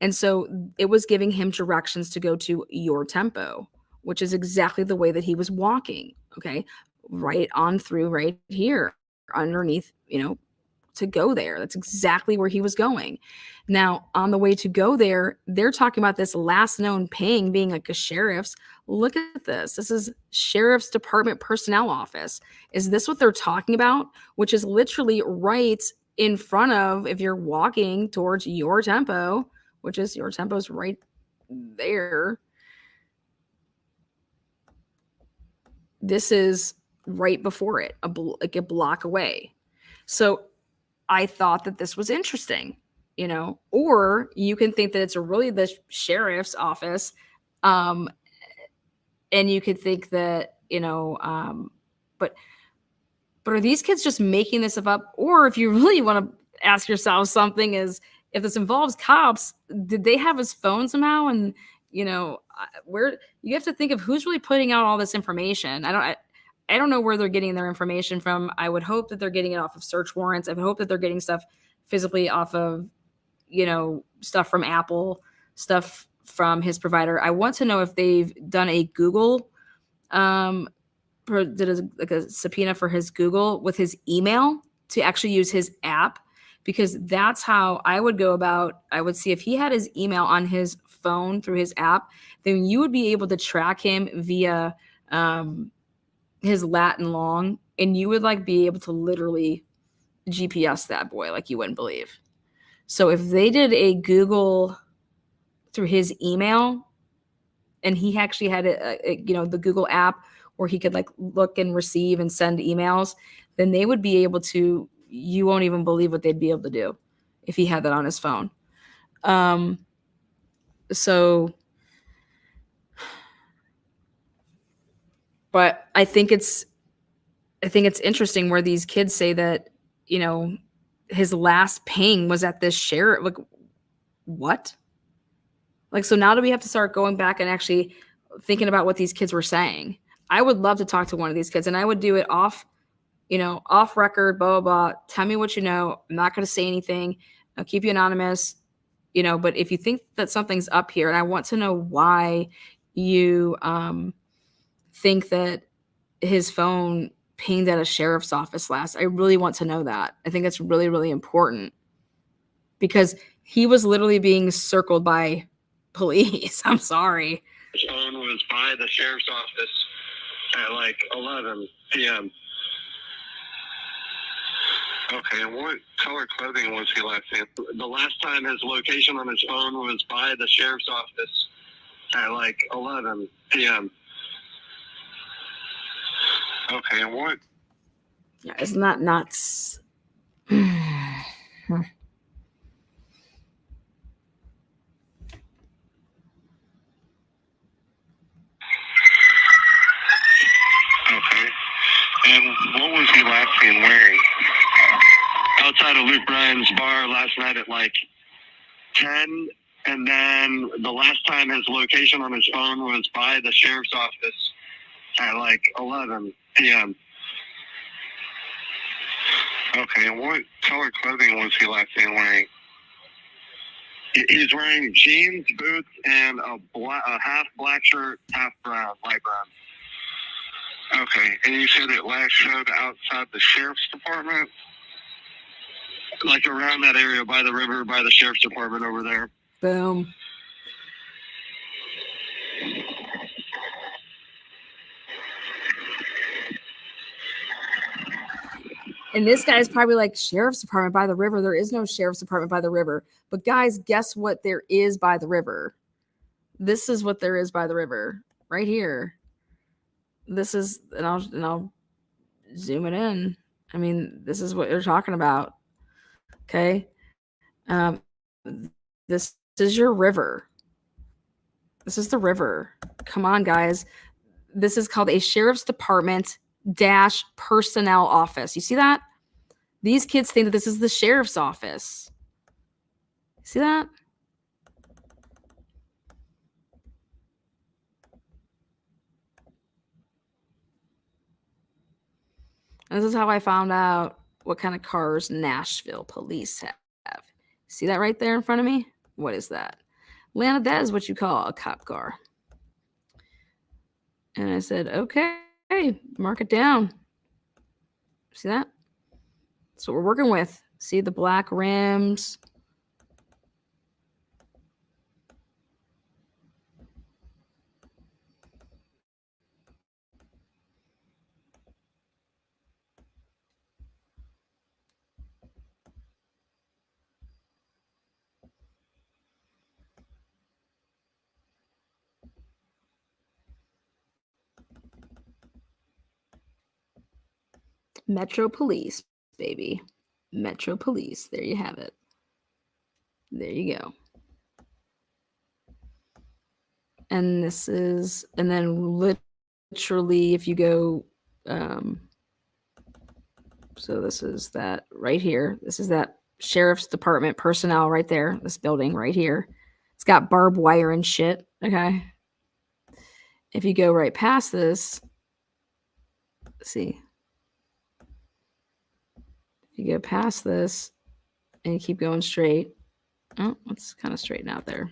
and so it was giving him directions to go to Your Tempo, which is exactly the way that he was walking. Okay, right on through right here, underneath. To go there. That's exactly where he was going. Now, on the way to go there, they're talking about this last known ping being like a sheriff's. Look at this. This is Sheriff's Department Personnel Office. Is this what they're talking about? Which is literally right in front of, if you're walking towards Your Tempo, which is Your Tempo's right there. This is right before it, like a block away. So I thought that this was interesting, or you can think that it's really the sheriff's office. And you could think that, but are these kids just making this stuff up? Or if you really want to ask yourself something is, if this involves cops, did they have his phone somehow? And, where you have to think of who's really putting out all this information. I don't know where they're getting their information from. I would hope that they're getting it off of search warrants. I would hope that they're getting stuff physically off of, stuff from Apple, stuff from his provider. I want to know if they've done a Google, did a subpoena for his Google with his email to actually use his app, because that's how I would go about. I would see if he had his email on his phone through his app, then you would be able to track him via, his Latin long, and you would like be able to literally GPS that boy like you wouldn't believe. So if they did a Google through his email, and he actually had the Google app where he could like look and receive and send emails, then they would be able to. You won't even believe what they'd be able to do if he had that on his phone. But I think it's interesting where these kids say that, his last ping was at this sheriff. Like, what? Like, so now do we have to start going back and actually thinking about what these kids were saying? I would love to talk to one of these kids, and I would do it off record, blah, blah, blah. Tell me what you know. I'm not going to say anything. I'll keep you anonymous, but if you think that something's up here, and I want to know why you think that his phone pinged at a sheriff's office last. I really want to know that. I think it's really, really important, because he was literally being circled by police. I'm sorry. His phone was by the sheriff's office at like 11 p.m. Okay, and what color clothing was he last seen? The last time his location on his phone was by the sheriff's office at like 11 p.m. Okay, and what? Yeah, isn't that nuts? And what was he last seen wearing? Outside of Luke Bryan's bar last night at like 10. And then the last time his location on his phone was by the sheriff's office at like 11 p.m. Okay, and what color clothing was he last seen wearing? He's wearing jeans, boots, and a half black shirt, half brown, light brown. Okay, and you said it last showed outside the sheriff's department? Like around that area by the river, by the sheriff's department over there. Boom. And this guy's probably like, sheriff's department by the river. There is no sheriff's department by the river. But guys, guess what there is by the river? This is what there is by the river right here. This is, and I'll zoom it in. I mean, this is what you're talking about. Okay. This is your river. This is the river. Come on, guys. This is called a sheriff's department - personnel office. You see that? These kids think that this is the sheriff's office. See that? And this is how I found out what kind of cars Nashville police have. See that right there in front of me? What is that? Lana, that is what you call a cop car. And I said, okay, mark it down. See that? That's what we're working with. See the black rims. Metro Police, baby. Metro Police. There you have it. There you go. And this is, and then literally, if you go, so this is that right here. This is that sheriff's department personnel right there. This building right here. It's got barbed wire and shit. Okay. If you go right past this, see. If you go past this and you keep going straight. Oh, let's kind of straighten out there.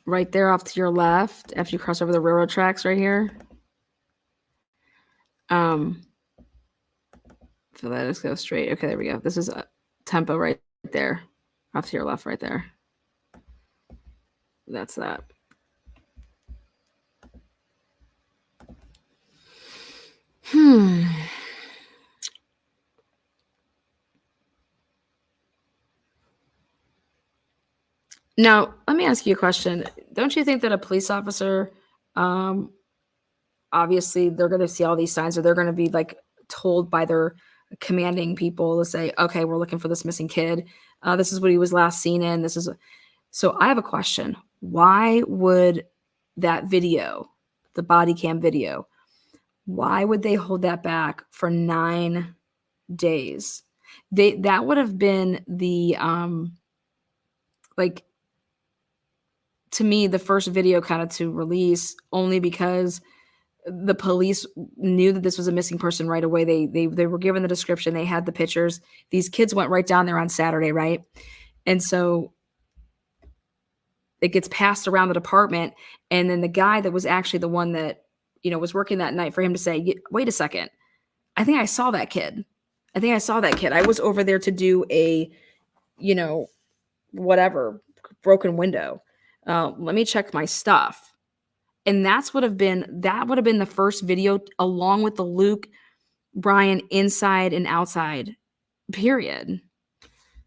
Right there off to your left, after you cross over the railroad tracks right here. So let us go straight. Okay, there we go. This is a tempo right there. Off to your left right there. That's that. Now, let me ask you a question. Don't you think that a police officer, obviously they're going to see all these signs, or they're going to be like told by their commanding people to say, okay, we're looking for this missing kid. This is what he was last seen in. This is, so I have a question. Why would that video, the body cam video, why would they hold that back for 9 days? That would have been the, like, to me, the first video kind of to release, only because the police knew that this was a missing person right away. They were given the description. They had the pictures. These kids went right down there on Saturday, right? And so it gets passed around the department. And then the guy that was actually the one that, was working that night, for him to say, wait a second, I think I saw that kid. I was over there to do a, whatever, broken window. Let me check my stuff. And that would have been the first video, along with the Luke Bryan inside and outside period.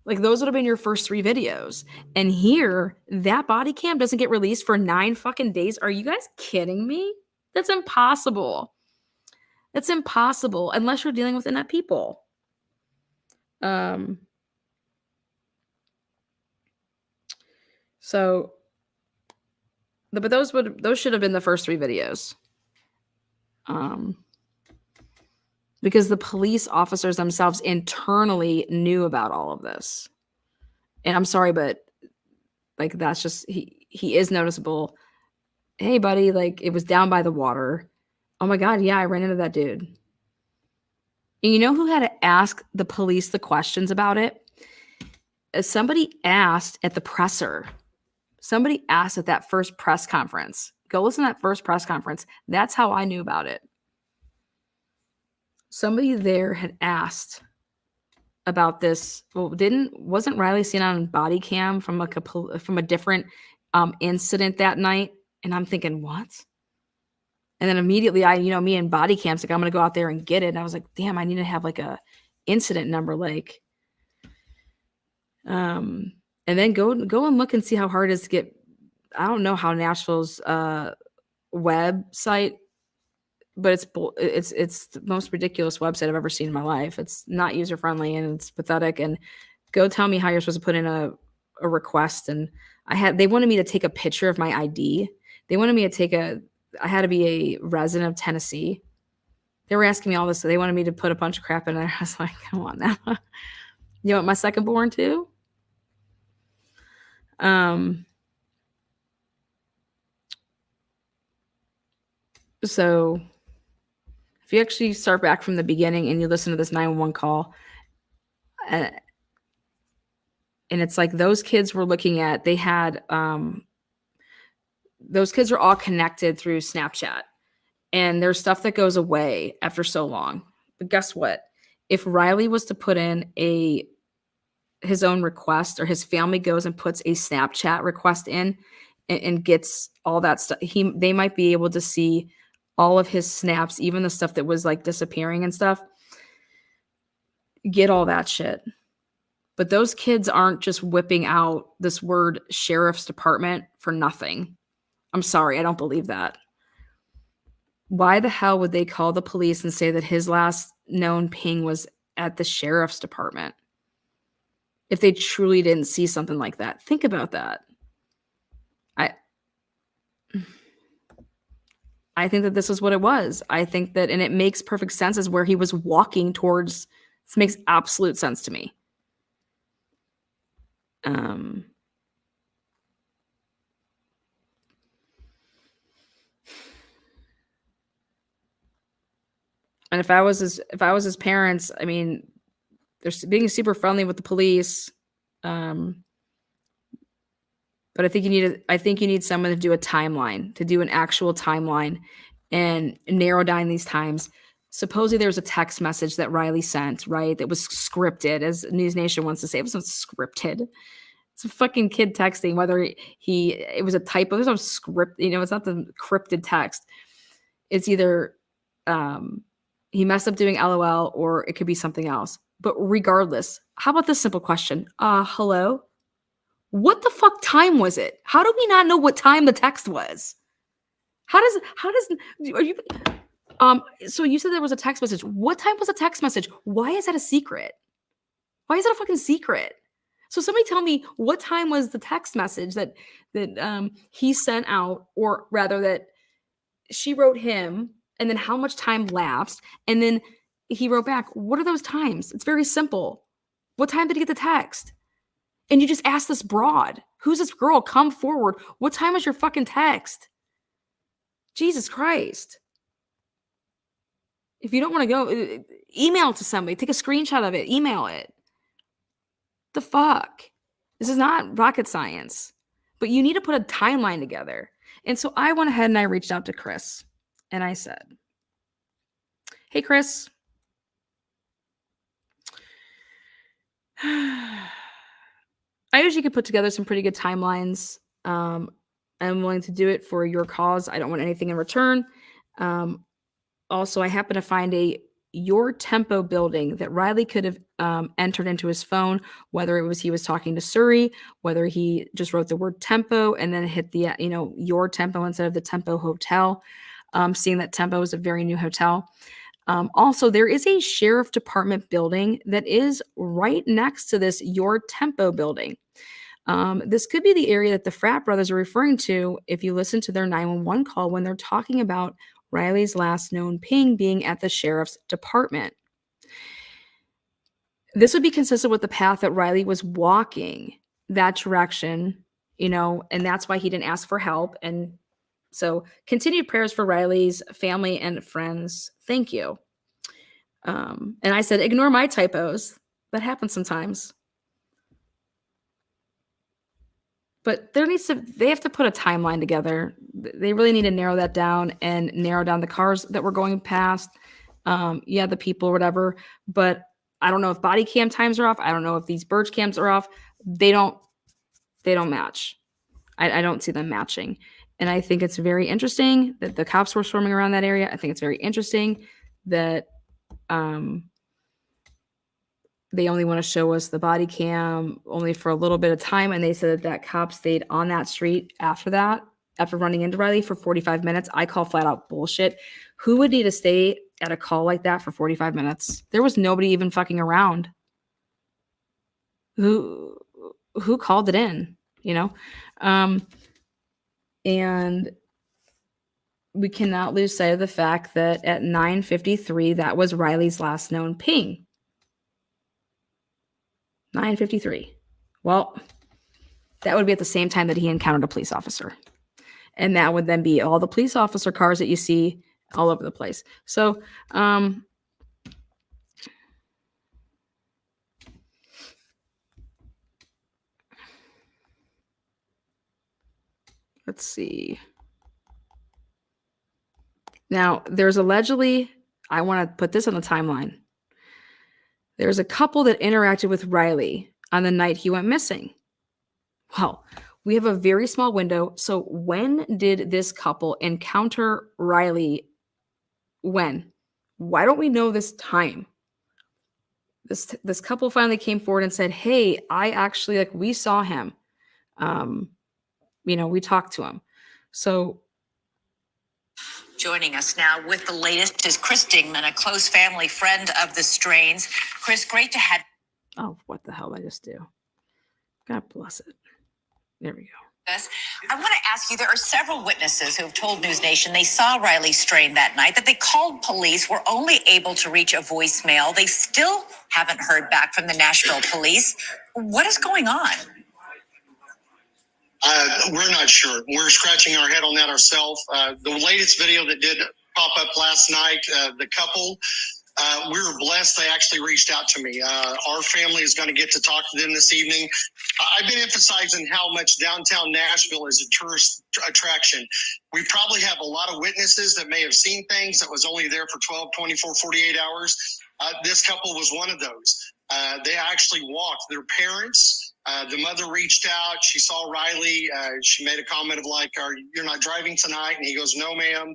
Like, those would have been your first 3 videos. And here, that body cam doesn't get released for 9 fucking days. Are you guys kidding me? That's impossible. That's impossible unless you're dealing with inept people. So, but those should have been the first 3 videos. Because the police officers themselves internally knew about all of this. And I'm sorry, but like that's just he is noticeable. Hey, buddy, like it was down by the water. Oh my God, yeah, I ran into that dude. And you know who had to ask the police the questions about it? Somebody asked at the presser. Somebody asked at that first press conference. Go listen to that first press conference. That's how I knew about it. Somebody there had asked about this. Well, wasn't Riley seen on body cam from a different incident that night? And I'm thinking, what? And then immediately me and body cams, like I'm gonna go out there and get it. And I was like, damn, I need to have like a incident number, like, and then go and look and see how hard it is to get. I don't know how Nashville's website, but it's the most ridiculous website I've ever seen in my life. It's not user friendly and it's pathetic. And go tell me how you're supposed to put in a request. And they wanted me to take a picture of my ID. They wanted me to I had to be a resident of Tennessee. They were asking me all this. So they wanted me to put a bunch of crap in there. I was like, come on now. You want my second born too? So if you actually start back from the beginning and you listen to this 911 call, and it's like those kids were looking at, they had, those kids are all connected through Snapchat. And there's stuff that goes away after so long. But guess what? If Riley was to put in his own request, or his family goes and puts a Snapchat request in and gets all that stuff, they might be able to see all of his snaps, even the stuff that was like disappearing and stuff, get all that shit. But those kids aren't just whipping out this word sheriff's department for nothing. I'm sorry, I don't believe that. Why the hell would they call the police and say that his last known ping was at the sheriff's department if they truly didn't see something like that? Think about that. I think that this is what it was. I think that, and it makes perfect sense as where he was walking towards. This makes absolute sense to me. And if I was his parents, I mean, they're being super friendly with the police. But I think you need someone to do a timeline, to do an actual timeline and narrow down these times. Supposedly there was a text message that Riley sent, right? That was scripted, as News Nation wants to say. It wasn't scripted. It's a fucking kid texting, whether it was a typo, there's no script, it's not the crypted text. It's either he messed up doing LOL or it could be something else. But regardless, how about this simple question? Hello? What the fuck time was it? How do we not know what time the text was? So you said there was a text message. What time was a text message? Why is that a secret? Why is that a fucking secret? So somebody tell me, what time was the text message that he sent out, or rather that she wrote him, and then how much time lapsed, and then he wrote back. What are those times? It's very simple. What time did he get the text? And you just ask this broad. Who's this girl? Come forward. What time was your fucking text? Jesus Christ. If you don't want to go, email it to somebody. Take a screenshot of it. Email it. The fuck? This is not rocket science. But you need to put a timeline together. And so I went ahead and I reached out to Chris. And I said, hey, Chris. I usually can put together some pretty good timelines. I'm willing to do it for your cause. I don't want anything in return. Also, I happen to find Your Tempo building that Riley could have entered into his phone, whether it was he was talking to Surrey, whether he just wrote the word tempo and then hit the, Your Tempo instead of the Tempo Hotel, seeing that Tempo is a very new hotel. Also, there is a sheriff department building that is right next to this Your Tempo building. This could be the area that the frat brothers are referring to if you listen to their 911 call when they're talking about Riley's last known ping being at the sheriff's department. This would be consistent with the path that Riley was walking, that direction, and that's why he didn't ask for help. And so continued prayers for Riley's family and friends. Thank you. And I said, ignore my typos. That happens sometimes. But they have to put a timeline together. They really need to narrow that down and narrow down the cars that we're going past. The people or whatever. But I don't know if body cam times are off. I don't know if these Birch cams are off. They don't match. I don't see them matching. And I think it's very interesting that the cops were swarming around that area. I think it's very interesting that they only want to show us the body cam only for a little bit of time. And they said that cop stayed on that street after running into Riley for 45 minutes. I call flat out bullshit. Who would need to stay at a call like that for 45 minutes? There was nobody even fucking around. Who called it in, and we cannot lose sight of the fact that at 9:53, that was Riley's last known ping. 9:53. Well, that would be at the same time that he encountered a police officer. And that would then be all the police officer cars that you see all over the place. So, let's see. Now, there's allegedly, I want to put this on the timeline. There's a couple that interacted with Riley on the night he went missing. Well, we have a very small window. So when did this couple encounter Riley? When? Why don't we know this time? This couple finally came forward and said, hey, I actually, we saw him. We talked to him. So joining us now with the latest is Chris Dingman, a close family friend of the Strains. Chris, great to have. Oh, what the hell did I just do? God bless it. There we go. This. I want to ask you, there are several witnesses who have told News Nation they saw Riley Strain that night, that they called police, were only able to reach a voicemail. They still haven't heard back from the Nashville police. What is going on? We're not sure. We're scratching our head on that ourselves. The latest video that did pop up last night, the couple, we were blessed. They actually reached out to me. Our family is going to get to talk to them this evening. I've been emphasizing how much downtown Nashville is a tourist attraction. We probably have a lot of witnesses that may have seen things that was only there for 12, 24, 48 hours. This couple was one of those. They actually walked. Their parents, the mother reached out. She saw Riley. She made a comment of you're not driving tonight? And he goes, no, ma'am.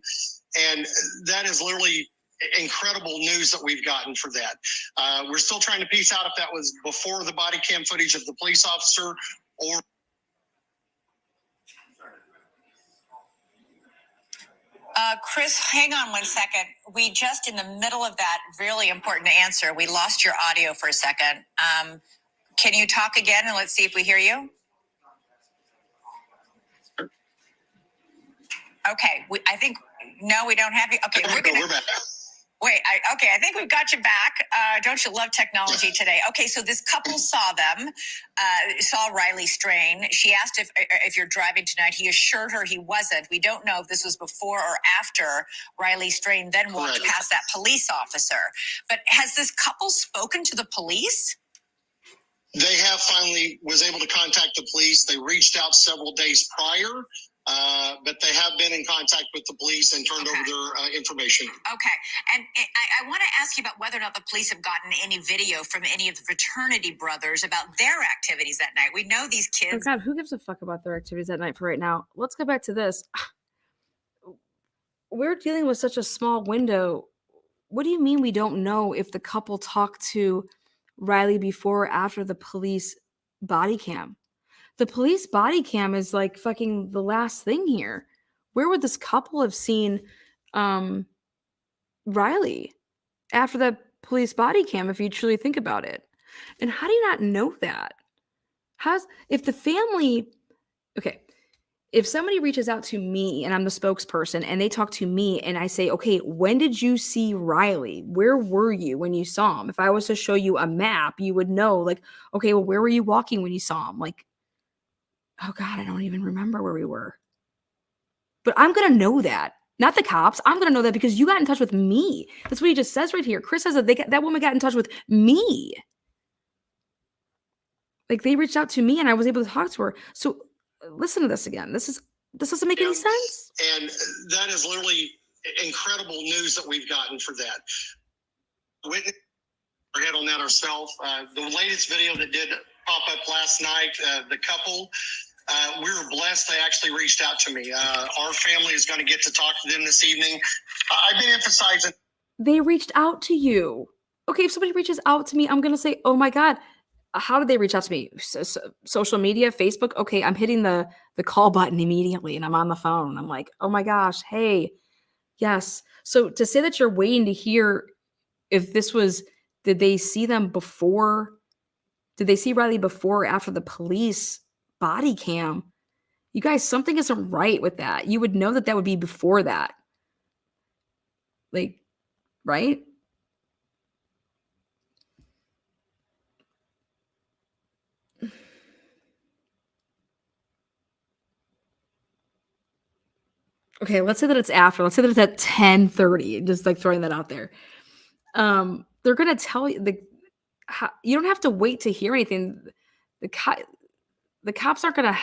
And that is literally incredible news that we've gotten for that. We're still trying to piece out if that was before the body cam footage of the police officer or. Chris, hang on 1 second. We just, in the middle of that really important answer, we lost your audio for a second. Can you talk again and let's see if we hear you? Okay, I think, no, we don't have you. Okay, we're back. Wait, I think we've got you back. Don't you love technology today? Okay, so this couple saw them, saw Riley Strain. She asked if you're driving tonight. He assured her he wasn't. We don't know if this was before or after Riley Strain then walked past that police officer. But has this couple spoken to the police? They have finally was able to contact the police. They reached out several days prior. But they have been in contact with the police and turned over their information. Okay. And I want to ask you about whether or not the police have gotten any video from any of the fraternity brothers about their activities that night. We know these kids. Oh God, who gives a fuck about their activities that night for right now? Let's go back to this. We're dealing with such a small window. What do you mean we don't know if the couple talked to Riley before or after the police body cam? The police body cam is fucking the last thing here. Where would this couple have seen Riley after the police body cam, if you truly think about it? And how do you not know that? If the family, okay, if somebody reaches out to me and I'm the spokesperson and they talk to me and I say, okay, when did you see Riley? Where were you when you saw him? If I was to show you a map, you would know, like, okay, well, where were you walking when you saw him? Like, oh God, I don't even remember where we were. But I'm going to know that. Not the cops. I'm going to know that because you got in touch with me. That's what he just says right here. Chris says that that woman got in touch with me. Like they reached out to me and I was able to talk to her. So listen to this again. This doesn't make any sense. And that is literally incredible news that we've gotten for that. Witness our head on that ourselves. The latest video that did pop up last night, the couple, we were blessed. They actually reached out to me. Our family is going to get to talk to them this evening. I've been emphasizing. They reached out to you. Okay, if somebody reaches out to me, I'm going to say, oh my God, how did they reach out to me? Social media, Facebook. Okay, I'm hitting the call button immediately and I'm on the phone. I'm like, oh my gosh, hey, yes. So to say that you're waiting to hear if this was, did they see them before? Did they see Riley before or after the police body cam? You guys, something isn't right with that. You would know that that would be before that. Like, right? Okay, let's say that it's after. Let's say that it's at 10:30. Just like throwing that out there. They're gonna tell you you don't have to wait to hear anything. The cops aren't gonna.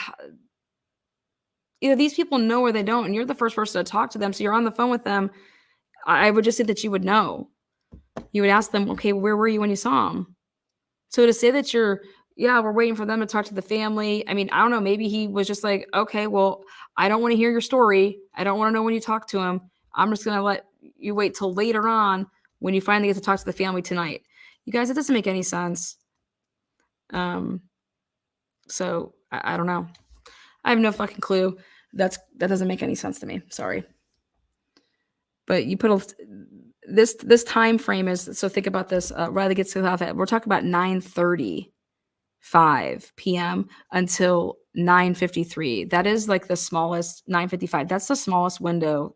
Either these people know or they don't, and you're the first person to talk to them, so you're on the phone with them. I would just say that you would know. You would ask them, okay, where were you when you saw him? So to say that we're waiting for them to talk to the family. I mean, I don't know. Maybe he was just like, okay, well, I don't want to hear your story. I don't want to know when you talk to him. I'm just going to let you wait till later on when you finally get to talk to the family tonight. You guys, it doesn't make any sense. So I don't know. I have no fucking clue. That doesn't make any sense to me. Sorry. But you put this time frame is, so think about this. Riley gets to the we're talking about 9:35 p.m. until 9:53. That is like the smallest 9:55. That's the smallest window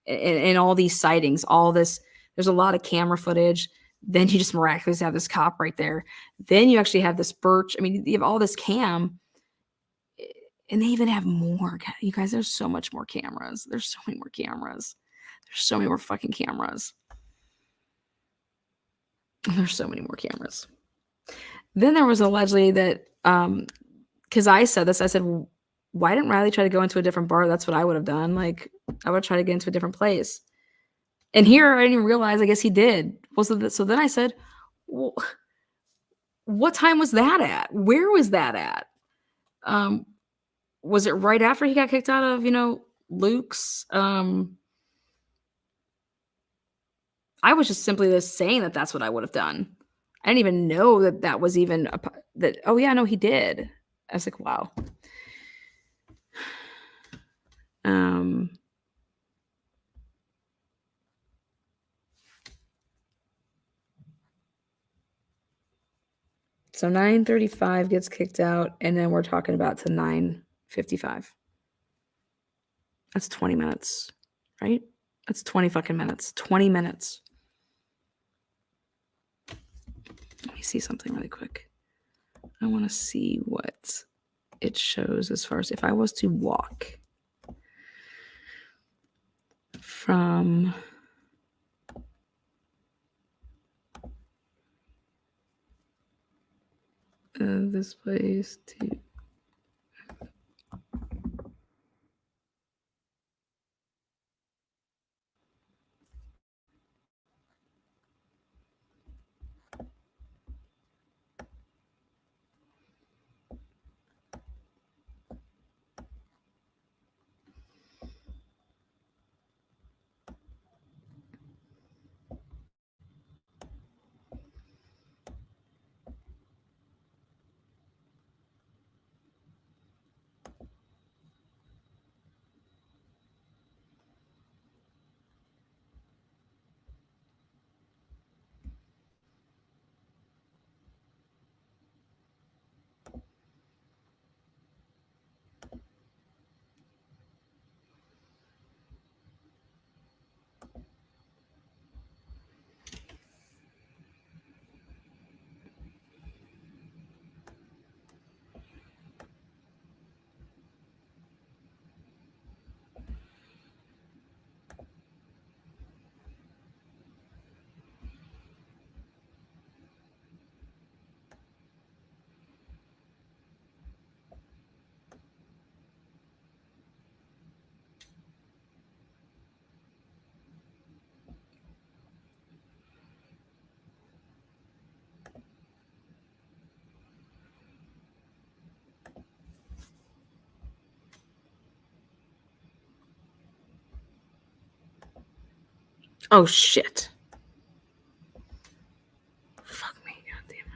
in all these sightings. All this, there's a lot of camera footage. Then you just miraculously have this cop right there. Then you actually have this Birch. I mean, you have all this cam, and they even have more. You guys, there's so much more cameras. There's so many more cameras. There's so many more fucking cameras. There's so many more cameras. Then there was allegedly that, because I said this, I said, why didn't Riley try to go into a different bar? That's what I would have done. Like, I would try to get into a different place. And here, I didn't even realize, I guess he did. Well, so then I said, well, what time was that at? Where was that at? Was it right after he got kicked out of, Luke's? I was just simply just saying that that's what I would have done. I didn't even know that that was even that. Oh yeah, no, he did. I was like, wow. So 9:35 gets kicked out, and then we're talking about to 9:55. That's 20 minutes, right? That's 20 fucking minutes. 20 minutes. Let me see something really quick. I want to see what it shows as far as if I was to walk from this place to Oh, shit. Fuck me. God damn it.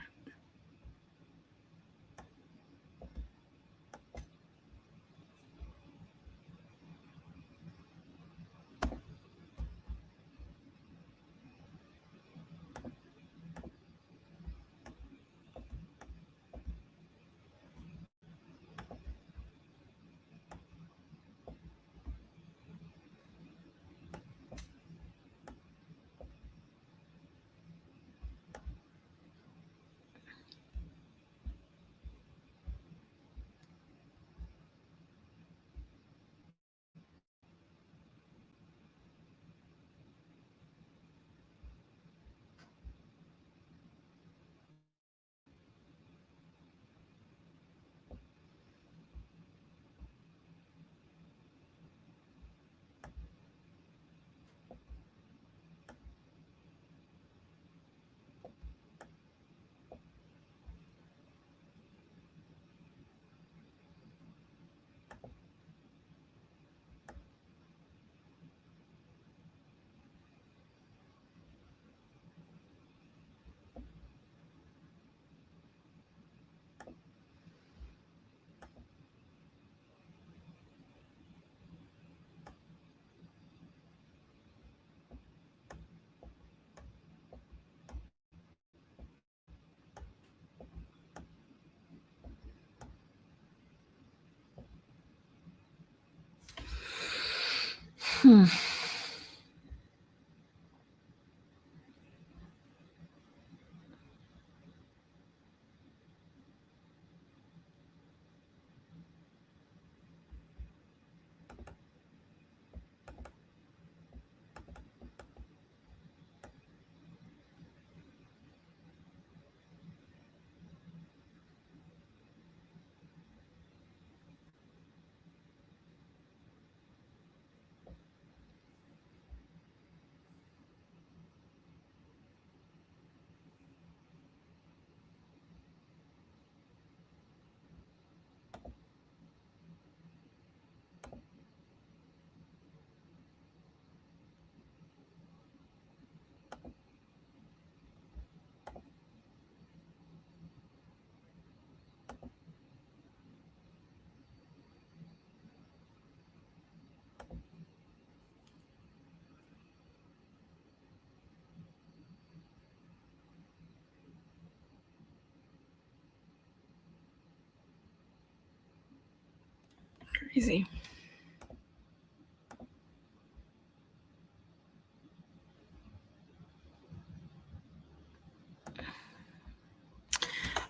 Crazy.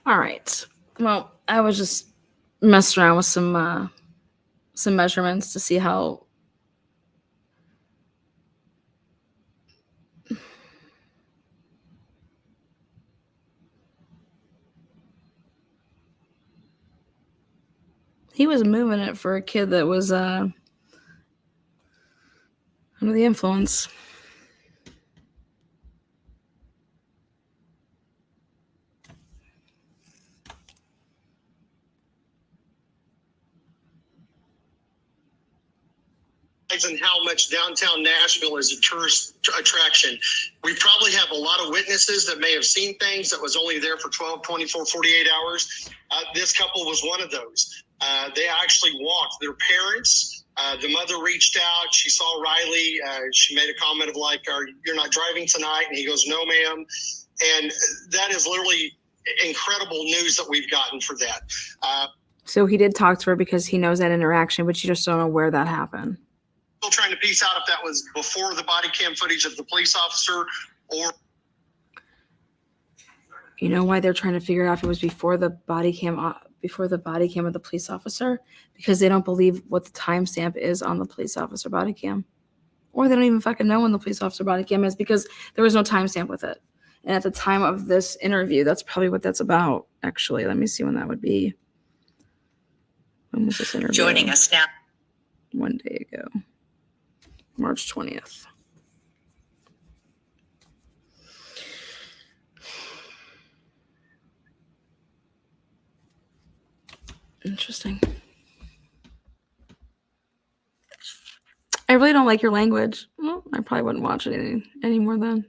All right. Well, I was just messing around with some measurements to see how he was moving it for a kid that was under the influence. And how much downtown Nashville is a tourist attraction. We probably have a lot of witnesses that may have seen things that was only there for 12, 24, 48 hours. This couple was one of those. They actually walked. Their parents, the mother reached out. She saw Riley. She made a comment of like, you're not driving tonight? And he goes, no, ma'am. And that is literally incredible news that we've gotten for that. So he did talk to her because he knows that interaction, but you just don't know where that happened. Still trying to piece out if that was before the body cam footage of the police officer or. You know why they're trying to figure out if it was before the body cam of the police officer? Because they don't believe what the timestamp is on the police officer body cam. Or they don't even fucking know when the police officer body cam is because there was no timestamp with it. And at the time of this interview, that's probably what that's about. Actually, let me see when that would be. When was this interview? Joining us now. 1 day ago. March 20th. Interesting. I really don't like your language. Well, I probably wouldn't watch it anymore then.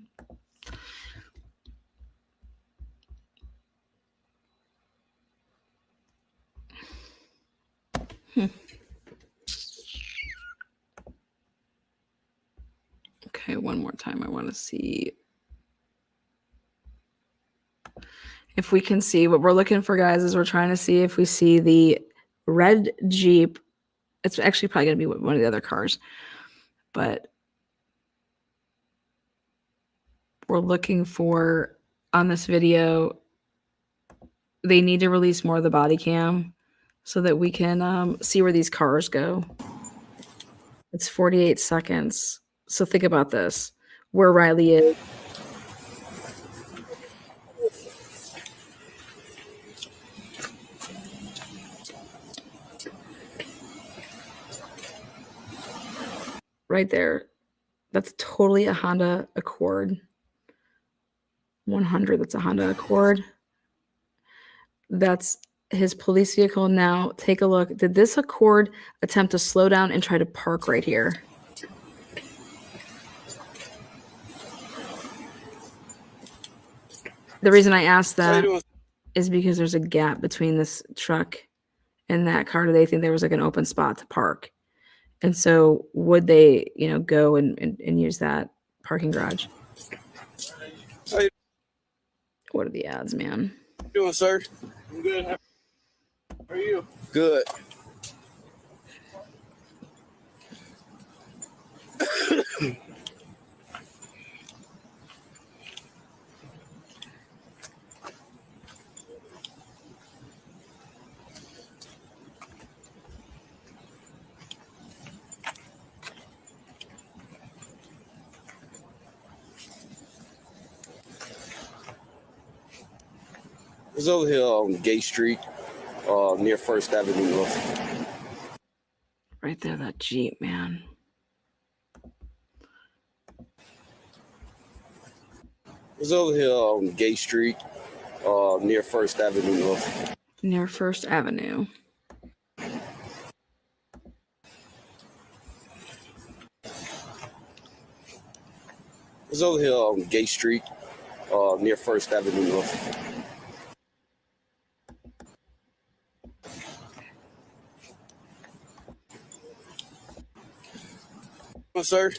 Okay, one more time. I want to see if we can see what we're looking for, guys. Is we're trying to see if we see the red Jeep. It's actually probably going to be one of the other cars, but we're looking for on this video. They need to release more of the body cam so that we can see where these cars go. It's 48 seconds. So think about this, where Riley is. Right there. That's totally a Honda Accord. 100, that's a Honda Accord. That's his police vehicle. Now take a look. Did this Accord attempt to slow down and try to park right here? The reason I asked that is because there's a gap between this truck and that car. Do they think there was like an open spot to park? And so would they, go and use that parking garage? What are the odds, man? How you doing, sir? I'm good. How are you? Good. It's over here on Gay Street, near First Avenue North. Right there, that Jeep, man. It's over here on Gay Street, near First Avenue North. Near First Avenue. It's over here on Gay Street, near First Avenue North. Hello, sir.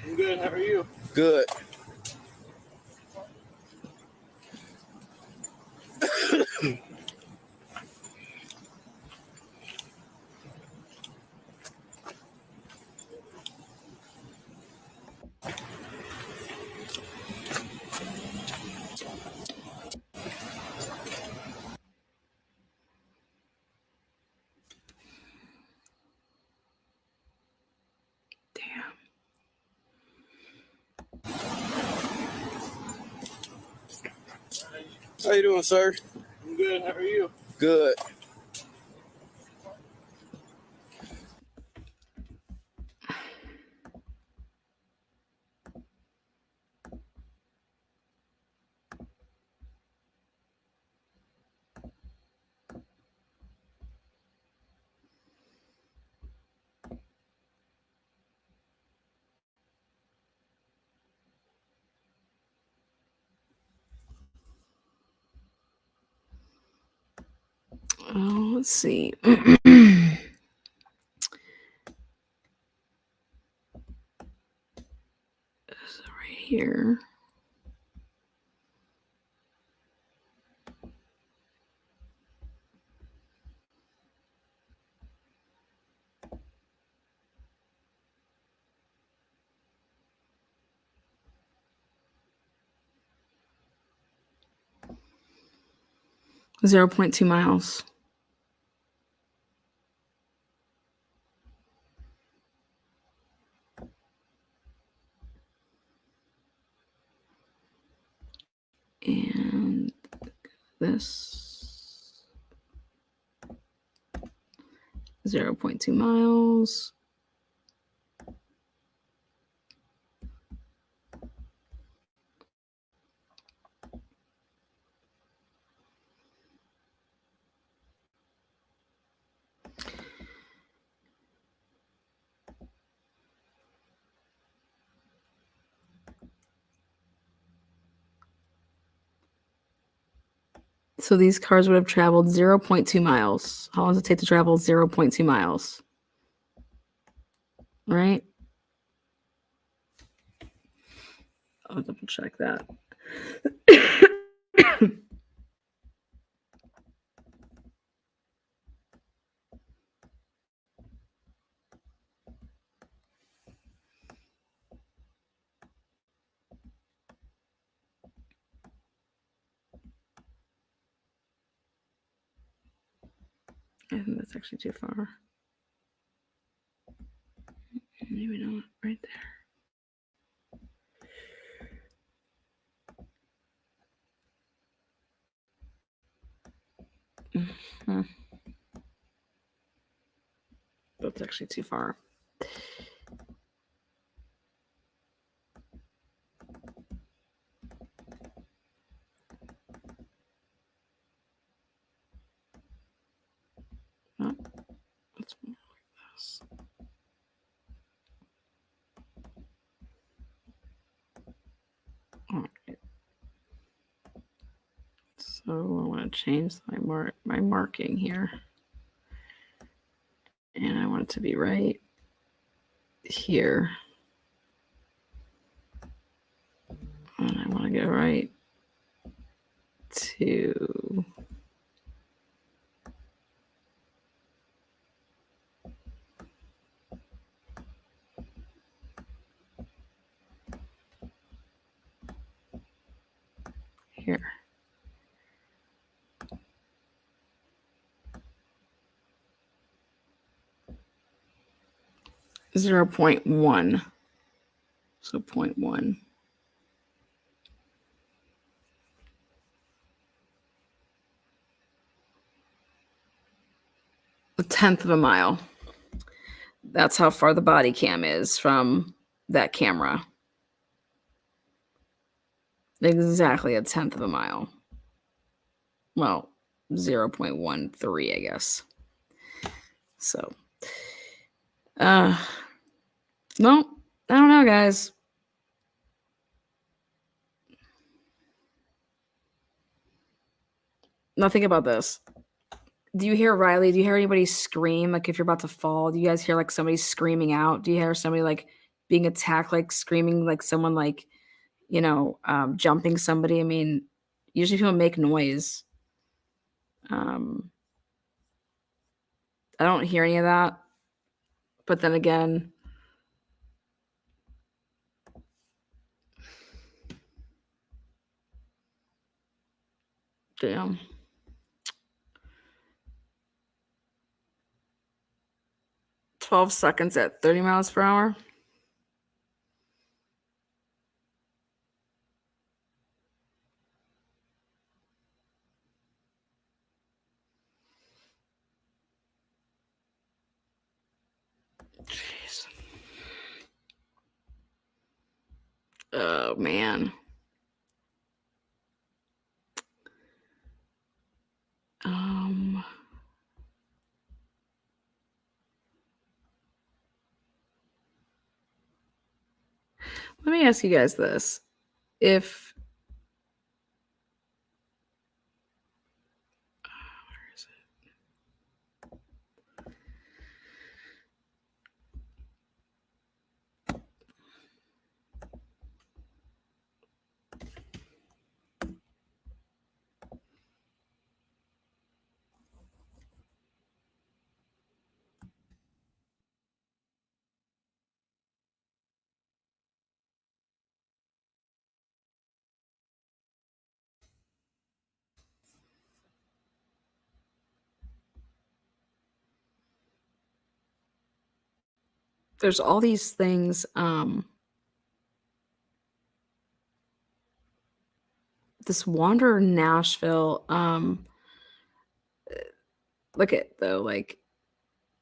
I'm good. How are you? Good. Damn. How you doing, sir? I'm good. How are you? Good. Oh, let's see. So right here. .2 miles. And this 0.2 miles. So these cars would have traveled 0.2 miles. How long does it take to travel 0.2 miles? Right? I'll double check that. I think that's actually too far. Maybe not. Right there. Mm-hmm. That's actually too far. Oh, that's more like this. All right. So I want to change my marking here, and I want it to be right here, and I want to go right to here. 0.1. So 0.1. A tenth of a mile. That's how far the body cam is from that camera. Exactly a tenth of a mile. Well, 0.13, I guess. So, no, I don't know, guys. Now think about this. Do you hear Riley? Do you hear anybody scream? Like if you're about to fall, do you guys hear like somebody screaming out? Do you hear somebody like being attacked, like screaming, like someone like, jumping somebody? I mean, usually people make noise. I don't hear any of that. But then again, damn. "12 seconds at 30 miles per hour." Jeez. Oh, man. Let me ask you guys this. If where is it? There's all these things. This Wanderer Nashville. Look at though, like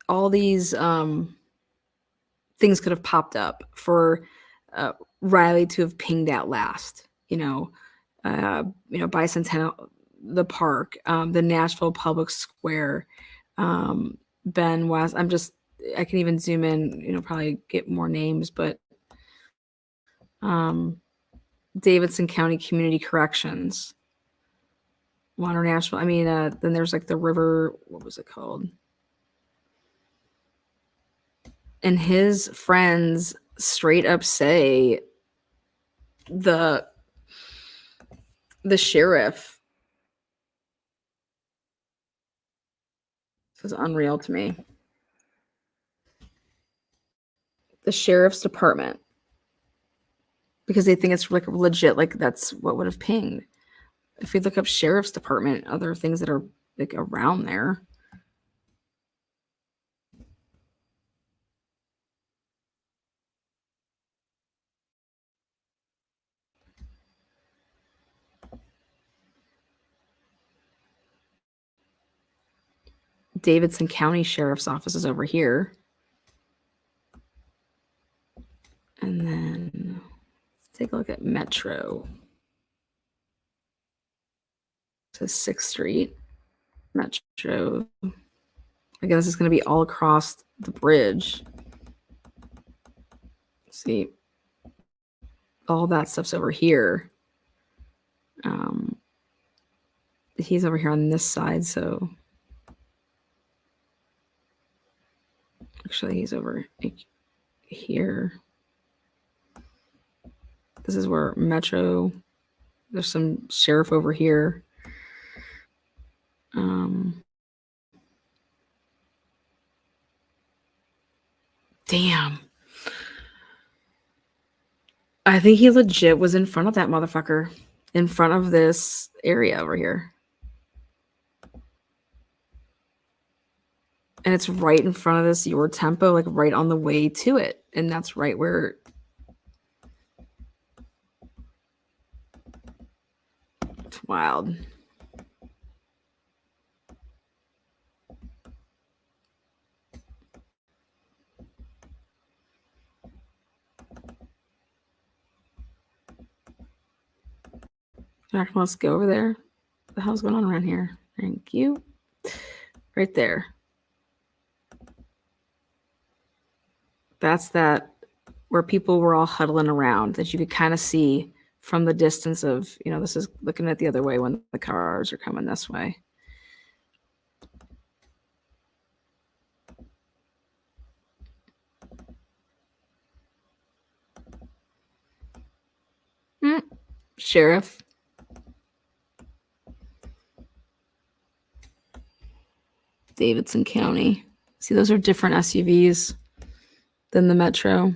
all these things could have popped up for Riley to have pinged out last. Bicentennial, the park, the Nashville Public Square, Ben West. I can even zoom in, probably get more names, but Davidson County Community Corrections, Water Nashville. I mean, then there's like the river. What was it called? And his friends straight up say the sheriff is unreal to me. The sheriff's department, because they think it's like legit, like that's what would have pinged. If we look up sheriff's department, other things that are like around there. Davidson County Sheriff's Office is over here. And then let's take a look at Metro. To 6th Street. Metro. Again, this is going to be all across the bridge. See, all that stuff's over here. He's over here on this side, so actually he's over here. This is where Metro. There's some sheriff over here. Damn. I think he legit was in front of that motherfucker. In front of this area over here. And it's right in front of this Your Tempo, like right on the way to it. And that's right where it's wild. Let's go over there. What the hell's going on around here? Thank you. Right there. That's that where people were all huddling around that you could kind of see from the distance of, this is looking at the other way when the cars are coming this way. Sheriff. Davidson County. See, those are different SUVs than the Metro.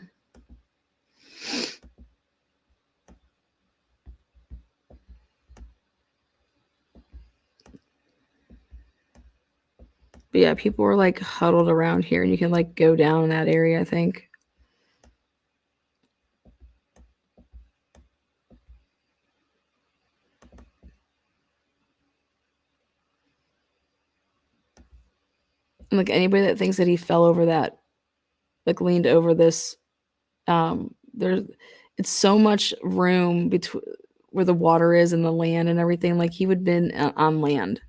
But yeah, people were like huddled around here, and you can like go down in that area, I think. And like anybody that thinks that he fell over that, like leaned over this, it's so much room between where the water is and the land and everything. Like he would have been on land.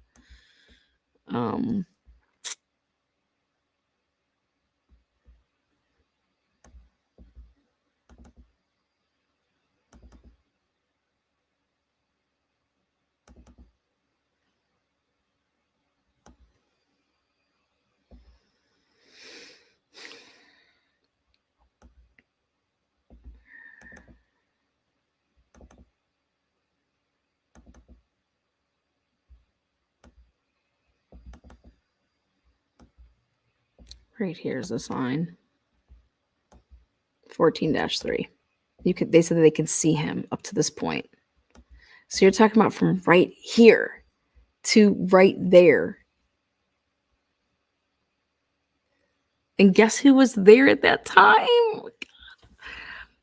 Right here's the sign. 14-3. They said that they could see him up to this point. So you're talking about from right here to right there. And guess who was there at that time?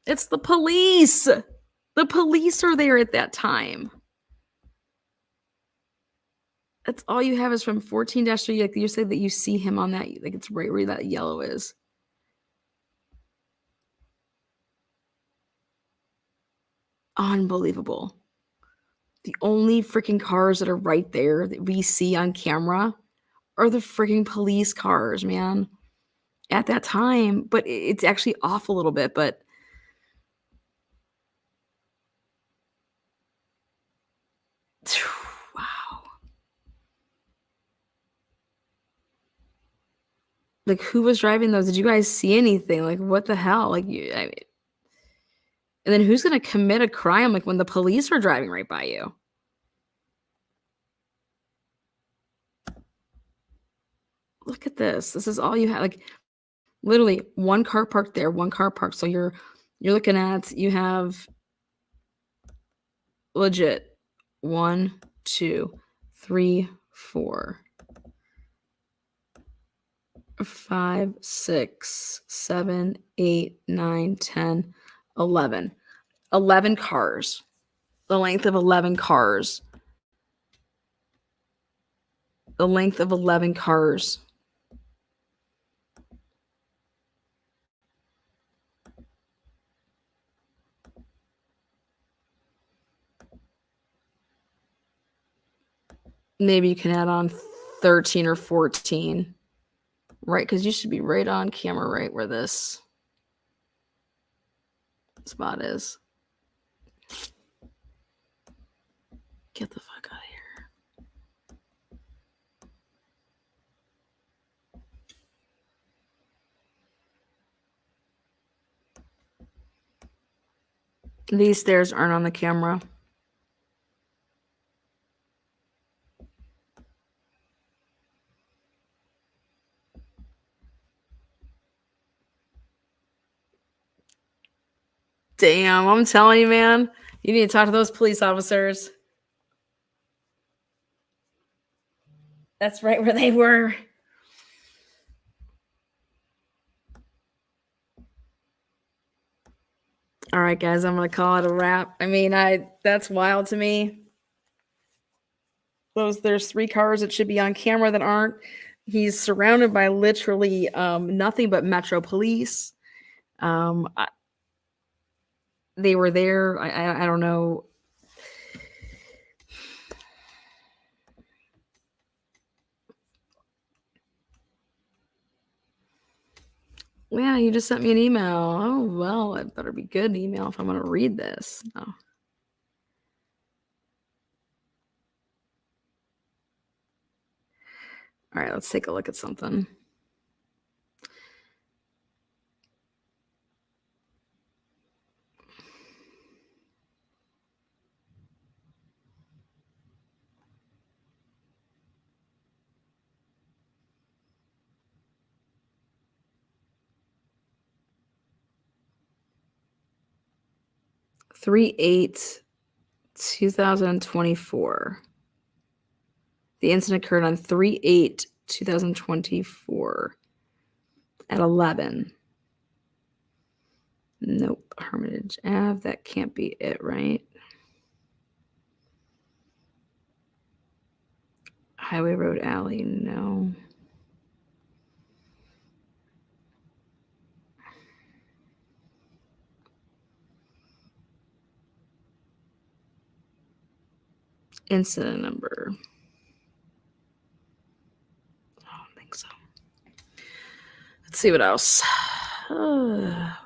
It's the police. The police are there at that time. That's all you have is from 14-3. Like you say that you see him on that, like it's right where that yellow is. Unbelievable. The only freaking cars that are right there that we see on camera are the freaking police cars, man. At that time, but it's actually off a little bit, but wow. Like, who was driving those? Did you guys see anything? Like, what the hell? Like, and then who's gonna commit a crime like when the police are driving right by you? Look at this. This is all you have. Like, literally one car parked there, one car parked. So you're looking at, you have legit 1, 2, 3, 4, 5, 6, 7, 8, 9, 10, 11. 11 cars. The length of 11 cars. The length of 11 cars. Maybe you can add on 13 or 14. Right, because you should be right on camera right where this spot is. Get the fuck out of here. These stairs aren't on the camera. Damn, I'm telling you, man. You need to talk to those police officers. That's right where they were. All right, guys, I'm gonna call it a wrap. I mean, that's wild to me. There's 3 cars that should be on camera that aren't. He's surrounded by literally nothing but Metro police. They were there. I don't know. Yeah, you just sent me an email. Oh, well, it better be good email if I'm going to read this. No. All right, let's take a look at something. Three 8/2024. The incident occurred on 3/8/2024 at 11. Nope, Hermitage Ave. That can't be it, right? Highway Road Alley, no. Incident number. I don't think so. Let's see what else. I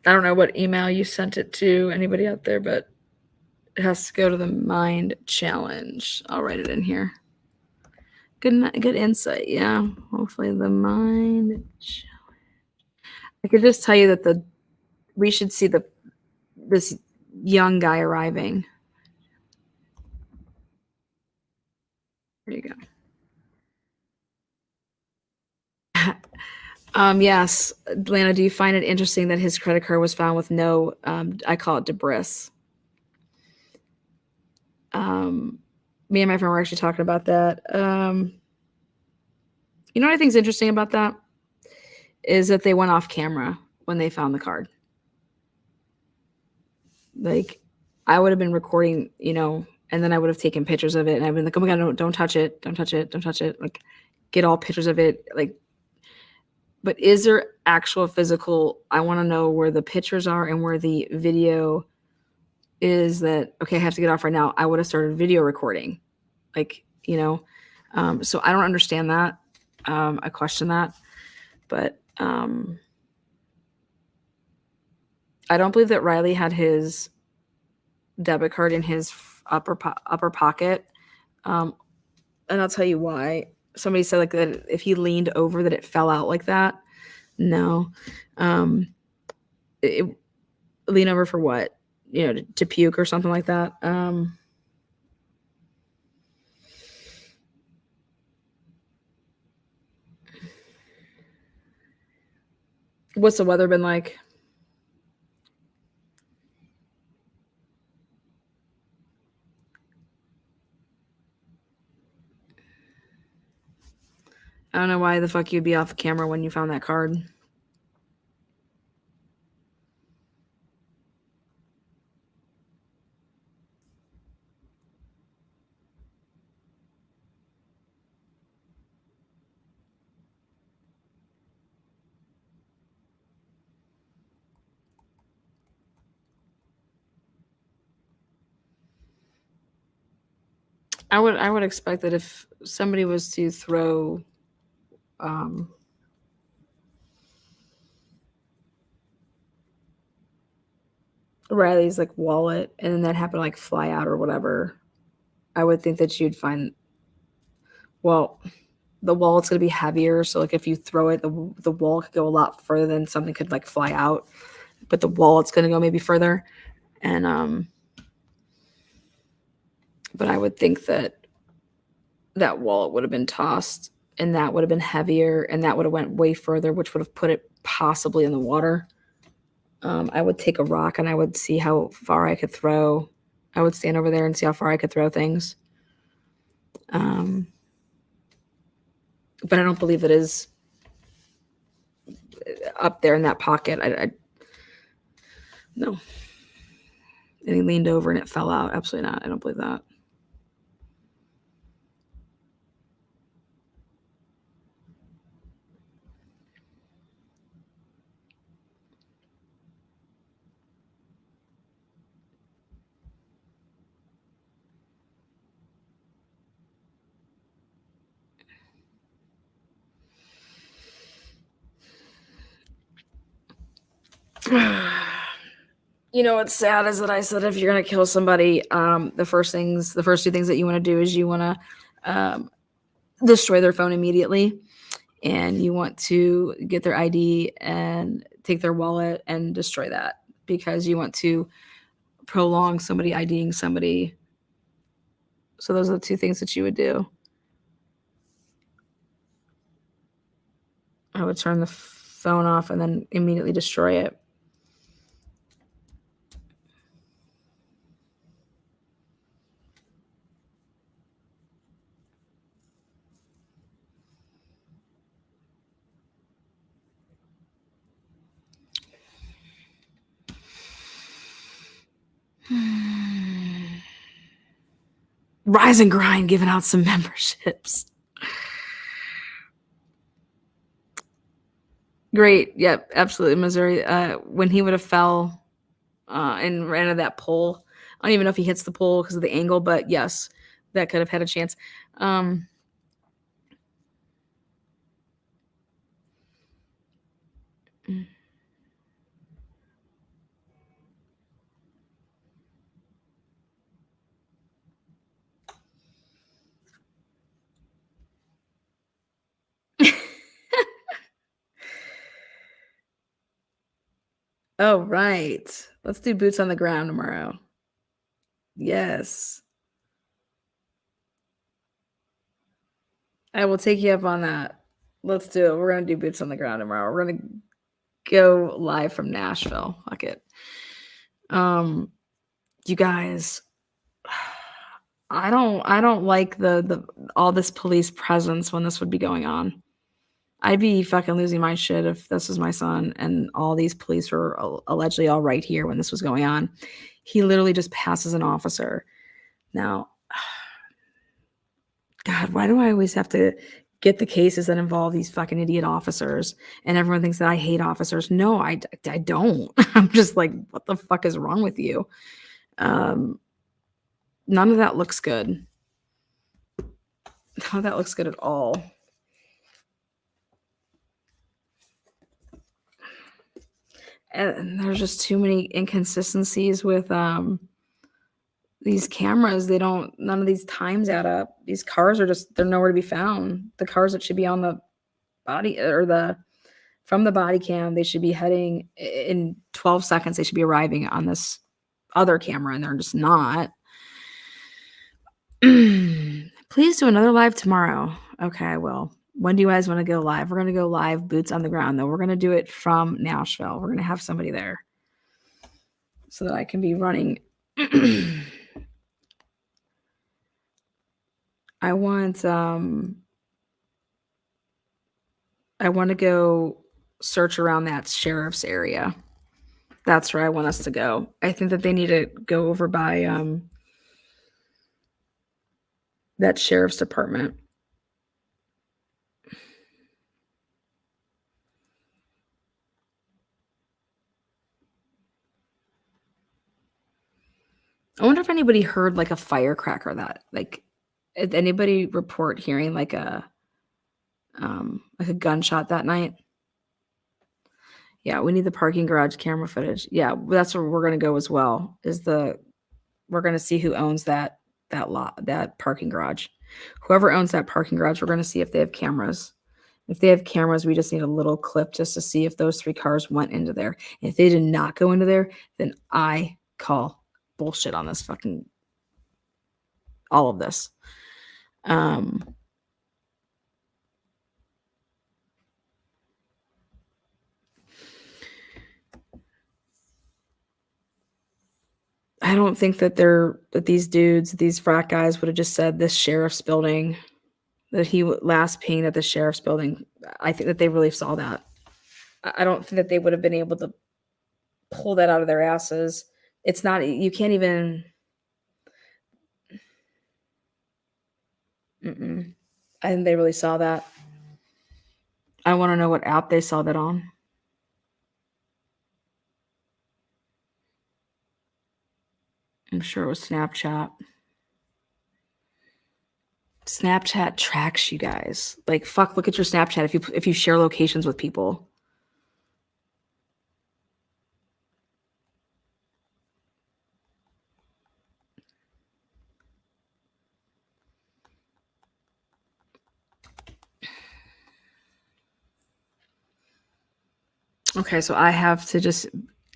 don't know what email you sent it to, anybody out there, but it has to go to the Mind Challenge. I'll write it in here. Good insight, yeah. Hopefully the Mind Challenge. I could just tell you that we should see this young guy arriving. There you go. Yes, Lana, do you find it interesting that his credit card was found with no, I call it debris? Me and my friend were actually talking about that. You know what I think is interesting about that? Is that they went off camera when they found the card. Like, I would have been recording, and then I would have taken pictures of it, and I've been like, oh my God, no, don't touch it. Don't touch it. Don't touch it. Like, get all pictures of it. Like, but is there actual physical? I want to know where the pictures are and where the video is. That, okay, I have to get off right now. I would have started video recording. Like, so I don't understand that. I question that. But I don't believe that Riley had his debit card in his upper pocket And I'll tell you why. Somebody said like that if he leaned over that it fell out like that. No. It lean over for what? You know, to puke or something like that. What's the weather been like? I don't know why the fuck you'd be off camera when you found that card. I would expect that if somebody was to throw Riley's like wallet and then that happened to like fly out or whatever, I would think that you'd find, well, the wallet's going to be heavier. So like if you throw it, the wallet could go a lot further than something could like fly out, but the wallet's going to go maybe further. And, but I would think that that wallet would have been tossed and that would have been heavier and that would have went way further, which would have put it possibly in the water. I would take a rock and I would see how far I could throw. I would stand over there and see how far I could throw things. But I don't believe it is up there in that pocket. I no. And he leaned over and it fell out. Absolutely not. I don't believe that. You know what's sad is that I said if you're gonna kill somebody, the first two things that you want to do is you want to destroy their phone immediately, and you want to get their ID and take their wallet and destroy that because you want to prolong somebody IDing somebody. So those are the two things that you would do. I would turn the phone off and then immediately destroy it. Rise and Grind giving out some memberships. Great. Yep, absolutely. Missouri. When he would have fell and ran into that pole, I don't even know if he hits the pole because of the angle, but yes, that could have had a chance. Oh, right. Let's do boots on the ground tomorrow. Yes. I will take you up on that. Let's do it. We're going to do boots on the ground tomorrow. We're going to go live from Nashville. Fuck it. You guys, I don't like the all this police presence when this would be going on. I'd be fucking losing my shit if this was my son and all these police were allegedly all right here when this was going on. He literally just passes an officer. Now, God, why do I always have to get the cases that involve these fucking idiot officers? And everyone thinks that I hate officers. No, I don't. I'm just like, what the fuck is wrong with you? None of that looks good. None of that looks good at all. And there's just too many inconsistencies with these cameras, none of these times add up. These cars are they're nowhere to be found. The cars that should be on the body or from the body cam, they should be heading in 12 seconds. They should be arriving on this other camera, and they're just not. Please do another live tomorrow. Okay, I will. When do you guys want to go live? We're going to go live, boots on the ground, though. We're going to do it from Nashville. We're going to have somebody there so that I can be running. I want to go search around that sheriff's area. That's where I want us to go. I think that they need to go over by that sheriff's department. I wonder if anybody heard like a firecracker did anybody report hearing like a gunshot that night? Yeah, we need the parking garage camera footage. Yeah, that's where we're going to go as well. We're going to see who owns that lot, that parking garage. Whoever owns that parking garage, we're going to see if they have cameras. If they have cameras, we just need a little clip just to see if those 3 cars went into there. And if they did not go into there, then I call bullshit on this fucking all of this. I don't think that these dudes, these frat guys would have just said this sheriff's building, that he last pinged at the sheriff's building. I think that they really saw that. I don't think that they would have been able to pull that out of their asses. It's not, you can't even. I think they really saw that. I want to know what app they saw that on. I'm sure it was Snapchat. Snapchat tracks you guys. Like, fuck, look at your Snapchat if you share locations with people. Okay, so I have to just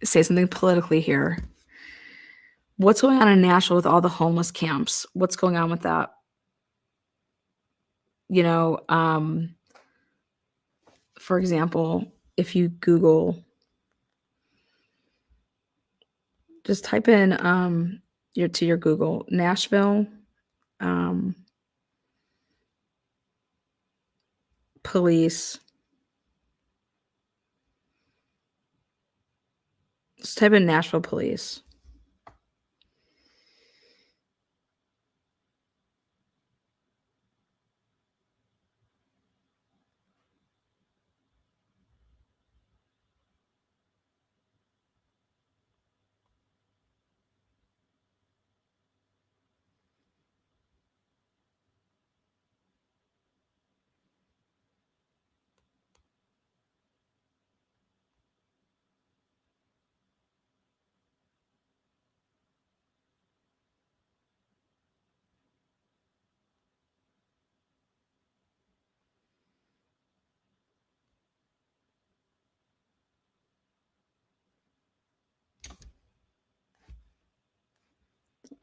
say something politically here. What's going on in Nashville with all the homeless camps? What's going on with that? You know, for example, if you Google, just type in your Google Nashville police. Just type in Nashville police.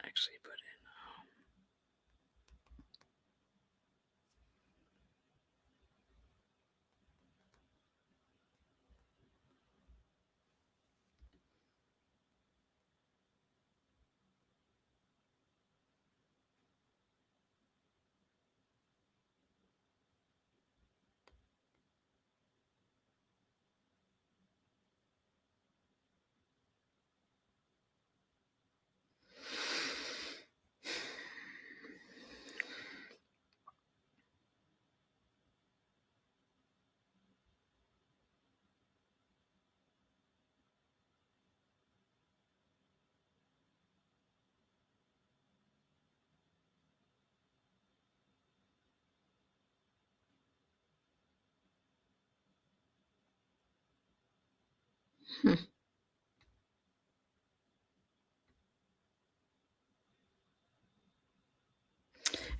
Actually put in.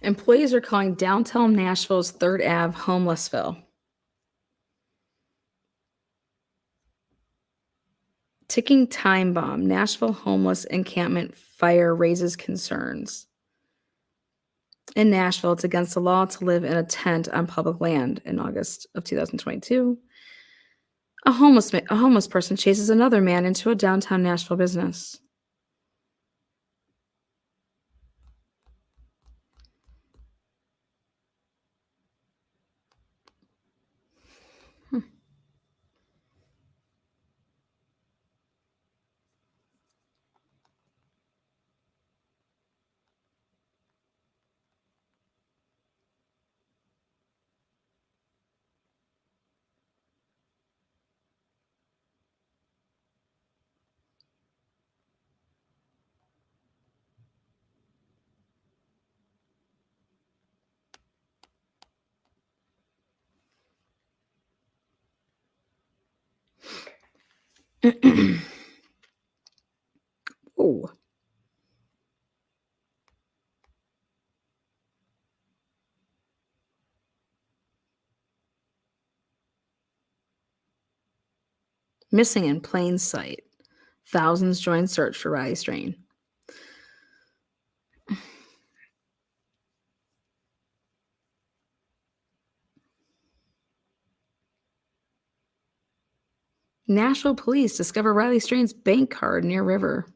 Employees are calling downtown Nashville's 3rd Ave homelessville. Ticking time bomb. Nashville homeless encampment fire raises concerns. In Nashville, it's against the law to live in a tent on public land. In August of 2022, a homeless person chases another man into a downtown Nashville business. Oh. Missing in plain sight. Thousands join search for Riley Strain. Nashville police discover Riley Strain's bank card near river.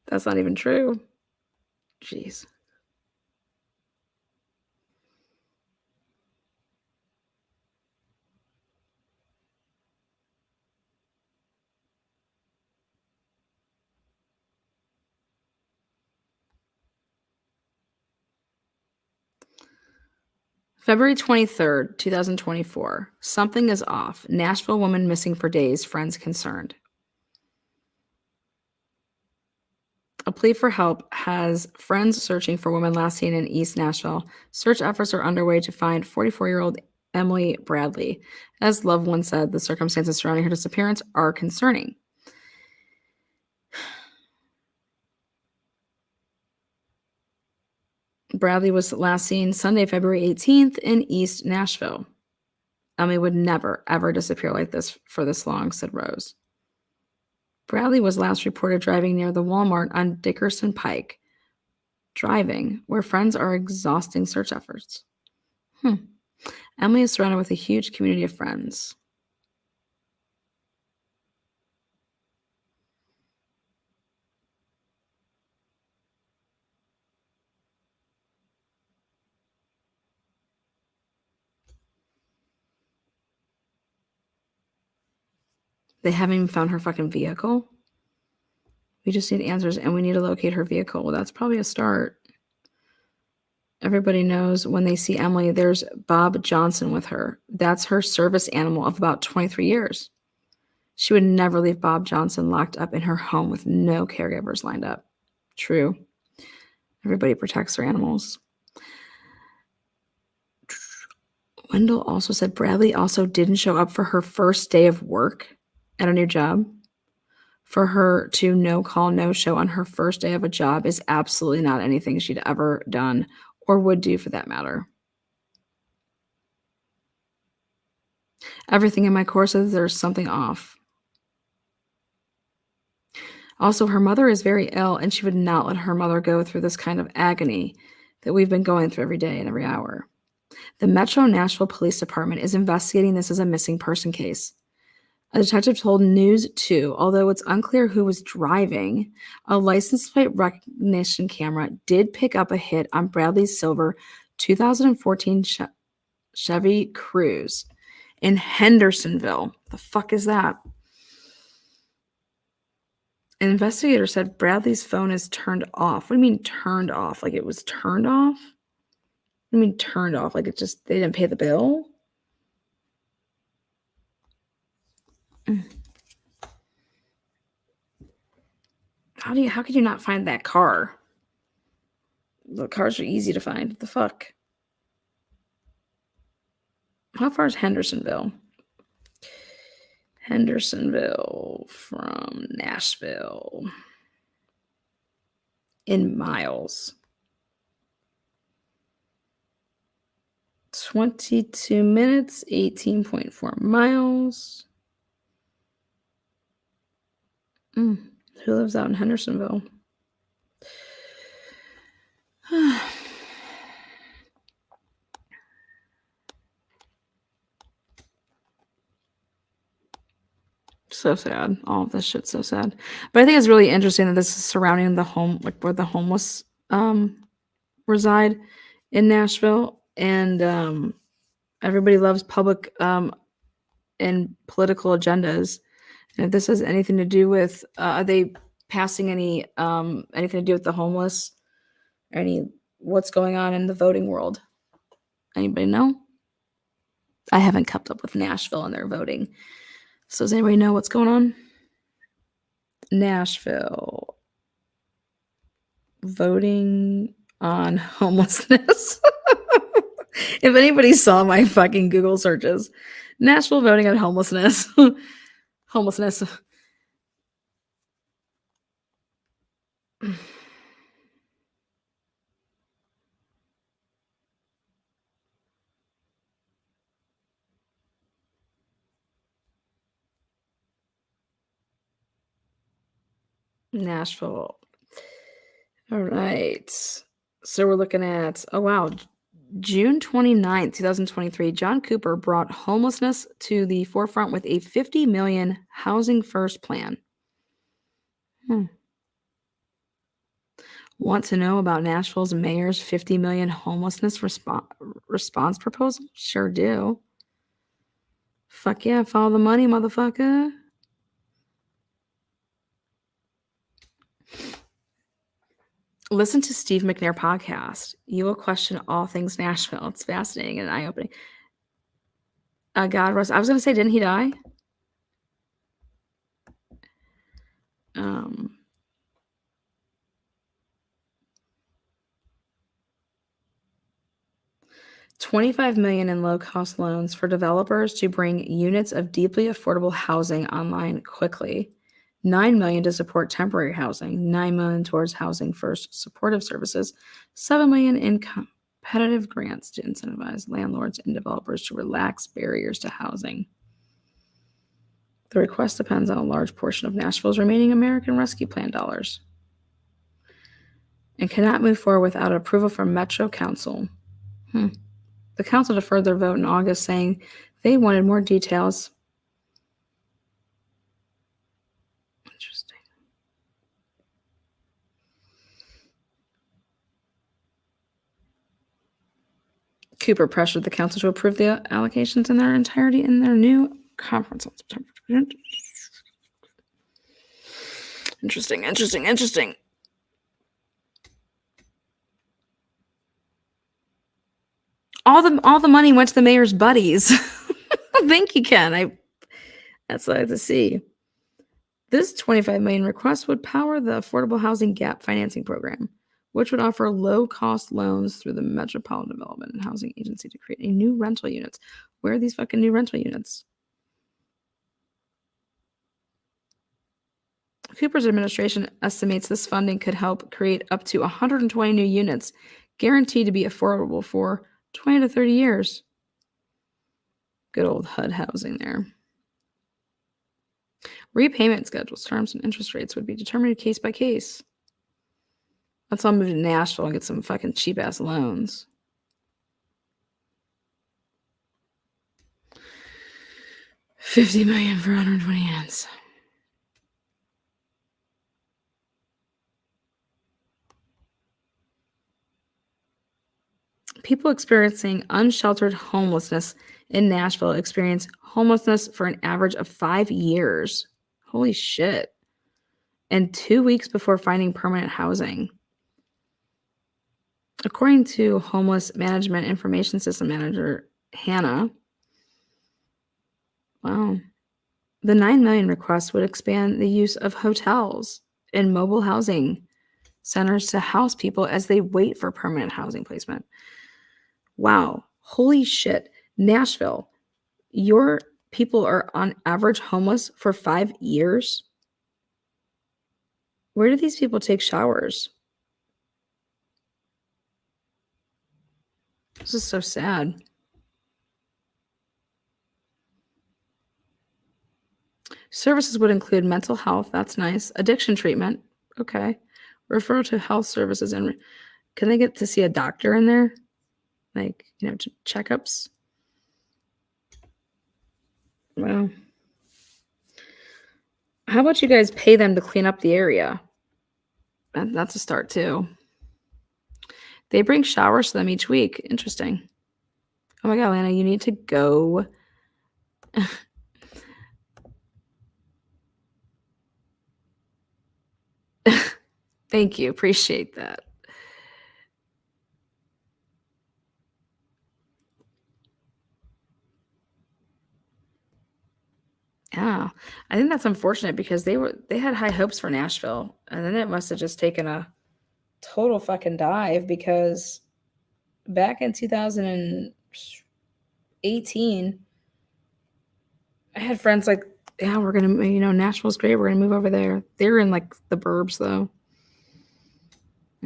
That's not even true. Jeez. February 23rd, 2024. Something is off. Nashville woman missing for days. Friends concerned. A plea for help has friends searching for woman last seen in East Nashville. Search efforts are underway to find 44-year-old Emily Bradley. As loved ones said, the circumstances surrounding her disappearance are concerning. Bradley was last seen Sunday, February 18th in East Nashville. Emily would never, ever disappear like this for this long, said Rose. Bradley was last reported driving near the Walmart on Dickerson Pike. Driving, where friends are exhausting search efforts. Emily is surrounded with a huge community of friends. They haven't even found her fucking vehicle. We just need answers, and we need to locate her vehicle. Well, that's probably a start. Everybody knows when they see Emily, there's Bob Johnson with her. That's her service animal of about 23 years. She would never leave Bob Johnson locked up in her home with no caregivers lined up. True. Everybody protects their animals. Wendell also said Bradley also didn't show up for her first day of work at a new job. For her to no call, no show on her first day of a job is absolutely not anything she'd ever done or would do for that matter. Everything in my core says there's something off. Also, her mother is very ill, and she would not let her mother go through this kind of agony that we've been going through every day and every hour. The Metro Nashville Police Department is investigating this as a missing person case. A detective told News 2, although it's unclear who was driving, a license plate recognition camera did pick up a hit on Bradley's silver 2014 Chevy Cruze in Hendersonville. The fuck is that? An investigator said Bradley's phone is turned off. What do you mean turned off? Like it was turned off? What do you mean turned off? Like it just, they didn't pay the bill? How could you not find that car? The cars are easy to find. What the fuck? How far is Hendersonville? Hendersonville from Nashville. In miles. 22 minutes, 18.4 miles. Who lives out in Hendersonville? So sad. All of this shit's so sad. But I think it's really interesting that this is surrounding the home, like where the homeless reside in Nashville. And everybody loves public and political agendas. And if this has anything to do with, are they passing any anything to do with the homeless? Or what's going on in the voting world? Anybody know? I haven't kept up with Nashville and their voting. So does anybody know what's going on? Nashville voting on homelessness. If anybody saw my fucking Google searches, Nashville voting on homelessness. Homelessness. Nashville. All right. So we're looking at, oh wow, June 29th, 2023, John Cooper brought homelessness to the forefront with a 50 million housing first plan. Want to know about Nashville's mayor's 50 million homelessness response proposal? Sure do. Fuck yeah, follow the money, motherfucker. Listen to Steve McNair podcast. You will question all things Nashville. It's fascinating and eye-opening. God rest. I was going to say, didn't he die? 25 million in low-cost loans for developers to bring units of deeply affordable housing online quickly. 9 million to support temporary housing, 9 million towards housing first supportive services, 7 million in competitive grants to incentivize landlords and developers to relax barriers to housing. The request depends on a large portion of Nashville's remaining American Rescue Plan dollars and cannot move forward without approval from Metro Council. The council deferred their vote in August, saying they wanted more details. Interesting. Cooper pressured the council to approve the allocations in their entirety in their new conference on September. Interesting. All the money went to the mayor's buddies. Thank you, Ken. That's what I like to see. This 25 million request would power the Affordable Housing Gap Financing Program, which would offer low-cost loans through the Metropolitan Development and Housing Agency to create a new rental units. Where are these fucking new rental units? Cooper's administration estimates this funding could help create up to 120 new units, guaranteed to be affordable for 20 to 30 years. Good old HUD housing there. Repayment schedules, terms, and interest rates would be determined case by case. Let's all move to Nashville and get some fucking cheap-ass loans. $50 million for 120 units. People experiencing unsheltered homelessness in Nashville experience homelessness for an average of 5 years. Holy shit. And 2 weeks before finding permanent housing. According to Homeless Management Information System Manager Hannah, wow, the 9 million request would expand the use of hotels and mobile housing centers to house people as they wait for permanent housing placement. Wow, holy shit. Nashville, your people are on average homeless for 5 years? Where do these people take showers? This is so sad. Services would include mental health. That's nice. Addiction treatment. Okay. Referral to health services. And can they get to see a doctor in there? Like, checkups? Well, how about you guys pay them to clean up the area? That's a start too. They bring showers to them each week. Interesting. Oh my God, Lana, you need to go. Thank you. Appreciate that. Yeah. I think that's unfortunate because they had high hopes for Nashville. And then it must have just taken a total fucking dive because back in 2018, I had friends like, yeah, we're going to, Nashville's great. We're going to move over there. They're in like the burbs though.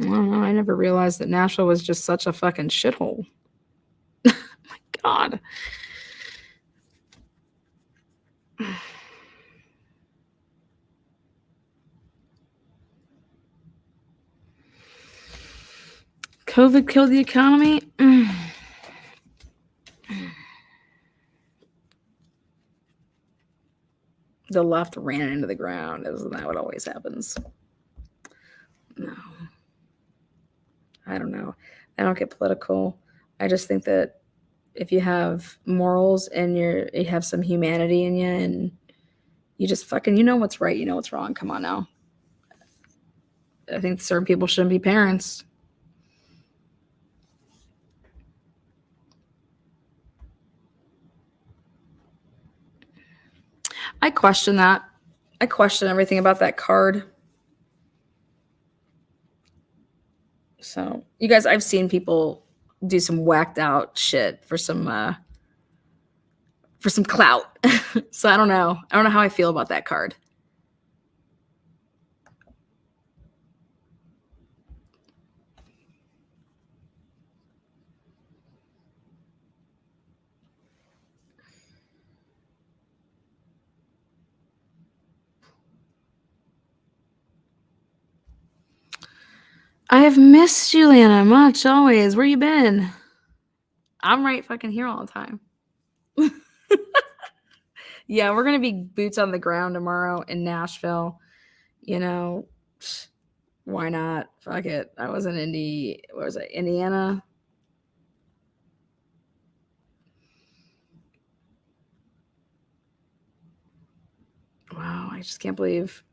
I don't know. I never realized that Nashville was just such a fucking shithole. My God. COVID killed the economy. The left ran it into the ground. Isn't that what always happens? No. I don't know. I don't get political. I just think that if you have morals and you have some humanity in you and you just fucking, you know what's right, you know what's wrong. Come on now. I think certain people shouldn't be parents. I question that. I question everything about that card. So, you guys, I've seen people do some whacked out shit for some clout. So I don't know. I don't know how I feel about that card. I have missed you, Lana, much always. Where you been? I'm right fucking here all the time. Yeah, we're gonna be boots on the ground tomorrow in Nashville. Why not? Fuck it. I was in Indiana? Wow, I just can't believe.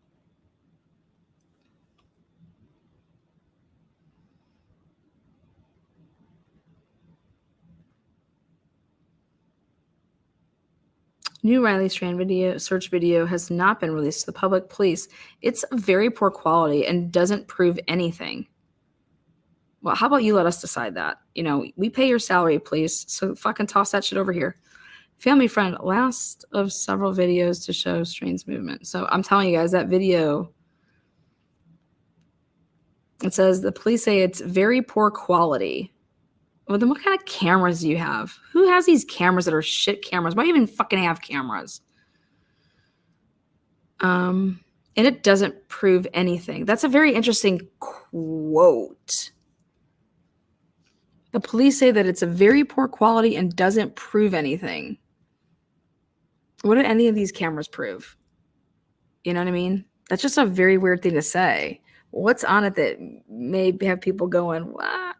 New Riley Strand search video has not been released to the public. Police. It's very poor quality and doesn't prove anything. Well, how about you let us decide that? We pay your salary, please. So fucking toss that shit over here. Family friend, last of several videos to show Strain's movement. So I'm telling you guys, that video, it says the police say it's very poor quality. Well, then what kind of cameras do you have? Who has these cameras that are shit cameras? Why even fucking have cameras? And it doesn't prove anything. That's a very interesting quote. The police say that it's a very poor quality and doesn't prove anything. What do any of these cameras prove? You know what I mean? That's just a very weird thing to say. What's on it that may have people going, what?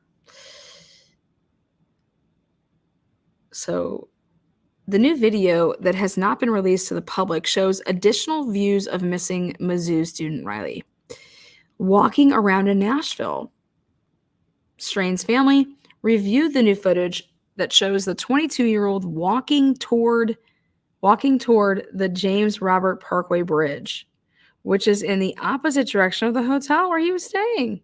So the new video that has not been released to the public shows additional views of missing Mizzou student Riley walking around in Nashville. Strain's family reviewed the new footage that shows the 22-year-old walking toward the James Robert Parkway Bridge, which is in the opposite direction of the hotel where he was staying.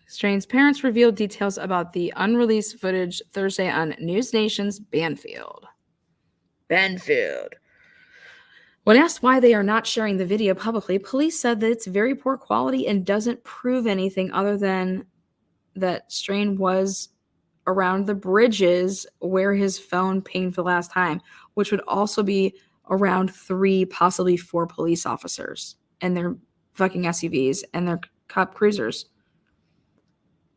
Strain's parents revealed details about the unreleased footage Thursday on News Nation's Banfield. When asked why they are not sharing the video publicly, police said that it's very poor quality and doesn't prove anything other than that Strain was around the bridges where his phone pinged for the last time, which would also be around 3, possibly 4 police officers and their fucking SUVs and their cop cruisers.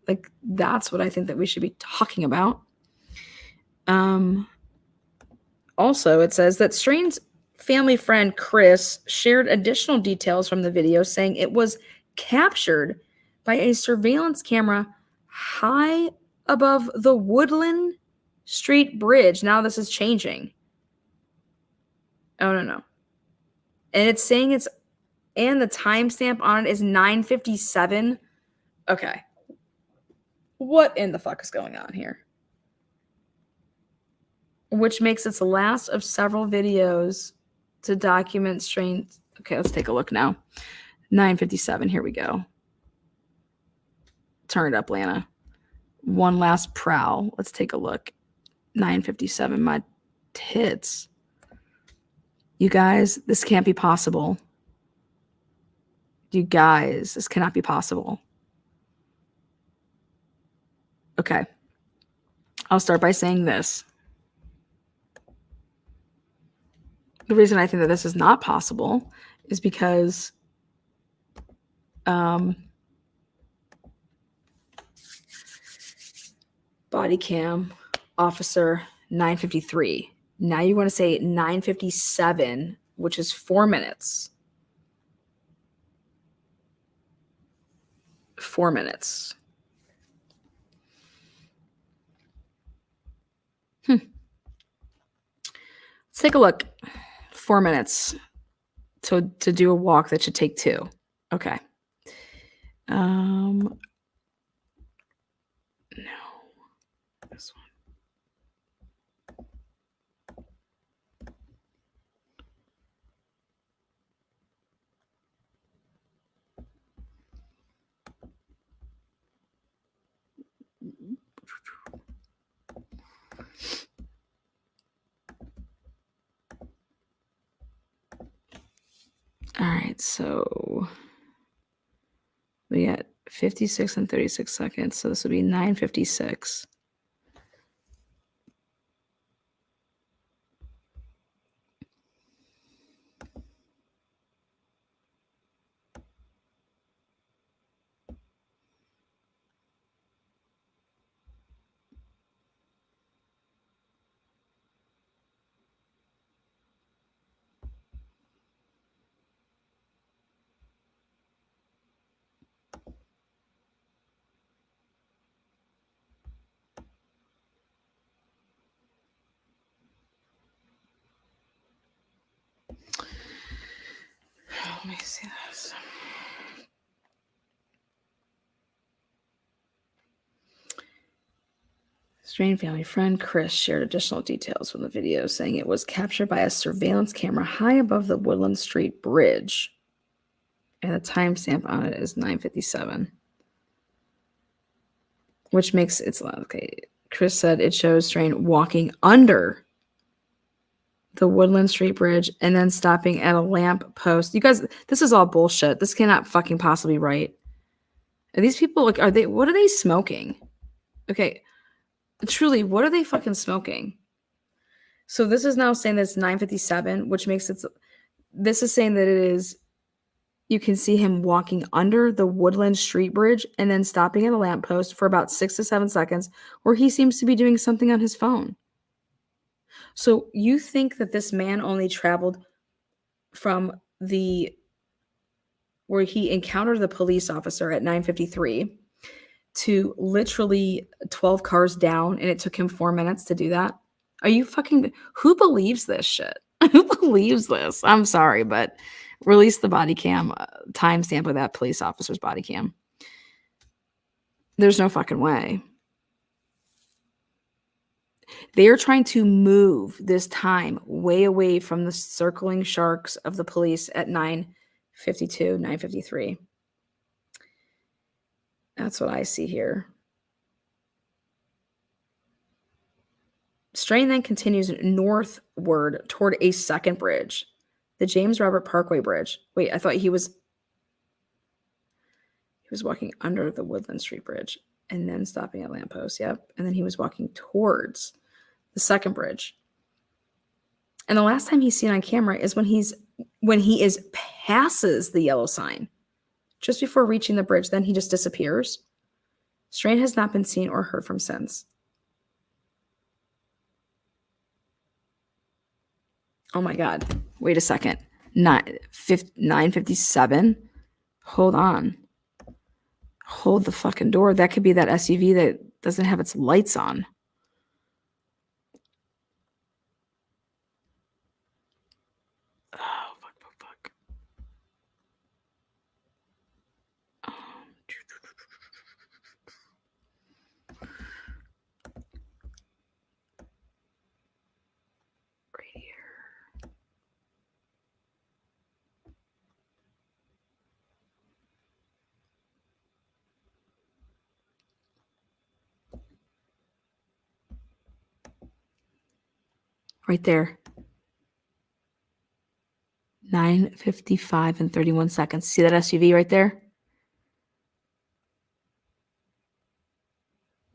Like, that's what I think that we should be talking about. Also, it says that Strain's family friend Chris shared additional details from the video, saying it was captured by a surveillance camera high above the Woodland Street Bridge. Now this is changing. Oh, no. And it's saying and the timestamp on it is 9:57. Okay. What in the fuck is going on here? Which makes its last of several videos to document Strain's. Okay, let's take a look now. 9:57. Here we go. Turn it up, Lana. One last prowl. Let's take a look. 9:57. My tits. You guys, this can't be possible. You guys, this cannot be possible. Okay. I'll start by saying this. The reason I think that this is not possible is because body cam officer 9:53. Now you want to say 9:57, which is 4 minutes. 4 minutes. Let's take a look. 4 minutes to do a walk that should take 2. Okay. No. This one. All right, so we got 56 and 36 seconds, so this will be 9:56. Let me see this. Strain family friend Chris shared additional details from the video, saying it was captured by a surveillance camera high above the Woodland Street Bridge. And the timestamp on it is 9:57. Which makes it's okay. Chris said it shows Strain walking under the Woodland Street Bridge and then stopping at a lamp post. You guys, this is all bullshit. This cannot fucking possibly be right. Are these people like what are they smoking? Okay. Truly, what are they fucking smoking? So this is now saying that it's 9:57, which makes it this is saying that it is you can see him walking under the Woodland Street Bridge and then stopping at a lamppost for about 6 to 7 seconds, where he seems to be doing something on his phone. So you think that this man only traveled from where he encountered the police officer at 9:53 to literally 12 cars down, and it took him 4 minutes to do that? Are you fucking... Who believes this shit? Who believes this? I'm sorry, but release the body cam timestamp of that police officer's body cam. There's no fucking way. They are trying to move this time way away from the circling sharks of the police at 9:52, 9:53. That's what I see here. Strain then continues northward toward a second bridge, the James Robert Parkway Bridge. Wait, I thought he was walking under the Woodland Street Bridge and then stopping at lamppost. Yep. And then he was walking towards the second bridge. And the last time he's seen on camera is when he is passes the yellow sign, just before reaching the bridge. Then he just disappears. Strain has not been seen or heard from since. Oh my God. Wait a second. 9:57. Hold on. Hold the fucking door. That could be that SUV that doesn't have its lights on. Oh, fuck. Right here. Right there. 9:55 and 31 seconds. See that SUV right there?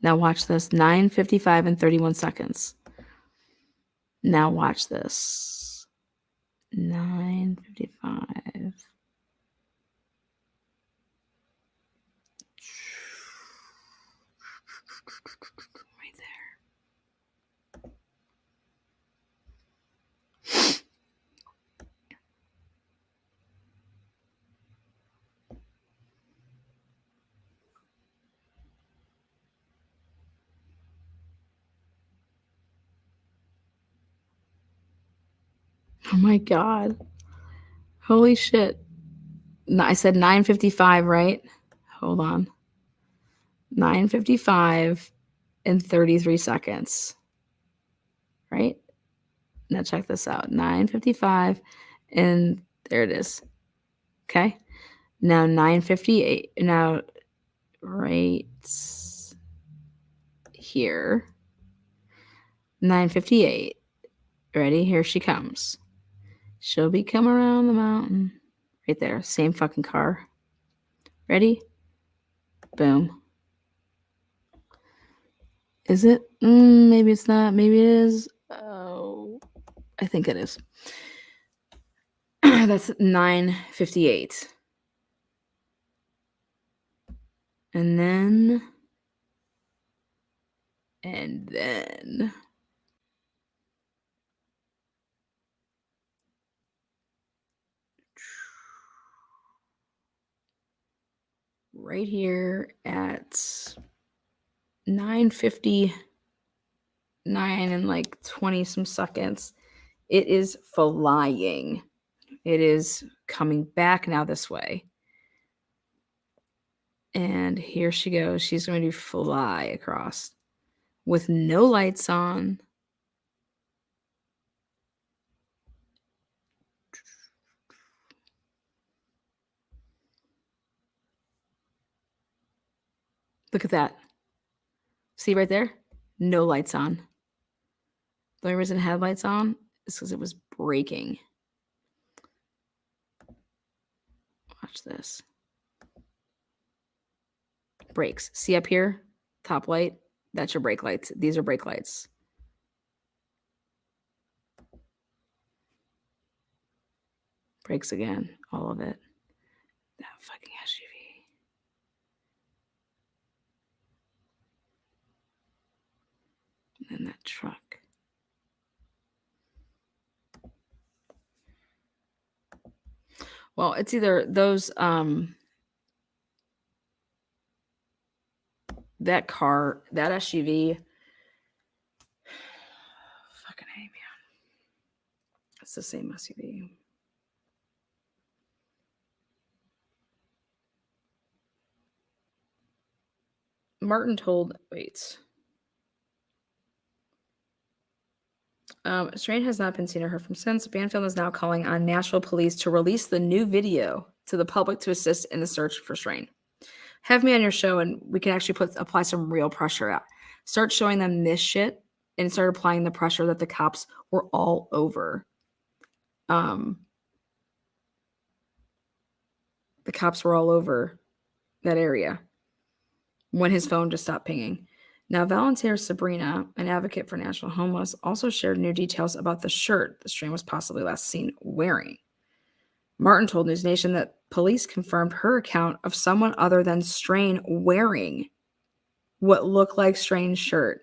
Now watch this. 9:55 and 31 seconds. Now watch this. 9:55. Right there. Oh my God. Holy shit. No, I said 9:55, right? Hold on. 9:55 and 33 seconds. Right? Now check this out. 9:55 and there it is. Okay? Now 9:58. Now right here. 9:58. Ready? Here she comes. She'll be coming around the mountain. Right there. Same fucking car. Ready? Boom. Is it? Maybe it's not. Maybe it is. Oh, I think it is. That's 9:58. And then right here at 9:59 and like 20 some seconds, it is flying. It is coming back now this way. And here she goes. She's going to fly across with no lights on. Look at that. See right there? No lights on. The only reason it had lights on is because it was braking. Watch this. Brakes. See up here? Top light? That's your brake lights. These are brake lights. Brakes again. All of it. That fucking SUV. And then that truck. Well, it's either those that car, that SUV. Fucking A, man. It's the same SUV. Martin told, wait. Strain has not been seen or heard from since. Banfield is now calling on Nashville police to release the new video to the public to assist in the search for Strain. Have me on your show and we can actually apply some real pressure out. Start showing them this shit and start applying the pressure that the cops were all over. The cops were all over that area when his phone just stopped pinging. Now, volunteer Sabrina, an advocate for National Homeless, also shared new details about the shirt the Strain was possibly last seen wearing. Martin told News Nation that police confirmed her account of someone other than Strain wearing what looked like Strain's shirt.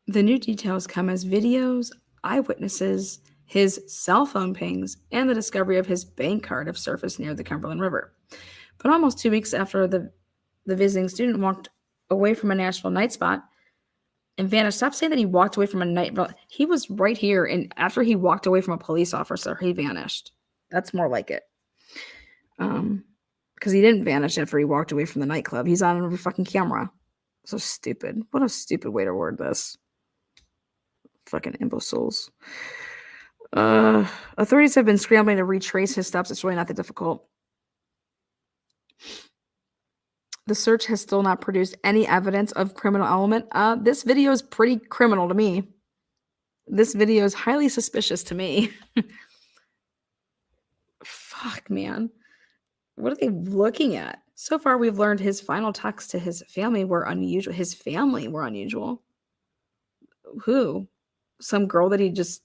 The new details come as videos, eyewitnesses, his cell phone pings, and the discovery of his bank card have surfaced near the Cumberland River. But almost 2 weeks after the visiting student walked away from a Nashville night spot and vanished. Stop saying that he walked away from a night. He was right here, and after he walked away from a police officer, he vanished. That's more like it. Because he didn't vanish after he walked away from the nightclub. He's on every fucking camera. So stupid. What a stupid way to word this. Fucking imbeciles. Authorities have been scrambling to retrace his steps. It's really not that difficult. The search has still not produced any evidence of criminal element. This video is pretty criminal to me. This video is highly suspicious to me. Fuck, man. What are they looking at? So far, we've learned his final texts to his family were unusual. His family were unusual. Who? Some girl that he just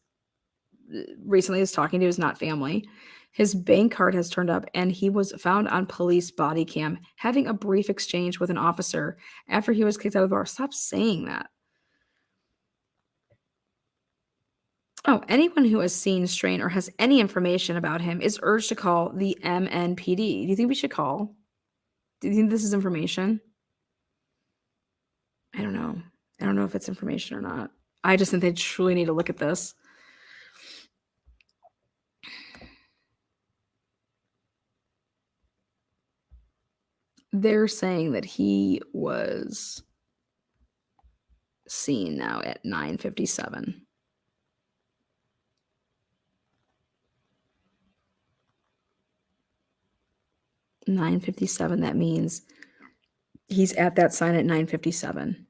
recently is talking to is not family. His bank card has turned up, and he was found on police body cam having a brief exchange with an officer after he was kicked out of the bar. Stop saying that. Oh, anyone who has seen Strain or has any information about him is urged to call the MNPD. Do you think we should call? Do you think this is information? I don't know. I don't know if it's information or not. I just think they truly need to look at this. They're saying that he was seen now at 9:57. That means he's at that sign at 9:57.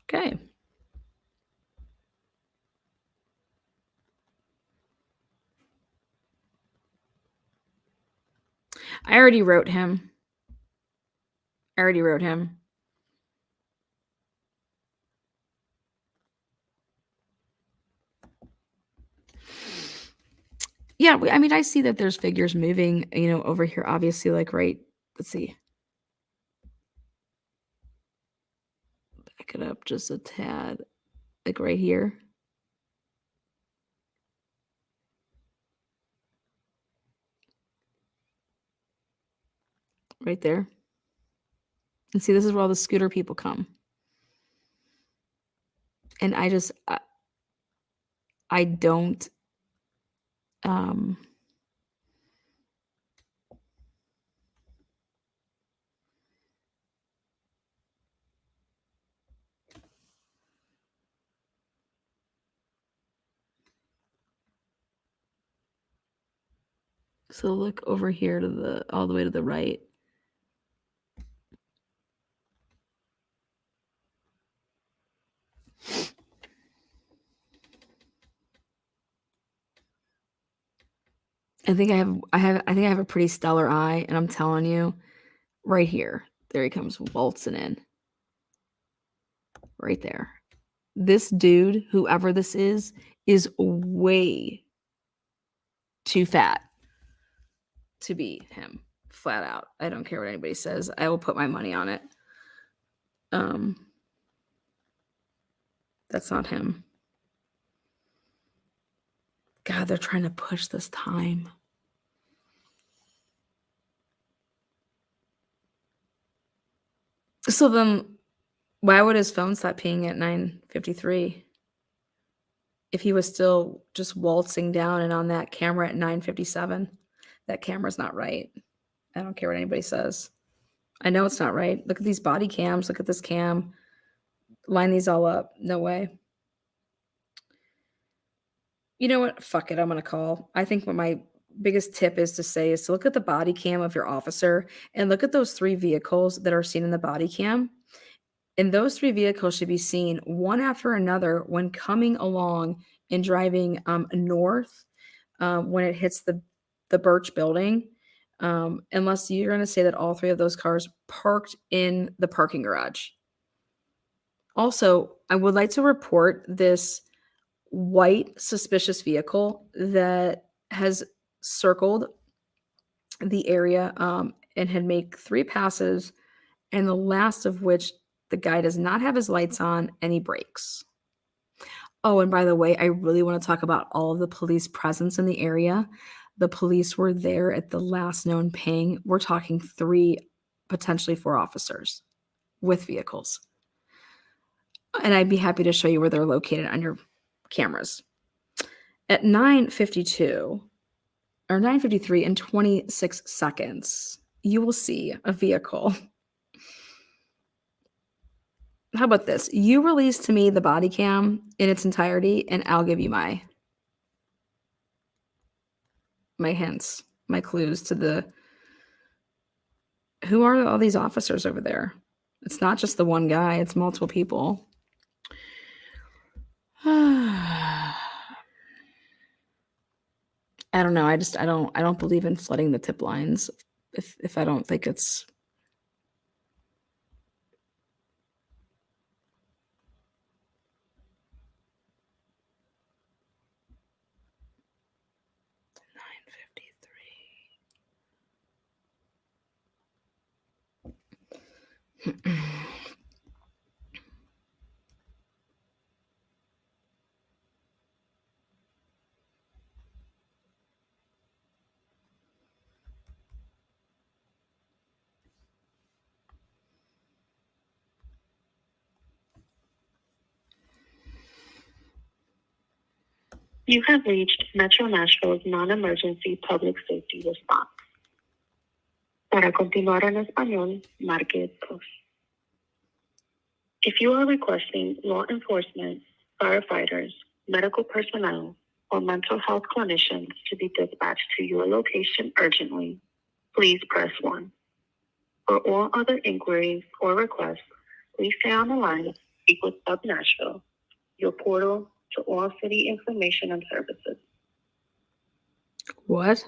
Okay. I already wrote him. Yeah, I mean, I see that there's figures moving, over here, obviously, like, right, let's see. Back it up just a tad, like right here. Right there. And see, this is where all the scooter people come. And I don't, so look over here to all the way to the right. I think I have a pretty stellar eye, and I'm telling you, right here, there he comes waltzing in. Right there. This dude, whoever this is way too fat to be him. Flat out. I don't care what anybody says. I will put my money on it. That's not him. God, they're trying to push this time. So then, why would his phone stop pinging at 9:53? If he was still just waltzing down and on that camera at 9:57, that camera's not right. I don't care what anybody says. I know it's not right. Look at these body cams. Look at this cam. Line these all up. No way. You know what? Fuck it. I'm going to call. I think what my biggest tip is to look at the body cam of your officer and look at those 3 vehicles that are seen in the body cam. And those 3 vehicles should be seen one after another when coming along and driving north when it hits the Birch building. unless you're going to say that all 3 of those cars parked in the parking garage. Also, I would like to report this white suspicious vehicle that has circled the area and had made 3 passes, and the last of which the guy does not have his lights on and he brakes. Oh, and by the way, I really want to talk about all of the police presence in the area. The police were there at the last known ping. We're talking 3, potentially 4 officers with vehicles. And I'd be happy to show you where they're located on your cameras. At 9:52 or 9:53 and 26 seconds, you will see a vehicle. How about this? You release to me the body cam in its entirety, and I'll give you my hints, my clues to the who are all these officers over there? It's not just the one guy, it's multiple people. I don't know. I don't believe in flooding the tip lines if I don't think it's You have reached Metro Nashville's non-emergency public safety response. Para continuar en español, marque 2. If you are requesting law enforcement, firefighters, medical personnel, or mental health clinicians to be dispatched to your location urgently, please press 1. For all other inquiries or requests, please stay on the line, speak with Sub Nashville, your portal to all city information and services. what?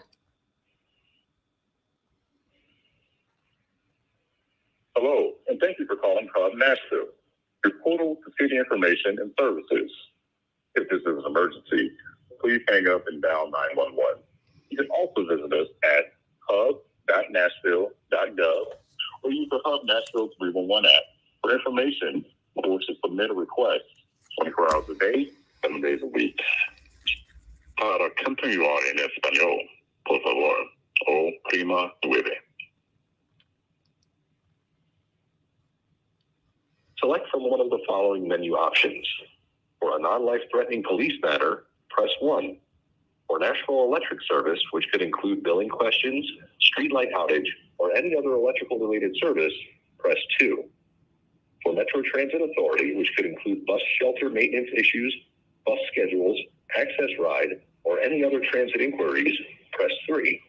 Hello, and thank you for calling Hub Nashville, your portal to city information and services. If this is an emergency, please hang up and dial 911. You can also visit us at hub.nashville.gov or use the Hub Nashville 311 app for information or to submit a request 24 hours a day, 7 days a week. Para continuar en español, por favor, oprima 9. Select from one of the following menu options. For a non-life-threatening police matter, press 1. For Nashville Electric Service, which could include billing questions, streetlight outage, or any other electrical-related service, press 2. For Metro Transit Authority, which could include bus shelter maintenance issues, bus schedules, access ride, or any other transit inquiries, press 3.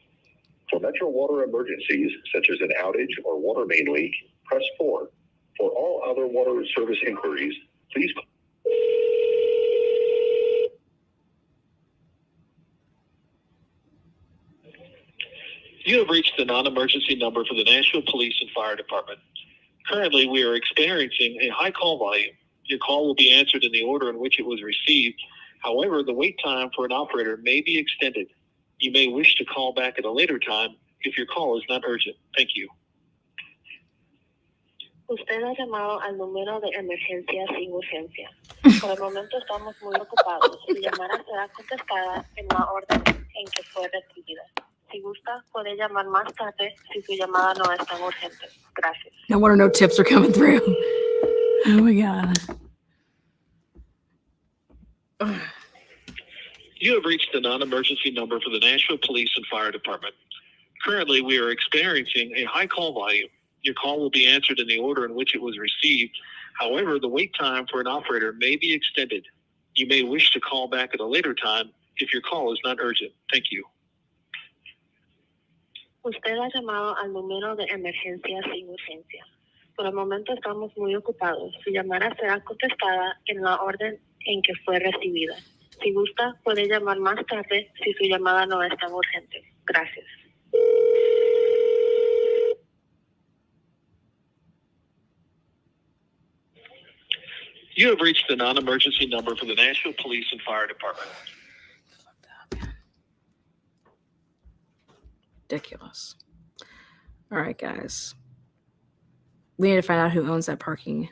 For Metro Water emergencies, such as an outage or water main leak, press 4. For all other water service inquiries, please call. You have reached the non-emergency number for the Nashville Police and Fire Department. Currently, we are experiencing a high call volume. Your call will be answered in the order in which it was received. However, the wait time for an operator may be extended. You may wish to call back at a later time if your call is not urgent. Thank you. Usted ha llamado al número de emergencia sin urgencia. Por el momento estamos muy ocupados. Su llamada será contestada en la orden en que fue recibida. Si gusta, puede llamar más tarde si su llamada no es tan urgente. Gracias. No wonder no tips are coming through. Oh my God. You have reached the non-emergency number for the Nashville Police and Fire Department. Currently, we are experiencing a high call volume. Your call will be answered in the order in which it was received. However, the wait time for an operator may be extended. You may wish to call back at a later time if your call is not urgent. Thank you. Usted ha llamado al número de emergencia sin urgencia. Por el momento estamos muy ocupados. Su llamada será contestada en la orden en que fue recibida. Si gusta, puede llamar más tarde si su llamada no es tan urgente. Gracias. You have reached the non-emergency number for the Nashville Police and Fire Department. Ridiculous. All right, guys. We need to find out who owns that parking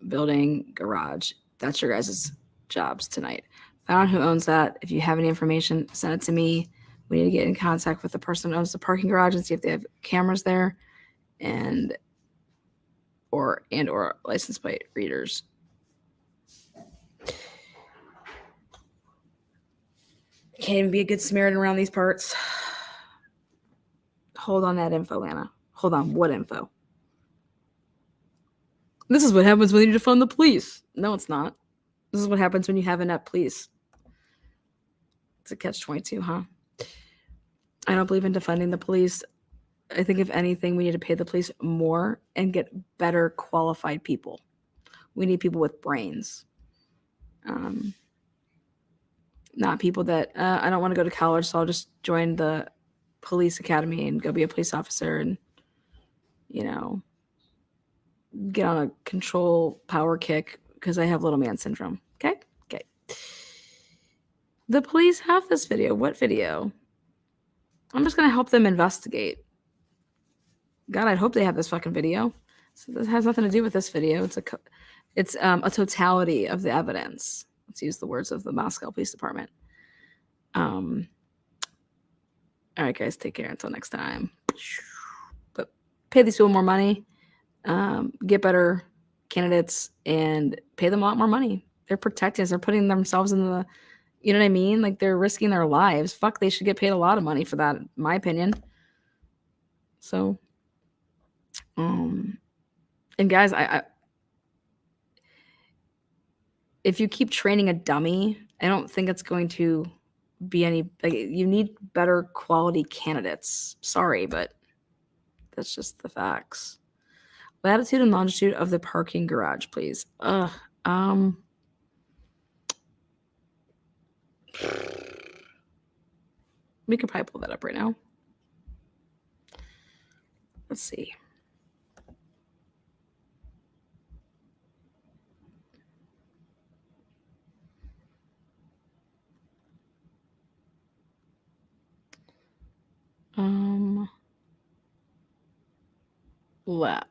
building garage. That's your guys' jobs tonight. Find out who owns that. If you have any information, send it to me. We need to get in contact with the person who owns the parking garage and see if they have cameras there and or license plate readers. Can't even be a good Samaritan around these parts. Hold on that info, Anna. Hold on. What info? This is what happens when you defund the police. No, it's not. This is what happens when you have inept police. It's a catch-22, huh? I don't believe in defunding the police. I think if anything, we need to pay the police more and get better qualified people. We need people with brains. Not people that, I don't want to go to college, so I'll just join the police academy and go be a police officer and, you know, get on a control power kick because I have little man syndrome. Okay? Okay. The police have this video. What video? I'm just going to help them investigate. God, I'd hope they have this fucking video. So this has nothing to do with this video. It's a totality of the evidence. Let's use the words of the Moscow Police Department. All right, guys, take care until next time. But pay these people more money, get better candidates, and pay them a lot more money. They're protecting us. They're putting themselves in the, you know what I mean? Like they're risking their lives. Fuck, they should get paid a lot of money for that, in my opinion. So, and guys, I if you keep training a dummy, I don't think it's going to be any, like, you need better quality candidates. Sorry, but that's just the facts. Latitude and longitude of the parking garage, please. We could probably pull that up right now. Let's see.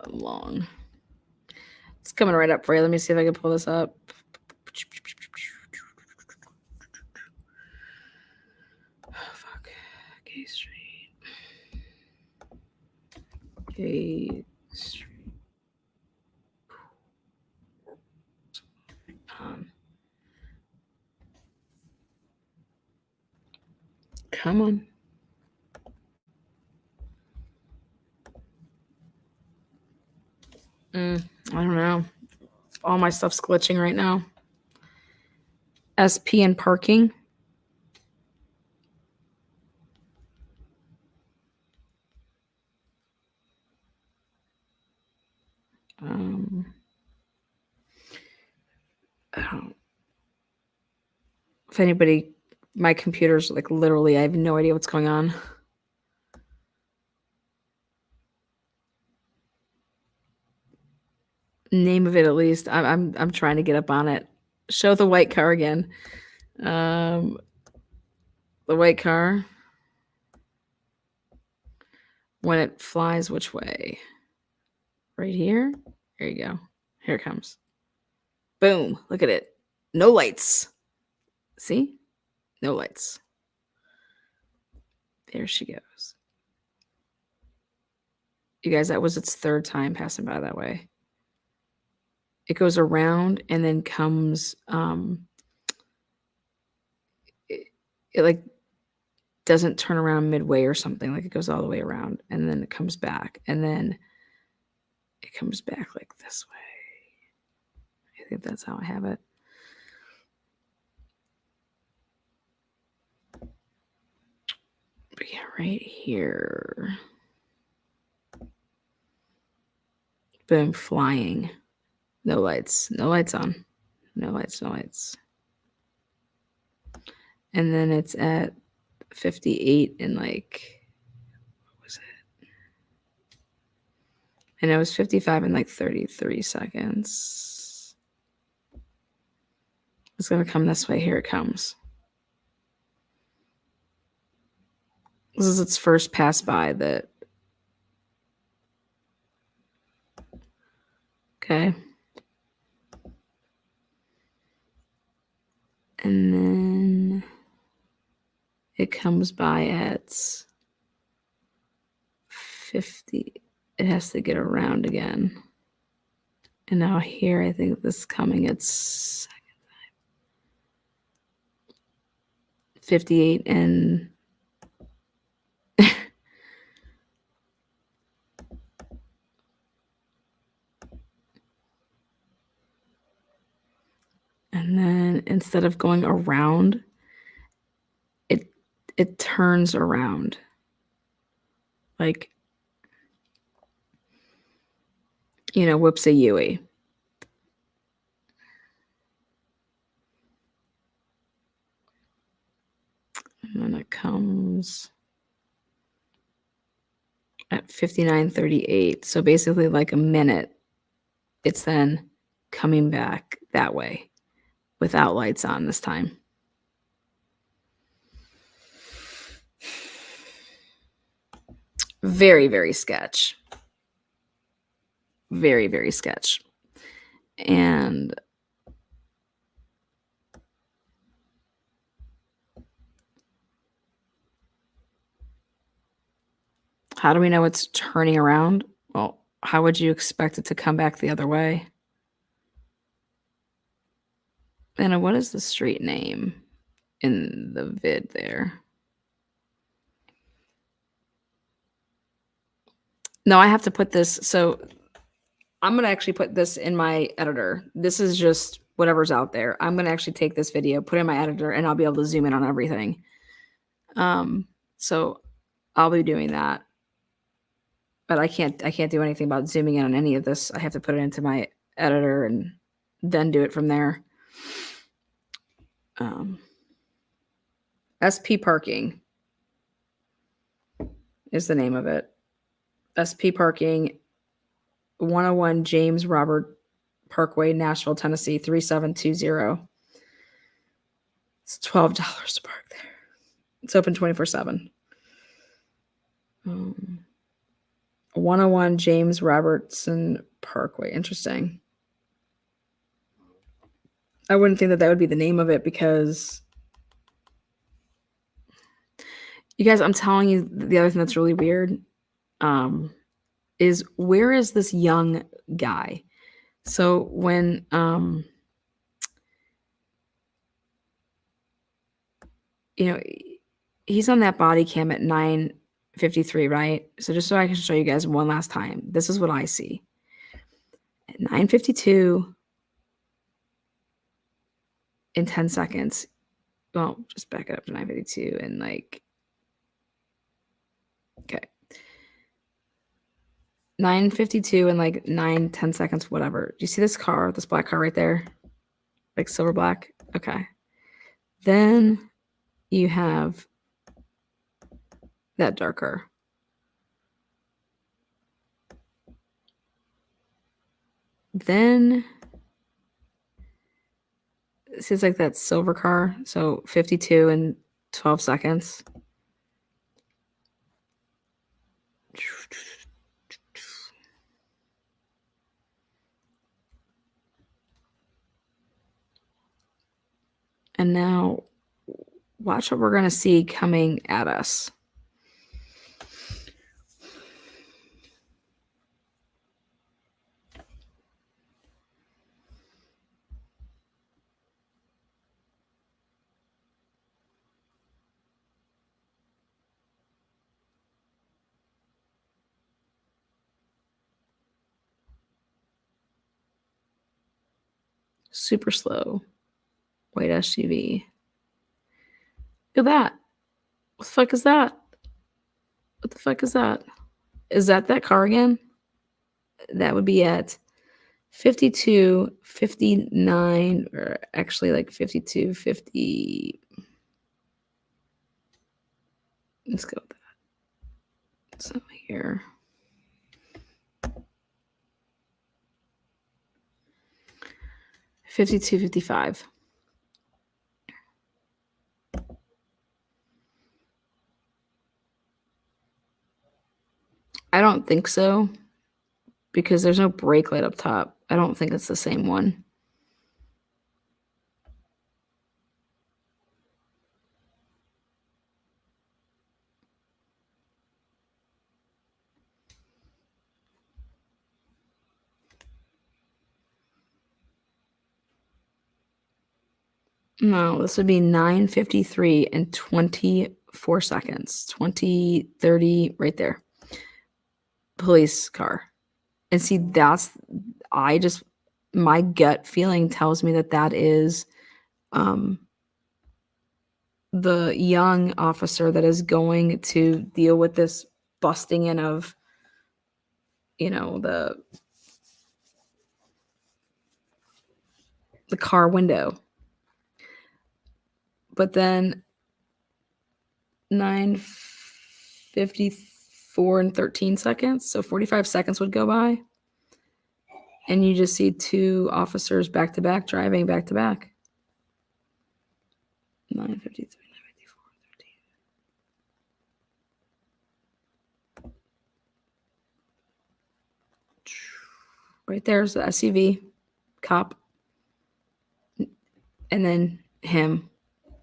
Long. It's coming right up for you. Let me see if I can pull this up. Oh, fuck. Gay Street. Gay Street. Come on. I don't know. All my stuff's glitching right now. SP and parking. I don't. If anybody, my computer's like literally, I have no idea what's going on. Name of it at least. I'm trying to get up on it. Show the white car again. The white car. When it flies, which way? Right here? There you go. Here it comes. Boom. Look at it. No lights. See? No lights. There she goes. You guys, that was its third time passing by that way. It goes around and then comes, it like doesn't turn around midway or something. Like it goes all the way around and then it comes back and then it comes back like this way. I think that's how I have it. But yeah, right here. Boom, flying. No lights. No lights on. No lights, no lights. And then it's at 58 in like, what was it? And it was 55 in like 33 seconds. It's going to come this way. Here it comes. This is its first pass by that. Okay. And then it comes by at 50. It has to get around again. And now here, I think this is coming at 58 and and then instead of going around, it turns around. Like, whoopsie-yui. And then it comes at 59:38. So basically like a minute, it's then coming back that way without lights on this time. Very, very sketch. Very, very sketch. And how do we know it's turning around? Well, how would you expect it to come back the other way? And what is the street name in the vid there? No, I have to put this. So I'm going to actually put this in my editor. This is just whatever's out there. I'm going to actually take this video, put it in my editor, and I'll be able to zoom in on everything. So I'll be doing that. But I can't do anything about zooming in on any of this. I have to put it into my editor and then do it from there. SP Parking is the name of it. SP Parking, 101 James Robert Parkway, Nashville, Tennessee, 3720. It's $12 to park there. It's open 24/7. 101 James Robertson Parkway. Interesting. I wouldn't think that would be the name of it because, you guys, I'm telling you, the other thing that's really weird is where is this young guy? So when he's on that body cam at 9:53, right? So just so I can show you guys one last time, this is what I see. At 9:52 in 10 seconds. Well, just back it up to 9:52 and like, okay. 9:52 and like 9-10 seconds, whatever. Do you see this car, this black car right there? Like silver black? Okay. Then you have that darker. Then this is like that silver car. So 52 and 12 seconds. And now watch what we're going to see coming at us. Super slow. White SUV. Look at that. What the fuck is that? What the fuck is that? Is that car again? That would be at 52, 59, or actually like 52, 50. Let's go with that. So here. 52, 55. think so because there's no brake light up top. I don't think it's the same one. No, this would be 9:53 and 24 seconds. 20, 30, right there. Police car. And see, my gut feeling tells me that is the young officer that is going to deal with this busting in of, the car window. But then 9:54 and 13 seconds, so 45 seconds would go by. And you just see two officers back to back driving back to back. 9:53, 9:54, 13. Right there's the SUV cop. And then him,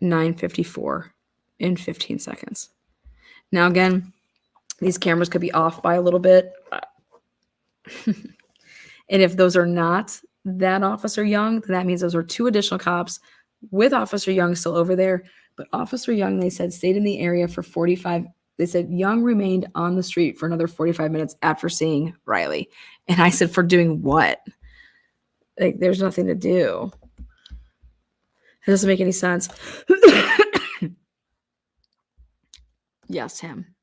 9:54 in 15 seconds. Now, again, these cameras could be off by a little bit. And if those are not that Officer Young, then that means those were two additional cops with Officer Young still over there. But Officer Young, they said, stayed in the area for 45. They said Young remained on the street for another 45 minutes after seeing Riley. And I said, for doing what? Like, there's nothing to do. It doesn't make any sense. Yes, him.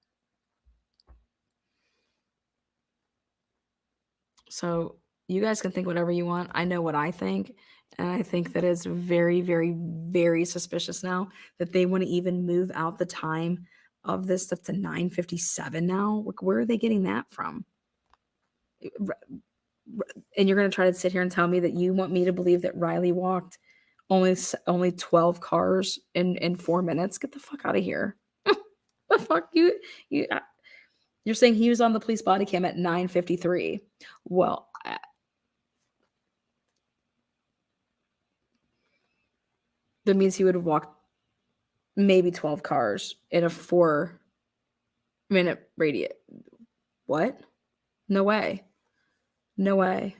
So you guys can think whatever you want. I know what I think. And I think that it's very, very, very suspicious now that they want to even move out the time of this stuff to 9:57 now. Like, where are they getting that from? And you're going to try to sit here and tell me that you want me to believe that Riley walked only 12 cars in 4 minutes? Get the fuck out of here. The fuck you're saying he was on the police body cam at 9:53. Well, that means he would have walked maybe 12 cars in a 4-minute radius. What? No way. No way.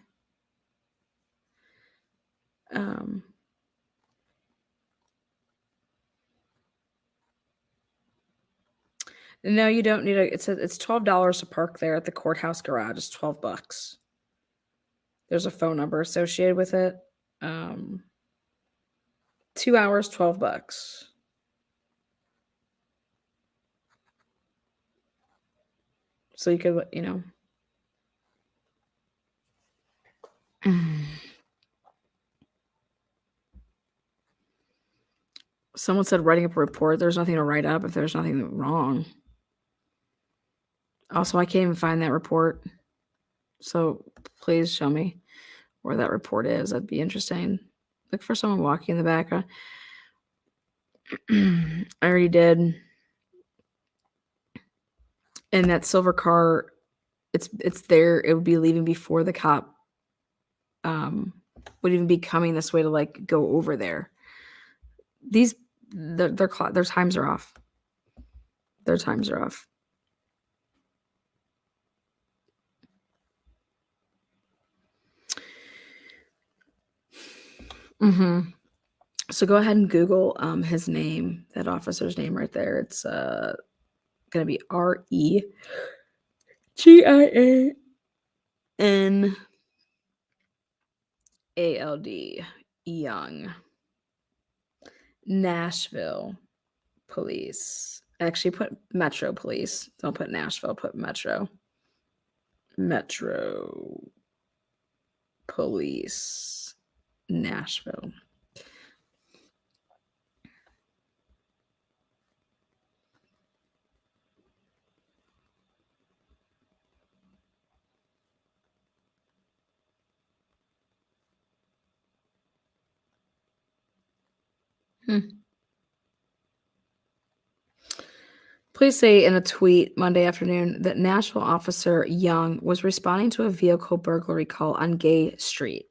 No, you don't need it's $12 to park there at the courthouse garage. It's $12. There's a phone number associated with it. 2 hours, $12. So you could, Someone said writing up a report. There's nothing to write up if there's nothing wrong. Also, I can't even find that report. So please show me where that report is. That'd be interesting. Look for someone walking in the background. I already did. And that silver car, it's there. It would be leaving before the cop would even be coming this way to like go over there. Their times are off. Their times are off. So go ahead and Google his name, that officer's name right there. It's gonna be REGIANALD, Young. Nashville Police. Actually, put Metro Police. Don't put Nashville, put Metro. Metro Police, Nashville. Please Police say in a tweet Monday afternoon that Nashville officer Young was responding to a vehicle burglary call on Gay Street.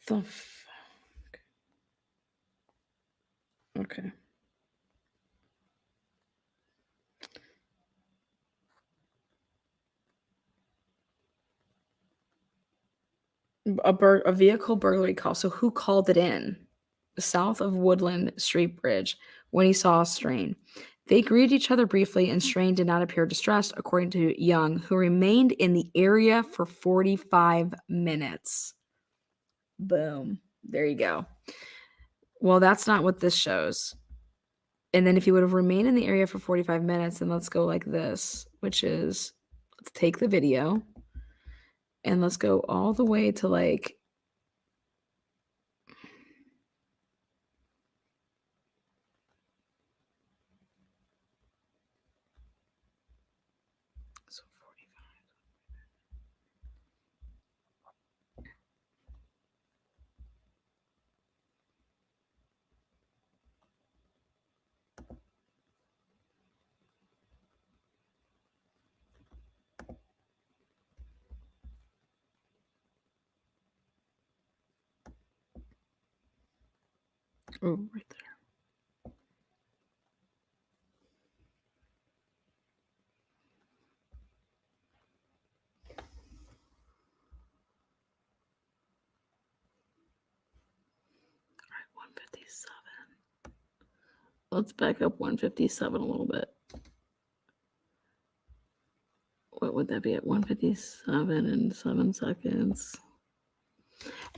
The fuck? Okay. A vehicle burglary call. So who called it in? South of Woodland Street Bridge when he saw Strain. They greeted each other briefly, and Strain did not appear distressed, according to Young, who remained in the area for 45 minutes. Boom. There you go. Well, that's not what this shows. And then if he would have remained in the area for 45 minutes, then let's go like this, which is, let's take the video and let's go all the way to like, so 45. Oh, right there. All right, 157. Let's back up 157 a little bit. What would that be at 157 and 7 seconds?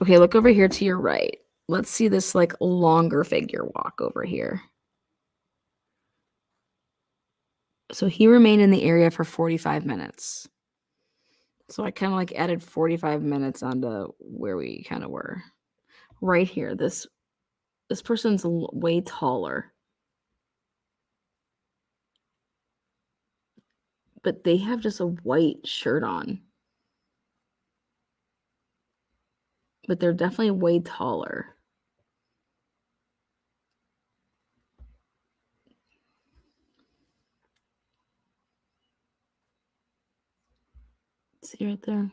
Okay, look over here to your right. Let's see this like longer figure walk over here. So he remained in the area for 45 minutes. So I kind of like added 45 minutes onto where we kind of were. Right here, this person's way taller. But they have just a white shirt on. But they're definitely way taller. See right there?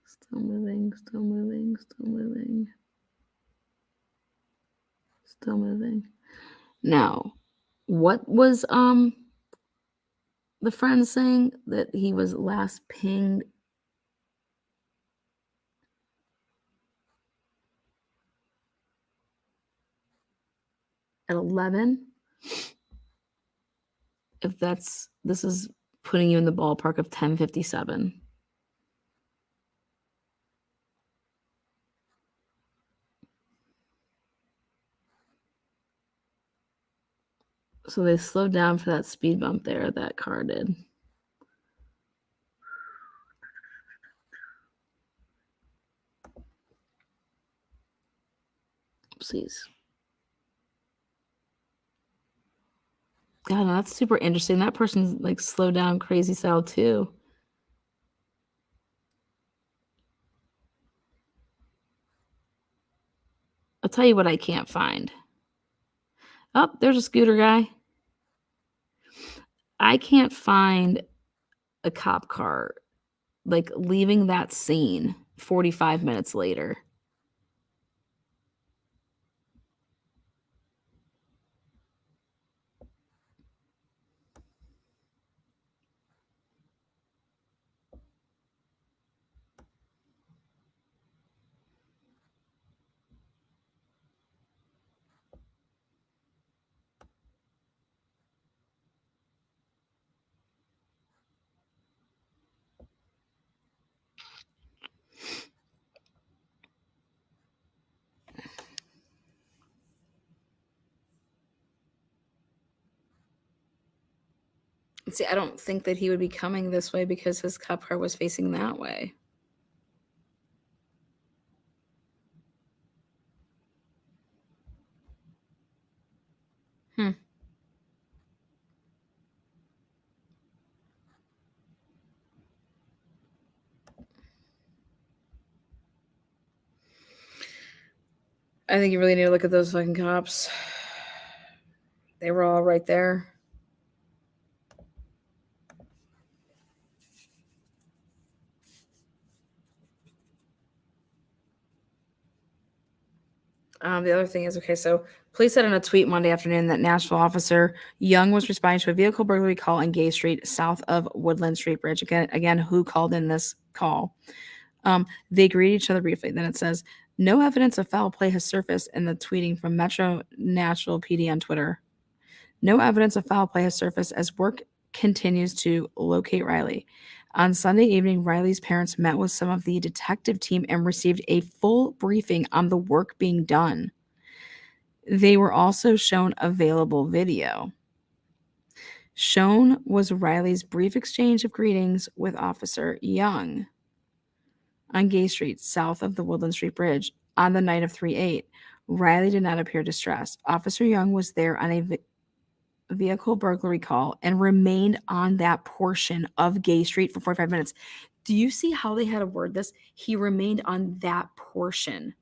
Still moving, still moving, still moving. Still moving. Now, what was the friend saying that he was last pinged at 11? If this is putting you in the ballpark of 10:57. So they slowed down for that speed bump there, that car did. Oopsies. God, that's super interesting. That person's like slowed down crazy style too. I'll tell you what I can't find. Oh, there's a scooter guy. I can't find a cop car like leaving that scene 45 minutes later. See, I don't think that he would be coming this way because his cop car was facing that way. I think you really need to look at those fucking cops. They were all right there. The other thing is, okay, so police said in a tweet Monday afternoon that Nashville officer Young was responding to a vehicle burglary call on Gay Street south of Woodland Street Bridge. Again, who called in this call? They greet each other briefly. Then it says, no evidence of foul play has surfaced in the tweeting from Metro Nashville PD on Twitter. No evidence of foul play has surfaced as work continues to locate Riley. On Sunday evening, Riley's parents met with some of the detective team and received a full briefing on the work being done. They were also shown available video. Shown was Riley's brief exchange of greetings with Officer Young on Gay Street, south of the Woodland Street Bridge, on the night of 3/8. Riley did not appear distressed. Officer Young was there on a vehicle burglary call and remained on that portion of Gay Street for 45 minutes. Do you see how they had to word this? He remained on that portion.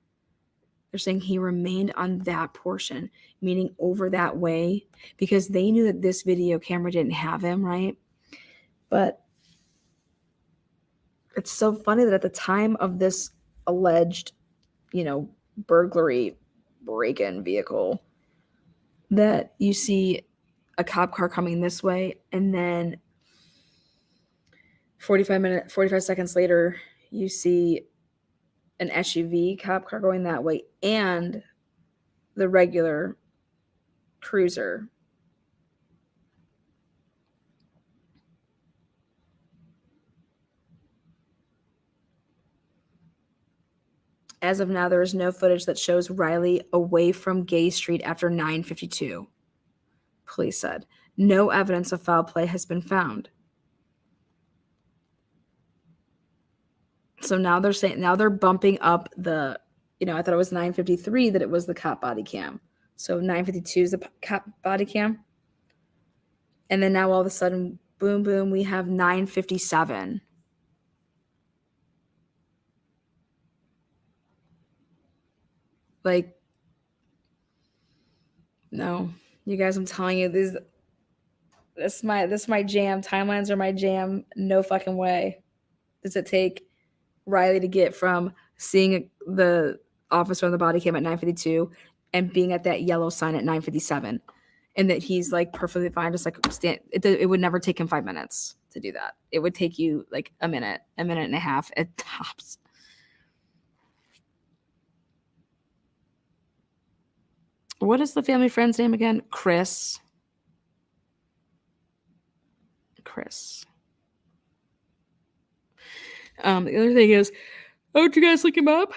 They're saying he remained on that portion, meaning over that way, because they knew that this video camera didn't have him, right? But it's so funny that at the time of this alleged, burglary break-in vehicle, that you see a cop car coming this way, and then 45 seconds later, you see an SUV cop car going that way and the regular cruiser. As of now, there is no footage that shows Riley away from Gay Street after 9:52. Police said no evidence of foul play has been found. So now they're bumping up the, I thought it was 9:53 that it was the cop body cam. So 9:52 is the cop body cam. And then now all of a sudden, boom, boom, we have 9:57. Like, no, you guys, I'm telling you, this is my jam. Timelines are my jam. No fucking way does it take Riley to get from seeing the officer on the body cam at 9:52 and being at that yellow sign at 9:57, and that he's like perfectly fine, just like it would never take him 5 minutes to do that. It would take you like a minute and a half at tops. What is the family friend's name again? Chris. The other thing is, did you guys look him up?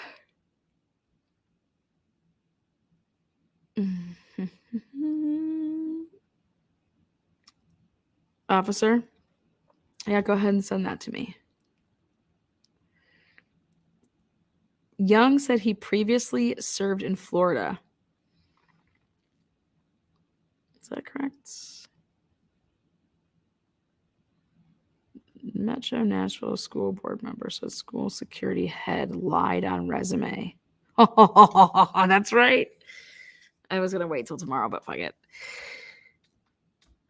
Officer? Yeah, go ahead and send that to me. Young said he previously served in Florida. Is that correct? Metro Nashville school board member says school security head lied on resume. Oh, that's right. I was going to wait till tomorrow, but fuck it.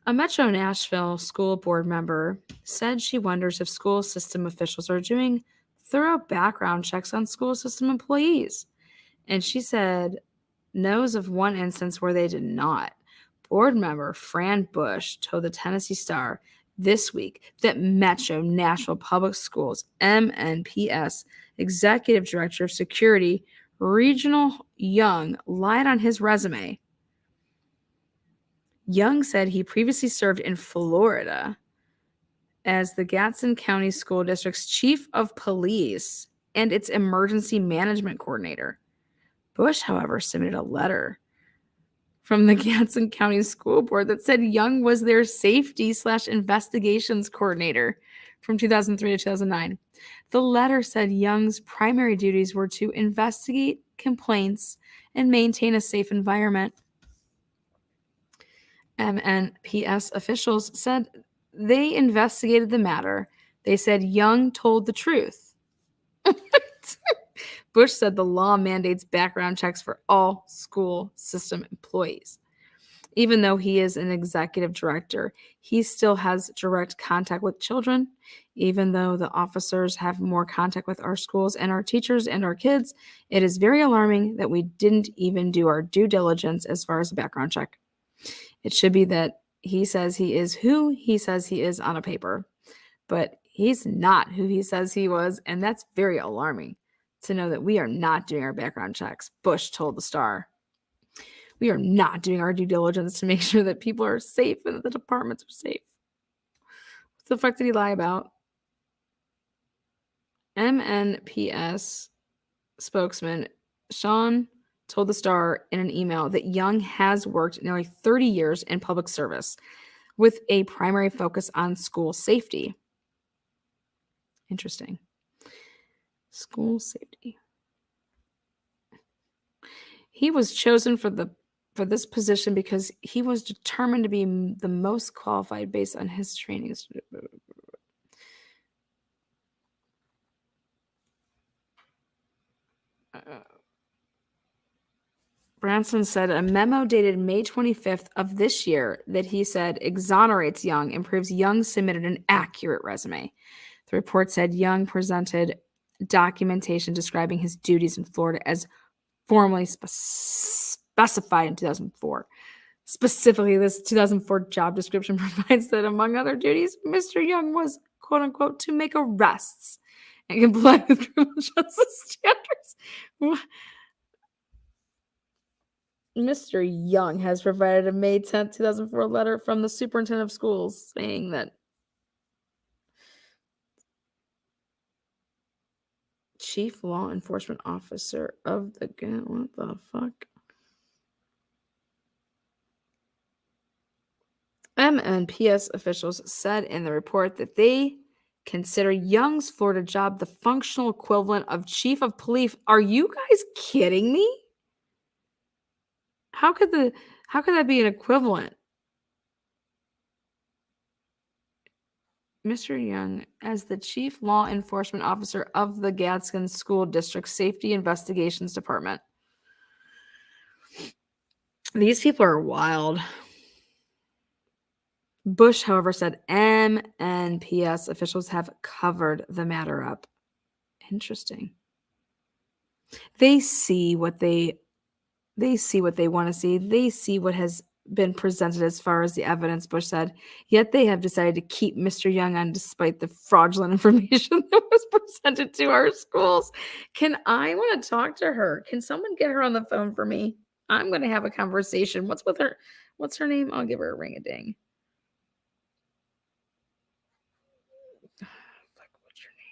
A Metro Nashville school board member said she wonders if school system officials are doing thorough background checks on school system employees. And she said knows of one instance where they did not. Board member Fran Bush told the Tennessee Star this week that Metro Nashville Public Schools MNPS Executive Director of Security Regional Young lied on his resume. Young said he previously served in Florida as the Gadsden County School District's chief of police and its emergency management coordinator. Bush, however, submitted a letter from the Gadsden County School Board that said Young was their safety/investigations coordinator from 2003 to 2009. The letter said Young's primary duties were to investigate complaints and maintain a safe environment. MNPS officials said they investigated the matter. They said Young told the truth. Bush said the law mandates background checks for all school system employees. Even though he is an executive director, he still has direct contact with children. Even though the officers have more contact with our schools and our teachers and our kids, it is very alarming that we didn't even do our due diligence as far as a background check. It should be that he says he is who he says he is on a paper, but he's not who he says he was, and that's very alarming to know that we are not doing our background checks, Bush told the Star. We are not doing our due diligence to make sure that people are safe and that the departments are safe. What the fuck did he lie about? MNPS spokesman Sean told the Star in an email that Young has worked nearly 30 years in public service with a primary focus on school safety. Interesting. School safety. He was chosen for this position because he was determined to be the most qualified based on his trainings. Branson said a memo dated May 25th of this year that he said exonerates Young and proves Young submitted an accurate resume. The report said Young presented documentation describing his duties in Florida as formally specified in 2004. Specifically, this 2004 job description provides that, among other duties, Mr. Young was, quote unquote, to make arrests and comply with criminal justice standards. Mr. Young has provided a May 10th, 2004 letter from the superintendent of schools saying that chief law enforcement officer of the what the fuck? MNPS officials said in the report that they consider Young's Florida job the functional equivalent of chief of police. Are you guys kidding me? How could that be an equivalent? Mr. Young as the chief law enforcement officer of the Gadsden School District Safety Investigations Department. These people are wild. Bush, however, said MNPS officials have covered the matter up. Interesting. They see what they want to see. They see what has been presented as far as the evidence, Bush said. Yet they have decided to keep Mr. Young on despite the fraudulent information that was presented to our schools. I want to talk to her. Can someone get her on the phone for me? I'm going to have a conversation. What's with her? What's her name? I'll give her a ring-a-ding. What's your name?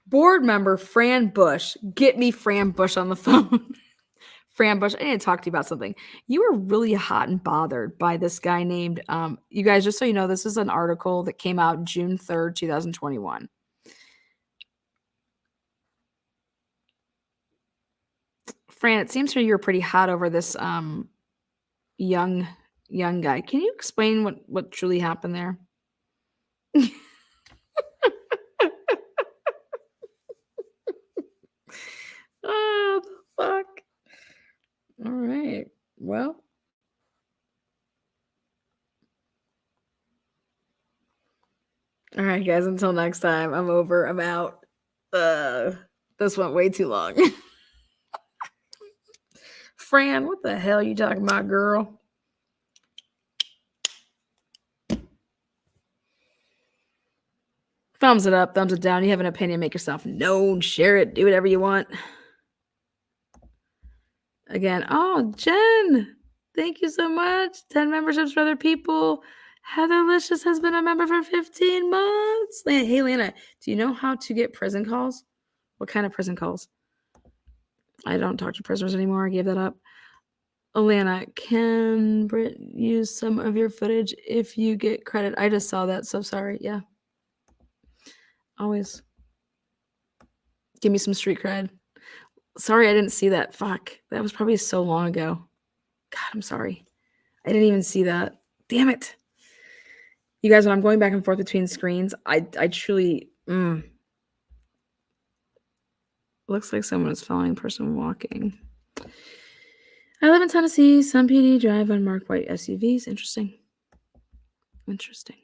Board member Fran Bush. Get me Fran Bush on the phone. Fran Bush, I need to talk to you about something. You were really hot and bothered by this guy named, you guys, just so you know, this is an article that came out June 3rd, 2021. Fran, it seems to me you were pretty hot over this young guy. Can you explain what truly happened there? Oh, the fuck. All right. Well. All right, guys. Until next time, I'm over. I'm out. This went way too long. Fran, what the hell are you talking about, girl? Thumbs it up, thumbs it down. You have an opinion, make yourself known. Share it. Do whatever you want. Again, oh, Jen, thank you so much. 10 memberships for other people. Heather Licious has been a member for 15 months. Hey, Lana, do you know how to get prison calls? What kind of prison calls? I don't talk to prisoners anymore. I gave that up. Alana, can Britt use some of your footage if you get credit? I just saw that, so sorry. Yeah. Always. Give me some street cred. Sorry, I didn't see that. Fuck. That was probably so long ago. God, I'm sorry. I didn't even see that. Damn it. You guys, when I'm going back and forth between screens, I truly looks like someone is following person walking. I live in Tennessee. Some PD drive unmarked white SUVs. Interesting. Interesting.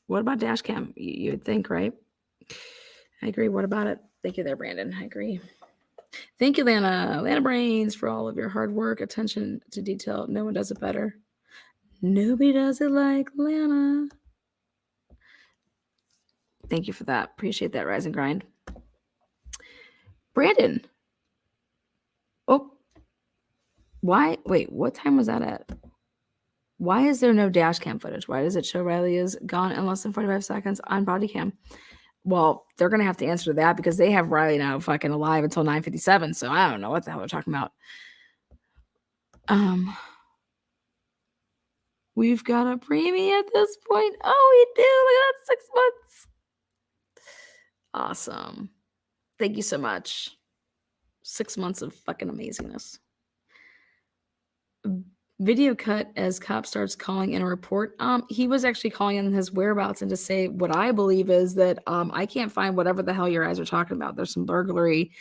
What about dash cam? You would think, right? I agree. What about it? Thank you there, Brandon. I agree. Thank you, Lana. Lana Brains, for all of your hard work, attention to detail. No one does it better. Nobody does it like Lana. Thank you for that. Appreciate that, Rise and Grind. Brandon. Oh. Why? Wait, what time was that at? Why is there no dash cam footage? Why does it show Riley is gone in less than 45 seconds on body cam? Well, they're going to have to answer that because they have Riley now fucking alive until 9:57. So I don't know what the hell they're talking about. We've got a preemie at this point. Oh, we do. Look at that, 6 months. Awesome. Thank you so much. 6 months of fucking amazingness. Video cut as cop starts calling in a report. He was actually calling in his whereabouts and to say what I believe is that I can't find whatever the hell your guys are talking about. There's some burglary.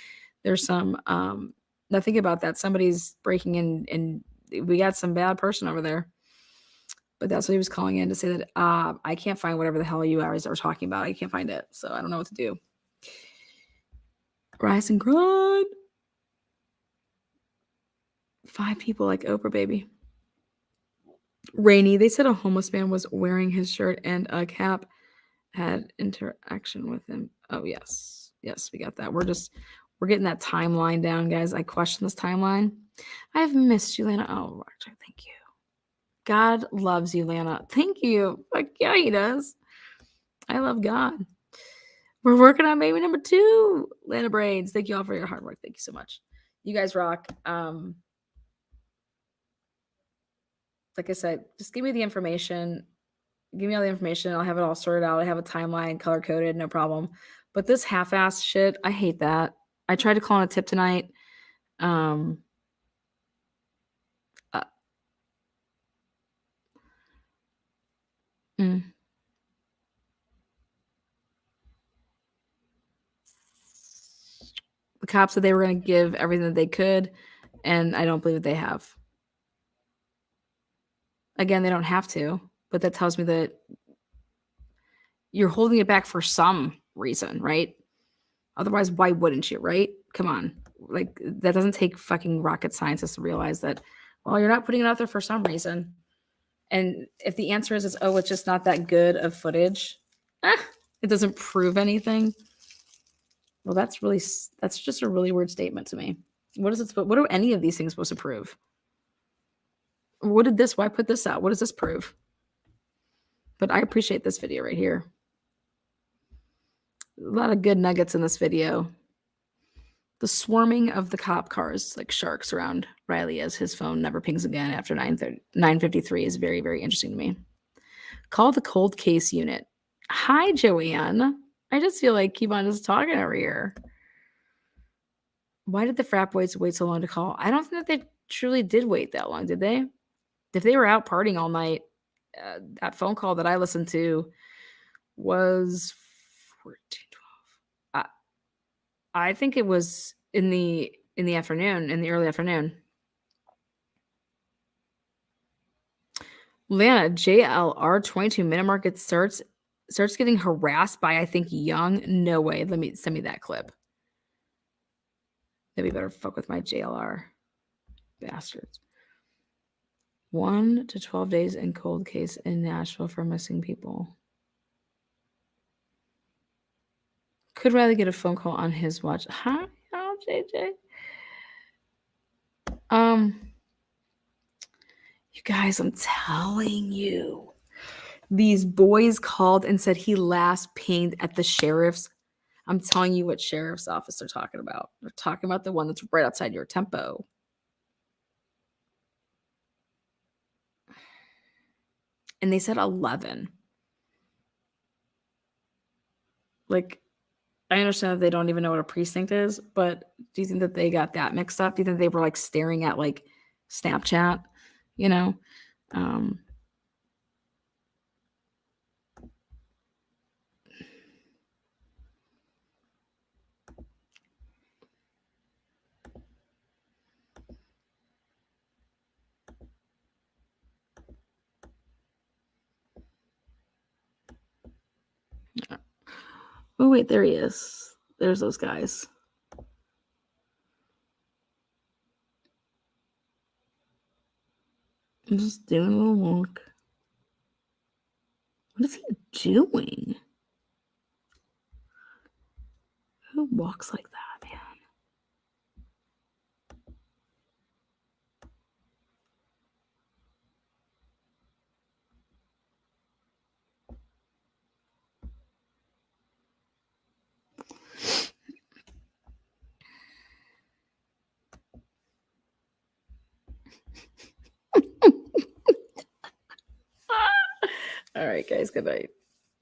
There's some now think about that. Somebody's breaking in and we got some bad person over there. But that's what he was calling in to say that I can't find whatever the hell you guys are talking about. I can't find it. So I don't know what to do. Rise and grind. 5 people like Oprah, baby. Rainy, they said a homeless man was wearing his shirt and a cap had interaction with him. Oh, yes. Yes, we got that. We're getting that timeline down, guys. I question this timeline. I've missed you, Lana. Oh, actually, thank you. God loves you, Lana. Thank you. Fuck yeah, he does. I love God. We're working on baby number 2. Lana Braids. Thank you all for your hard work. Thank you so much. You guys rock. Like I said, just give me the information. Give me all the information. I'll have it all sorted out. I have a timeline, color coded, no problem. But this half-ass shit, I hate that. I tried to call on a tip tonight. The cops said they were going to give everything that they could, and I don't believe that they have. Again, they don't have to, but that tells me that you're holding it back for some reason, right? Otherwise, why wouldn't you, right? Come on. Like, that doesn't take fucking rocket scientists to realize that, well, you're not putting it out there for some reason. And if the answer is, oh, it's just not that good of footage, it doesn't prove anything. Well, that's just a really weird statement to me. What are any of these things supposed to prove? Why put this out? What does this prove? But I appreciate this video right here. A lot of good nuggets in this video. The swarming of the cop cars like sharks around Riley as his phone never pings again after 9:53 is very, very interesting to me. Call the cold case unit. Hi, Joanne. I just feel like keep on just talking over here. Why did the frat boys wait so long to call? I don't think that they truly did wait that long, did they? If they were out partying all night, that phone call that I listened to was 14:12. I think it was in the afternoon, in the early afternoon. Lana, JLR 22 minute market starts getting harassed by, I think, Young. No way. Send me that clip. Maybe better fuck with my JLR. Bastards. 1 to 12 days in cold case in Nashville for missing people. Could Riley get a phone call on his watch? Hi, JJ. You guys, I'm telling you, these boys called and said he last pinged at the sheriff's. I'm telling you what sheriff's office they're talking about. They're talking about the one that's right outside your tempo. And they said 11. Like, I understand that they don't even know what a precinct is, but do you think that they got that mixed up? Do you think they were like staring at like Snapchat? You know? Um, oh, wait, there he is. There's those guys. I'm just doing a little walk. What is he doing? Who walks like that, man? All right, guys, good night.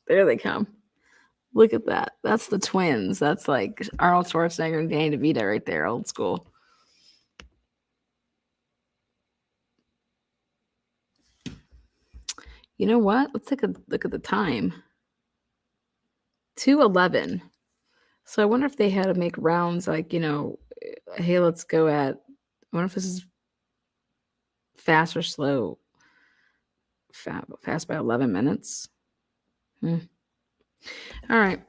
There they come. Look at that. That's the twins. That's like Arnold Schwarzenegger and Danny DeVito right there, old school. You know what? Let's take a look at the time. 2:11. So I wonder if they had to make rounds like, hey, let's go at. I wonder if this is fast or slow. Fast by 11 minutes. All right.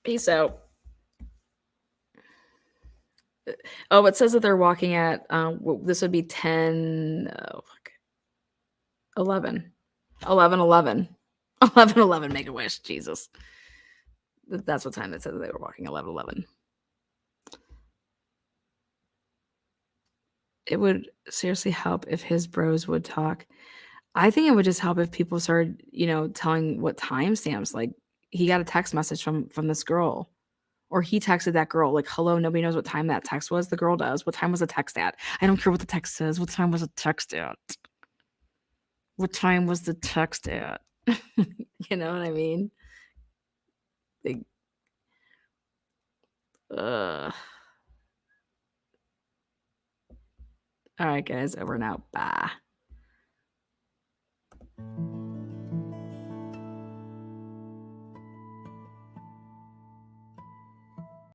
Peace out. Oh, it says that they're walking at, this would be 10, 11. 11, 11. 11, 11, make a wish. Jesus. That's what time it said that they were walking, 11, 11. It would seriously help if his bros would talk. I think it would just help if people started, telling what timestamps. Like he got a text message from this girl, or he texted that girl, like, hello, nobody knows what time that text was. The girl does. What time was the text at? I don't care what the text says. What time was the text at? What time was the text at? You know what I mean? Like, all right, guys, over and out. Bye.